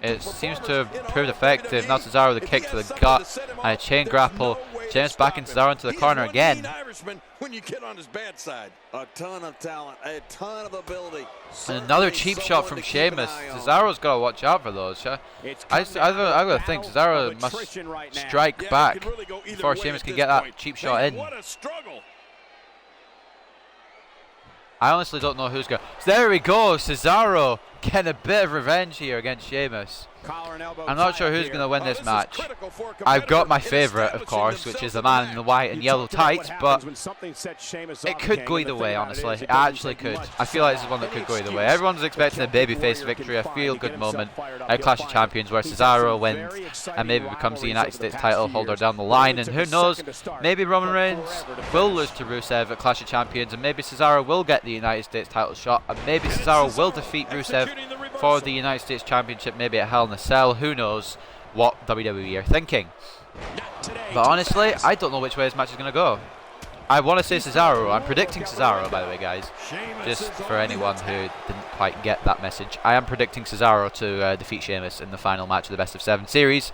It seems to have proved effective. Now Cesaro with a kick to the gut and a chain grapple. Sheamus backing Cesaro into the corner again. When you get on his bad side. A ton of talent, a ton of ability. And another cheap shot from Sheamus. Cesaro's got to watch out for those. I got to think Cesaro must strike back before Sheamus can get that cheap shot in. I honestly don't know who's going. There we go, Cesaro getting a bit of revenge here against Sheamus. I'm not sure who's going to win this match. I've got my favourite, of course, which is the man in the white and yellow tights, but it could go either way, honestly. It actually could. I feel like this is one that could go either way. Everyone's expecting a babyface victory, a feel-good moment at Clash of Champions where Cesaro wins and maybe becomes the United States title holder down the line. And who knows, maybe Roman Reigns will lose to Rusev at Clash of Champions, and maybe Cesaro will get the United States title shot, and maybe Cesaro will defeat Rusev for the United States Championship, maybe at Hell in a Cell. Who knows what WWE are thinking. But honestly, I don't know which way this match is going to go. I want to say Cesaro. I'm predicting Cesaro, by the way, guys. Just for anyone who didn't quite get that message. I am predicting Cesaro to defeat Sheamus in the final match of the Best of 7 series.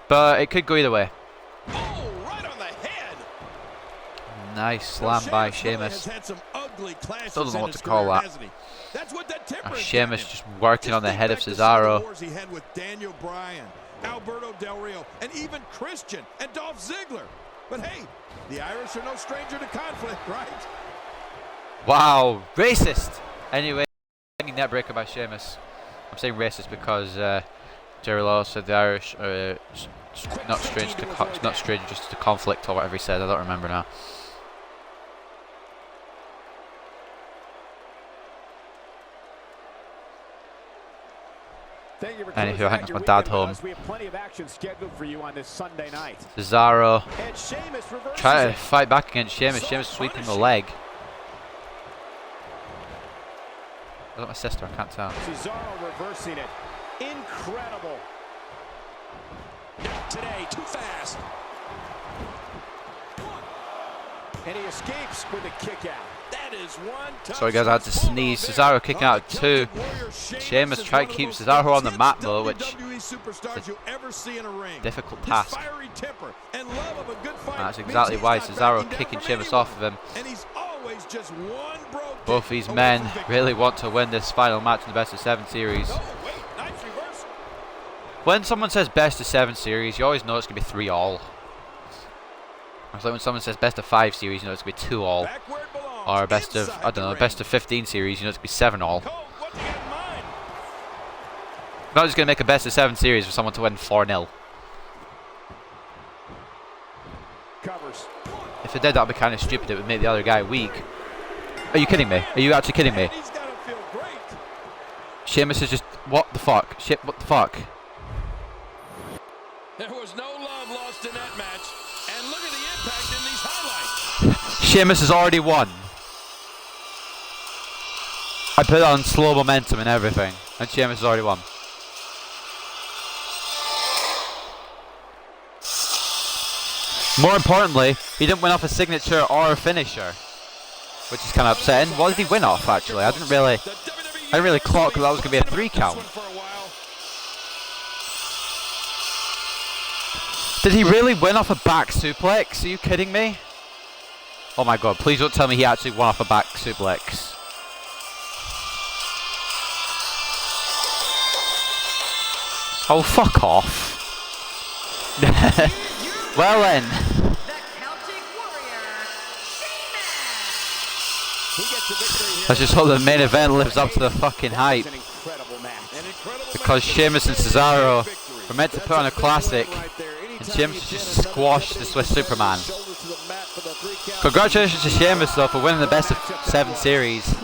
But it could go either way. Oh, right on the head. Nice slam by Sheamus. Still don't know what to call that. Sheamus just working on the head of Cesaro. He had with Daniel Bryan, Alberto Del Rio, and even Christian and Dolph Ziggler. But hey, the Irish are no stranger to conflict, right? Wow, racist. Anyway, net breaker by Sheamus. I'm saying racist because Jerry Law said the Irish are not strange just to conflict or whatever he said. I don't remember now. Anywho, I think that's my dad home. Cesaro trying to fight back against Sheamus. Sheamus sweeping the leg. Is that my sister? I can't tell. Cesaro reversing it. Incredible. Not today, too fast. And he escapes with a kick out. That is one tough. Sorry guys, I had to sneeze. Cesaro kicking out at 2. Sheamus trying to keep Cesaro on the mat though, which is a difficult task. That's exactly why Cesaro kicking Sheamus off of him. Both these men really want to win this final match in the Best of 7 series. When someone says Best of 7 series, you always know it's going to be 3-all. It's like when someone says Best of 5 series, you know it's going to be 2-all. Or best of, I don't know, Best of 15 series, you know it's going to be 7-all. Not just going to make a Best of 7 series for someone to win 4-0. If it did, that would be kind of stupid. It would make the other guy weak. Are you kidding me? Are you actually kidding me? Sheamus is just, what the fuck? Shit, what the fuck? There was no love lost in that match. And look at the impact in these highlights. Sheamus has already won. I put it on slow momentum and everything, and Sheamus has already won. More importantly, he didn't win off a signature or a finisher, which is kind of upsetting. What did he win off, actually? I didn't really clock that was going to be a 3 count. Did he really win off a back suplex? Are you kidding me? Oh my god, please don't tell me he actually won off a back suplex. Oh, fuck off. Well then. Let's just hope the main event lives up to the fucking hype. Because Sheamus and Cesaro were meant to put on a classic, and Sheamus just squashed the Swiss Superman. Congratulations to Sheamus though for winning the Best of 7 series.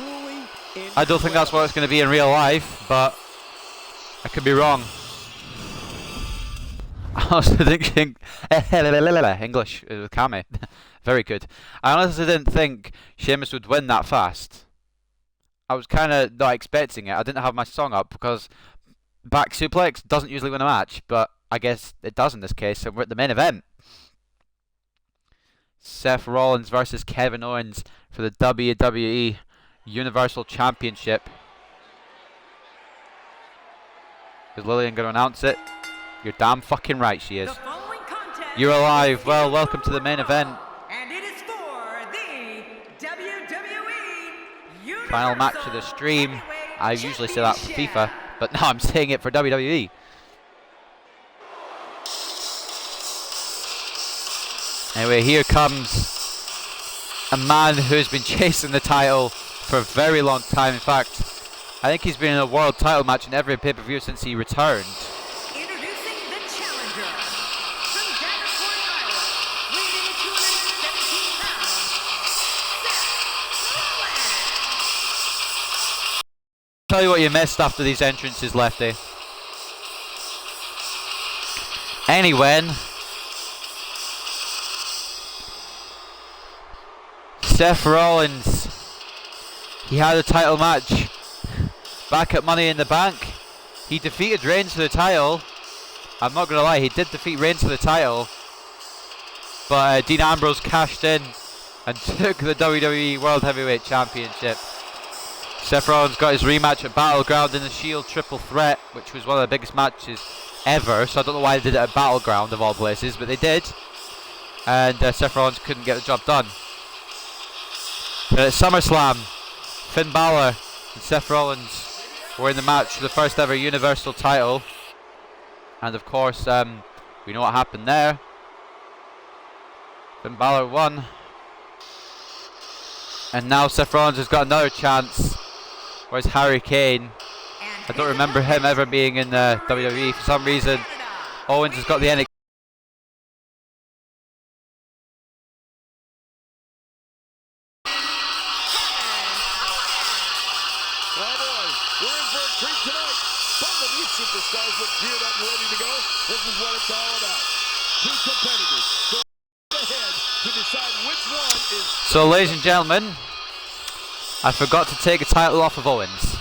I don't think that's what it's going to be in real life, but I could be wrong. I also think English with Kami. Very good. I honestly didn't think Sheamus would win that fast. I was kind of not expecting it. I didn't have my song up because back suplex doesn't usually win a match, but I guess it does in this case, and we're at the main event. Seth Rollins versus Kevin Owens for the WWE Universal Championship. Is Lillian going to announce it? You're damn fucking right she is. You're alive. Well, welcome to the main event. And it is for the WWE Universal Final match of the stream. I usually say that for FIFA, but now I'm saying it for WWE. Anyway, here comes a man who's been chasing the title for a very long time. In fact, I think he's been in a world title match in every pay-per-view since he returned. Introducing the challenger from Davenport, Iowa, weighing in at 217 pounds, Seth Rollins. Tell you what you missed after these entrances, Lefty. Anyway, Seth Rollins, he had a title match back at Money in the Bank. He defeated Reigns for the title. I'm not gonna lie, he did defeat Reigns for the title, but Dean Ambrose cashed in and took the WWE World Heavyweight Championship. Seth Rollins got his rematch at Battleground in the Shield Triple Threat, which was one of the biggest matches ever, so I don't know why they did it at Battleground of all places, but they did. And Seth Rollins couldn't get the job done. But at SummerSlam, Finn Balor and Seth Rollins were in the match for the first ever Universal title. And of course, we know what happened there. Finn Balor won. And now Seth Rollins has got another chance. Where's Harry Kane? I don't remember him ever being in WWE. For some reason, Owens has got the NXT. Oh boy, we're in for a treat tonight. Both of these superstars look geared up and ready to go. This is what it's all about. Two competitors go ahead to decide which one is. So, ladies and gentlemen, I forgot to take a title off of Owens.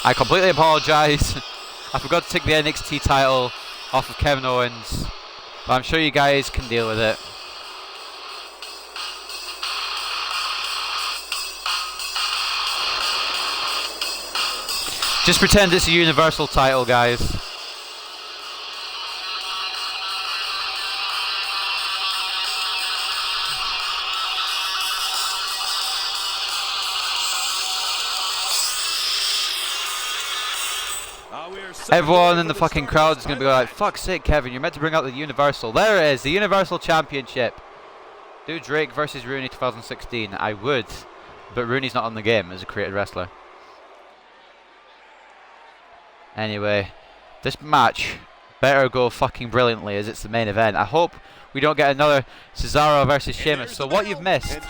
I completely apologise. I forgot to take the NXT title off of Kevin Owens, but I'm sure you guys can deal with it. Just pretend it's a Universal title, guys. Everyone in the fucking crowd is going to be like, fuck's sake, Kevin, you're meant to bring out the Universal. There it is, the Universal Championship. Do Drake versus Rooney 2016. I would, but Rooney's not on the game as a created wrestler. Anyway, this match better go fucking brilliantly as it's the main event. I hope we don't get another Cesaro versus Sheamus. So what you've missed,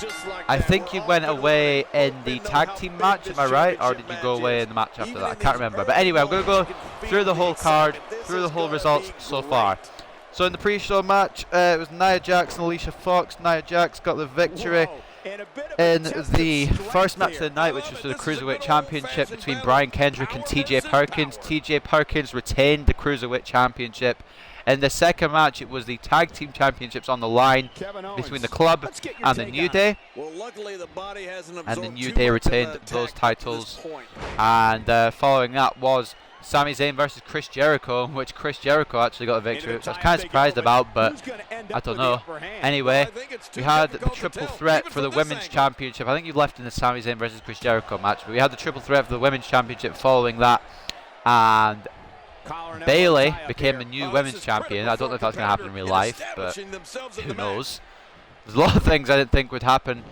I think you went away in the tag team match, am I right? Or did you go away in the match after that? I can't remember. But anyway, I'm going to go through the whole card, through the whole results so far. So in the pre-show match, it was Nia Jax and Alicia Fox. Nia Jax got the victory in the first match of the night, which was for the Cruiserweight Championship between Brian Kendrick and TJ Perkins. TJ Perkins retained the Cruiserweight Championship. In the second match, it was the Tag Team Championships on the line between the Club and the New Day. And the New Day retained those titles. And following that was Sami Zayn versus Chris Jericho, which Chris Jericho actually got a victory, which I was kind of surprised about, but I don't know. Anyway, we had the triple threat for the Women's Championship. I think you left in the Sami Zayn versus Chris Jericho match, but we had the triple threat for the Women's Championship following that. And Bayley became the new Women's Champion. I don't know if that's going to happen in real life, but who knows. There's a lot of things I didn't think would happen.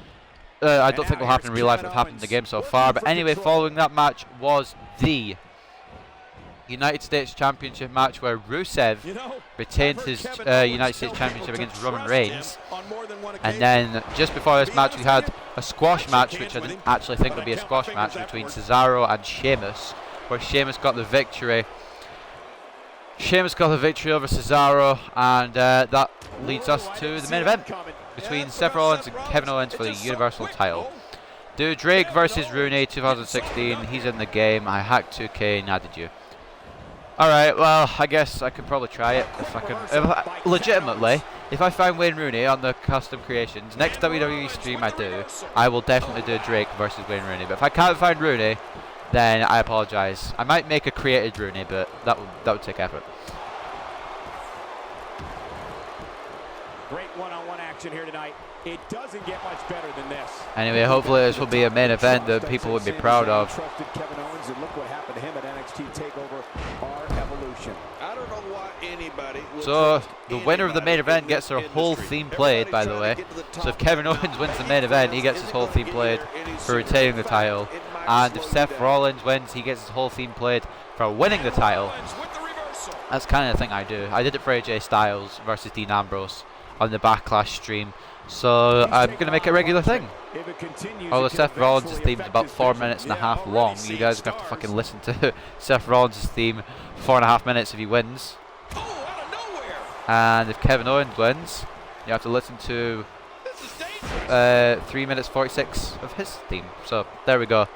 I don't think will happen in real life that have happened in the game so far. But anyway, following that match was the United States Championship match where Rusev retained his United States Championship against Roman Reigns. And then just before this match we had a squash match, which I didn't actually think would be a squash match, between Cesaro and Sheamus, where Sheamus got the victory. Sheamus got the victory over Cesaro, and that leads us to the main event between Seth Rollins and Kevin Owens for the Universal title. Do Drake versus Rooney 2016. He's in the game. I hacked 2K, and how did you? Alright, well, I guess I could probably try it if I can. Legitimately, if I find Wayne Rooney on the custom creations, next WWE stream I will definitely do Drake versus Wayne Rooney. But if I can't find Rooney, then I apologise. I might make a created Rooney, but that would take effort. Great one-on-one action here tonight. It doesn't get much better than this. Anyway, hopefully this will be a main event that people would be proud of. Trusted Kevin Owens, and look what happened to him at NXT TakeOver, our Evolution. I don't know why anybody So The winner of the main event gets their whole theme played, by the way. So if Kevin Owens wins the main event, he gets his whole theme played for retaining the title. And if Seth Rollins wins, he gets his whole theme played for winning the title. That's kind of the thing I do. I did it for AJ Styles versus Dean Ambrose on the Backlash stream. So I'm going to make it a regular thing. Although Seth Rollins' theme is about 4 minutes and a half long, you guys are going to have to fucking listen to Seth Rollins' theme for 4.5 minutes if he wins. And if Kevin Owens wins, you have to listen to 3 minutes 46 of his theme. So there we go.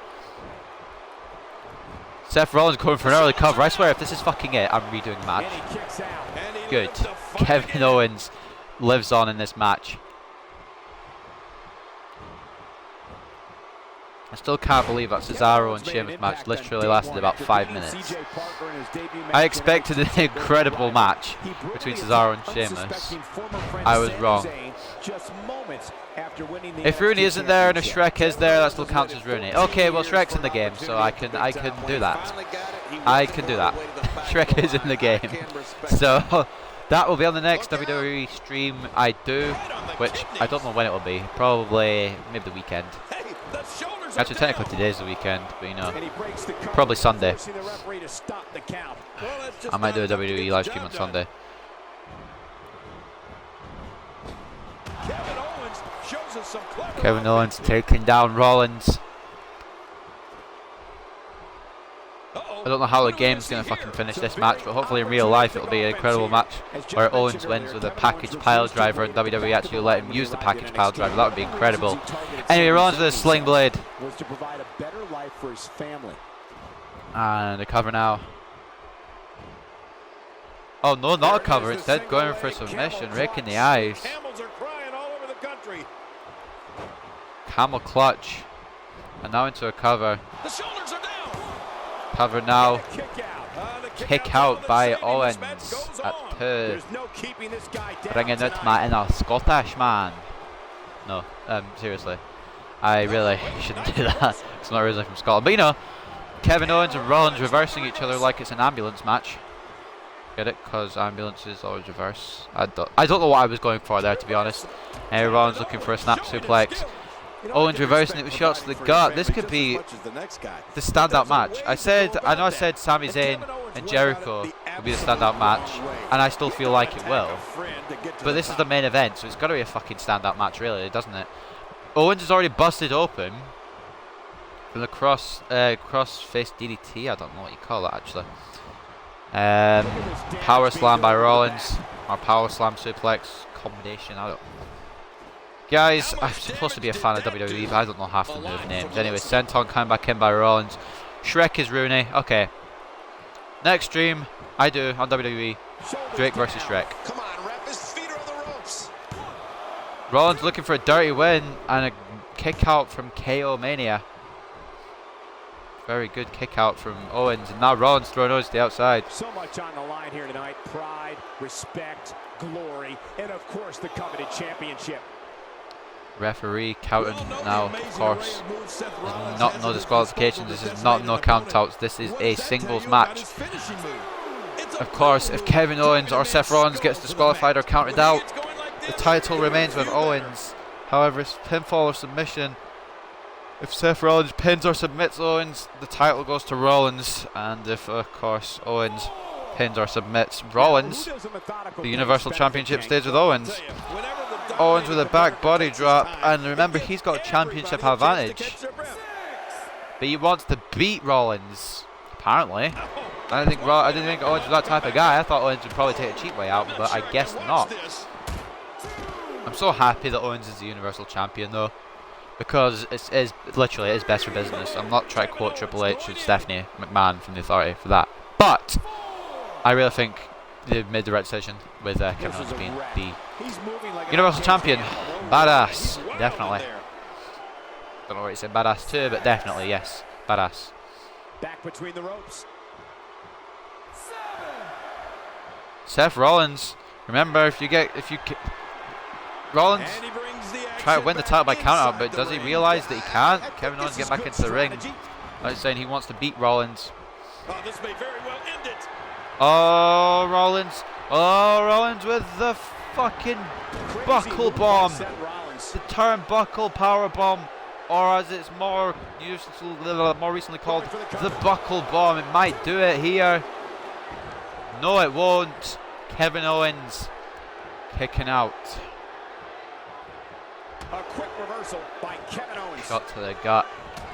Seth Rollins going for an early cover. I swear if this is fucking it, I'm redoing the match. Good. Kevin Owens lives on in this match. I still can't believe that Cesaro and Sheamus match literally lasted about 5 minutes. I expected an incredible match between Cesaro and Sheamus. I was wrong. If Rooney isn't there and if Shrek is there, that still counts as Rooney. Okay, well Shrek's in the game, so I can do that. I can do that. Shrek is in the game. So that will be on the next WWE stream I do, which I don't know when it will be. Probably maybe the weekend. Actually, technically today's the weekend, but you know, probably Sunday. I might do a WWE live stream on Sunday. Kevin Owens taking down Rollins. I don't know how the game's going to fucking finish this match, but hopefully in real life it'll be an incredible match where Owens wins with a package pile driver and WWE actually let him use the package pile driver. That would be incredible. Anyway, Rollins with a sling blade. And a cover now. Oh no, not a cover. Instead going for a submission, raking the eyes. Camel clutch. And now into a cover. Cover now. Kick out by Owens at 2. Bringing out my inner Scottish man. No, seriously. I really shouldn't do that. It's not originally from Scotland. But you know, Kevin Owens and Rollins reversing each other like it's an ambulance match. Get it? Because ambulances always reverse. I don't know what I was going for there, to be honest. Rollins looking for a snap suplex. Owens reversing it with shots to the gut. This could be the standout match. I know I said Sami Zayn and Jericho will be the standout match, and I still feel like it will. But this is the main event, so it's got to be a fucking standout match, really, doesn't it? Owens is already busted open from the cross-face DDT. I don't know what you call that, actually. Power slam by Rollins, or power slam suplex combination. I don't. Guys, I'm supposed to be a fan of WWE, but I don't know half the move names. Anyway, Senton coming back in by Rollins. Shrek is Rooney. Okay. Next stream, I do on WWE. Drake versus Shrek. Come on, ref. His feet are on the ropes. Rollins looking for a dirty win and a kick out from KO Mania. Very good kick out from Owens, and now Rollins throwing Owens to the outside. So much on the line here tonight. Pride, respect, glory, and of course the coveted championship. Referee counting now, of course. There's not no disqualifications. This is not no countouts. This is a singles match. Of course, if Kevin Owens or Seth Rollins gets disqualified or counted out, the title remains with Owens. However, it's pinfall or submission. If Seth Rollins pins or submits Owens, the title goes to Rollins. And if, of course, Owens pins or submits Rollins, the Universal Championship stays with Owens. Owens with a back body drop, and remember, he's got a championship advantage. But he wants to beat Rollins, apparently. I didn't think Owens was that type of guy. I thought Owens would probably take a cheap way out, but I guess not. I'm so happy that Owens is the Universal Champion, though, because it's literally it is best for business. I'm not trying to quote Triple H or Stephanie McMahon from The Authority for that, but I really think they made the right decision with Kevin Owens being the Universal Champion. Badass, definitely. Don't know what you said badass too, but definitely yes, badass. Back between the ropes. Seth Rollins. Remember, Rollins try to win the title by countout, but does he realise that he can't? Kevin Owens get back into the ring. Like saying he wants to beat Rollins. This may very well end it. Oh, Rollins. Oh, Rollins with the fucking buckle bomb. The turnbuckle power bomb, or as it's more recently called, the buckle bomb. It might do it here. No, it won't. Kevin Owens kicking out. A quick reversal by Kevin Owens. Shot to the gut.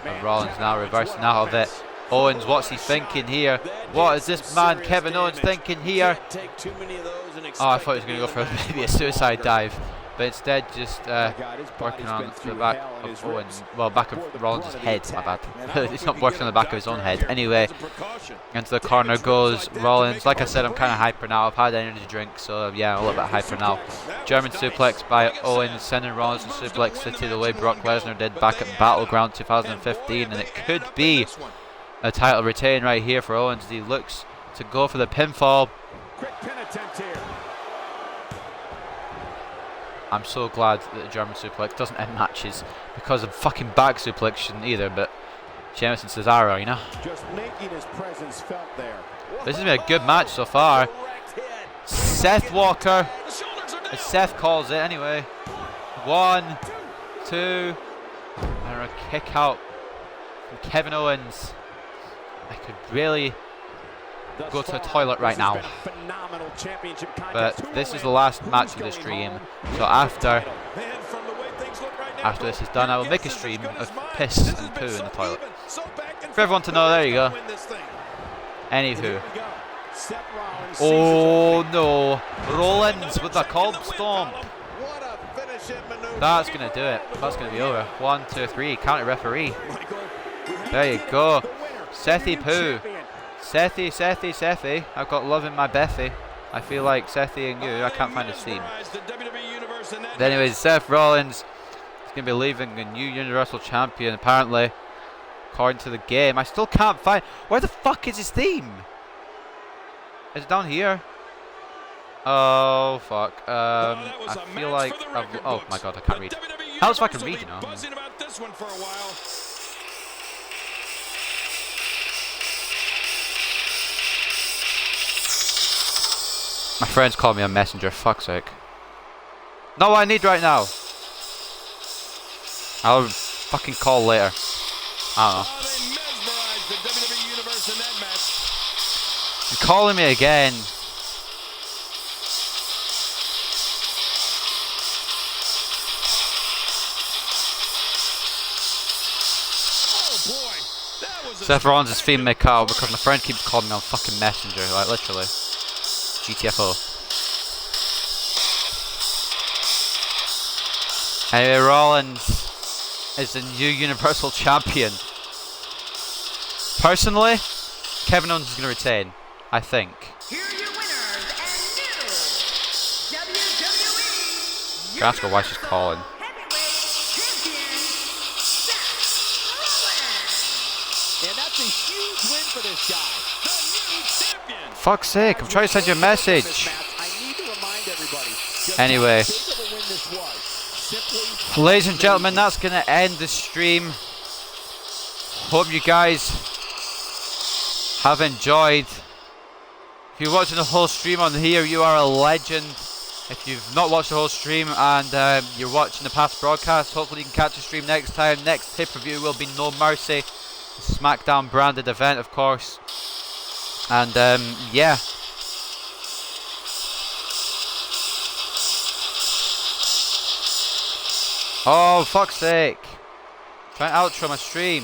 And Rollins now reversing out of it. Owens, what's he thinking here? What is this man Kevin Owens thinking here? Oh, I thought he was going to go for maybe a suicide dive, but instead just working on the back of Owens. Well, back of Rollins' head, my bad. He's not working on the back of his own head. Anyway, into the corner goes Rollins. Like I said, I'm kind of hyper now. I've had energy drink, so yeah, I'm a little bit hyper now. German suplex by Owens, sending Rollins to Suplex City the way Brock Lesnar did back at Battleground 2015, and it could be a title retain right here for Owens. He looks to go for the pinfall. Quick pin attempt here. I'm so glad that the German suplex doesn't end matches, because a fucking back suplex shouldn't either, but Sheamus and Cesaro, you know. Just making his presence felt there. This has been a good match so far. Seth Walker, as Seth calls it anyway. 1, 2, and a kick out from Kevin Owens. I could really go to the toilet right now, but this is the last match of the stream, so after this is done, I will make a stream of piss and poo in the toilet for everyone to know. There you go. Anywho, oh no, Rollins with the cold storm. That's gonna do it. That's gonna be over. 1, 2, 3. Counter referee. There you go. Sethy poo. Sethy. I've got love in my Bethy. I feel like Sethy and you. I can't find a theme. But anyways, Seth Rollins is going to be leaving a new Universal Champion, apparently, according to the game. I still can't find... Where the fuck is his theme? Is it down here? Oh, fuck. I feel like... oh my god, I can't read. How else if I can read, you know? My friends call me a messenger, fuck's sake. Not what I need right now. I'll fucking call later. I don't know. You're calling me again. Seth Rollins' theme may cut out because my friend keeps calling me on fucking messenger, like literally. GTFO. Anyway, Rollins is the new Universal Champion. Personally, Kevin Owens is going to retain, I think. Here are your winners and new WWE. Can I ask her why she's calling? Heavyweight champion, Seth Rollins. And that's a huge win for this guy. The new champion. Fuck's sake, I'm trying to send you a message. I need to remind everybody. Anyway, ladies and gentlemen, that's going to end the stream. Hope you guys have enjoyed. If you're watching the whole stream on here, you are a legend. If you've not watched the whole stream and you're watching the past broadcast, hopefully you can catch the stream next time. Next pay-per-view will be No Mercy, the SmackDown branded event, of course. And yeah. Oh, fuck's sake. Trying to outro my stream.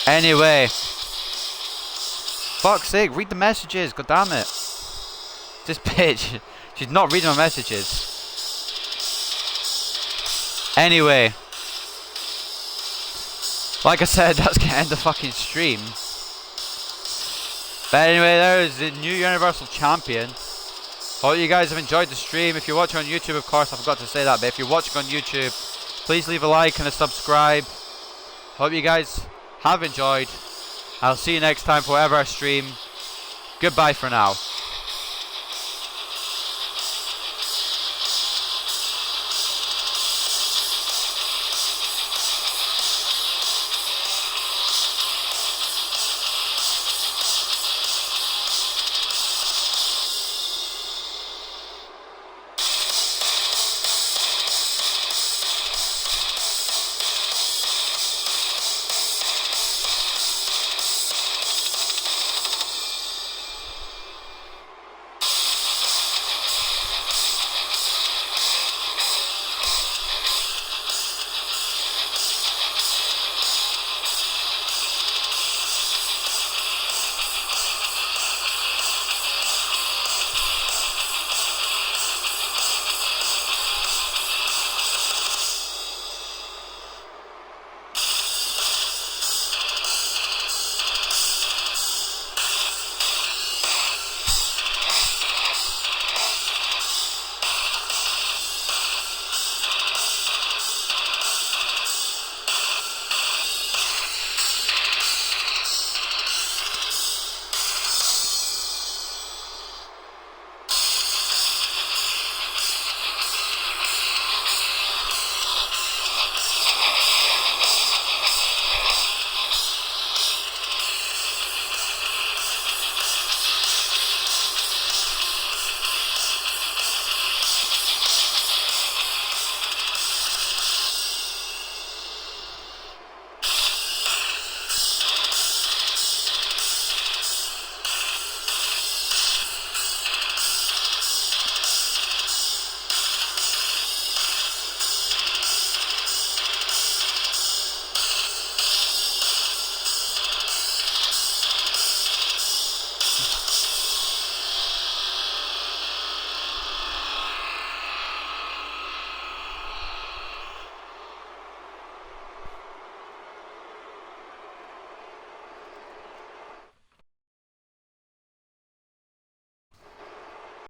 Anyway. Fuck's sake, read the messages, god damn it. This bitch, she's not reading my messages. Anyway. Like I said, that's gonna end the fucking stream. But anyway, there's the new Universal Champion. Hope you guys have enjoyed the stream. If you're watching on YouTube, of course, I forgot to say that, but if you're watching on YouTube, please leave a like and a subscribe. Hope you guys have enjoyed. I'll see you next time for whatever I stream. Goodbye for now.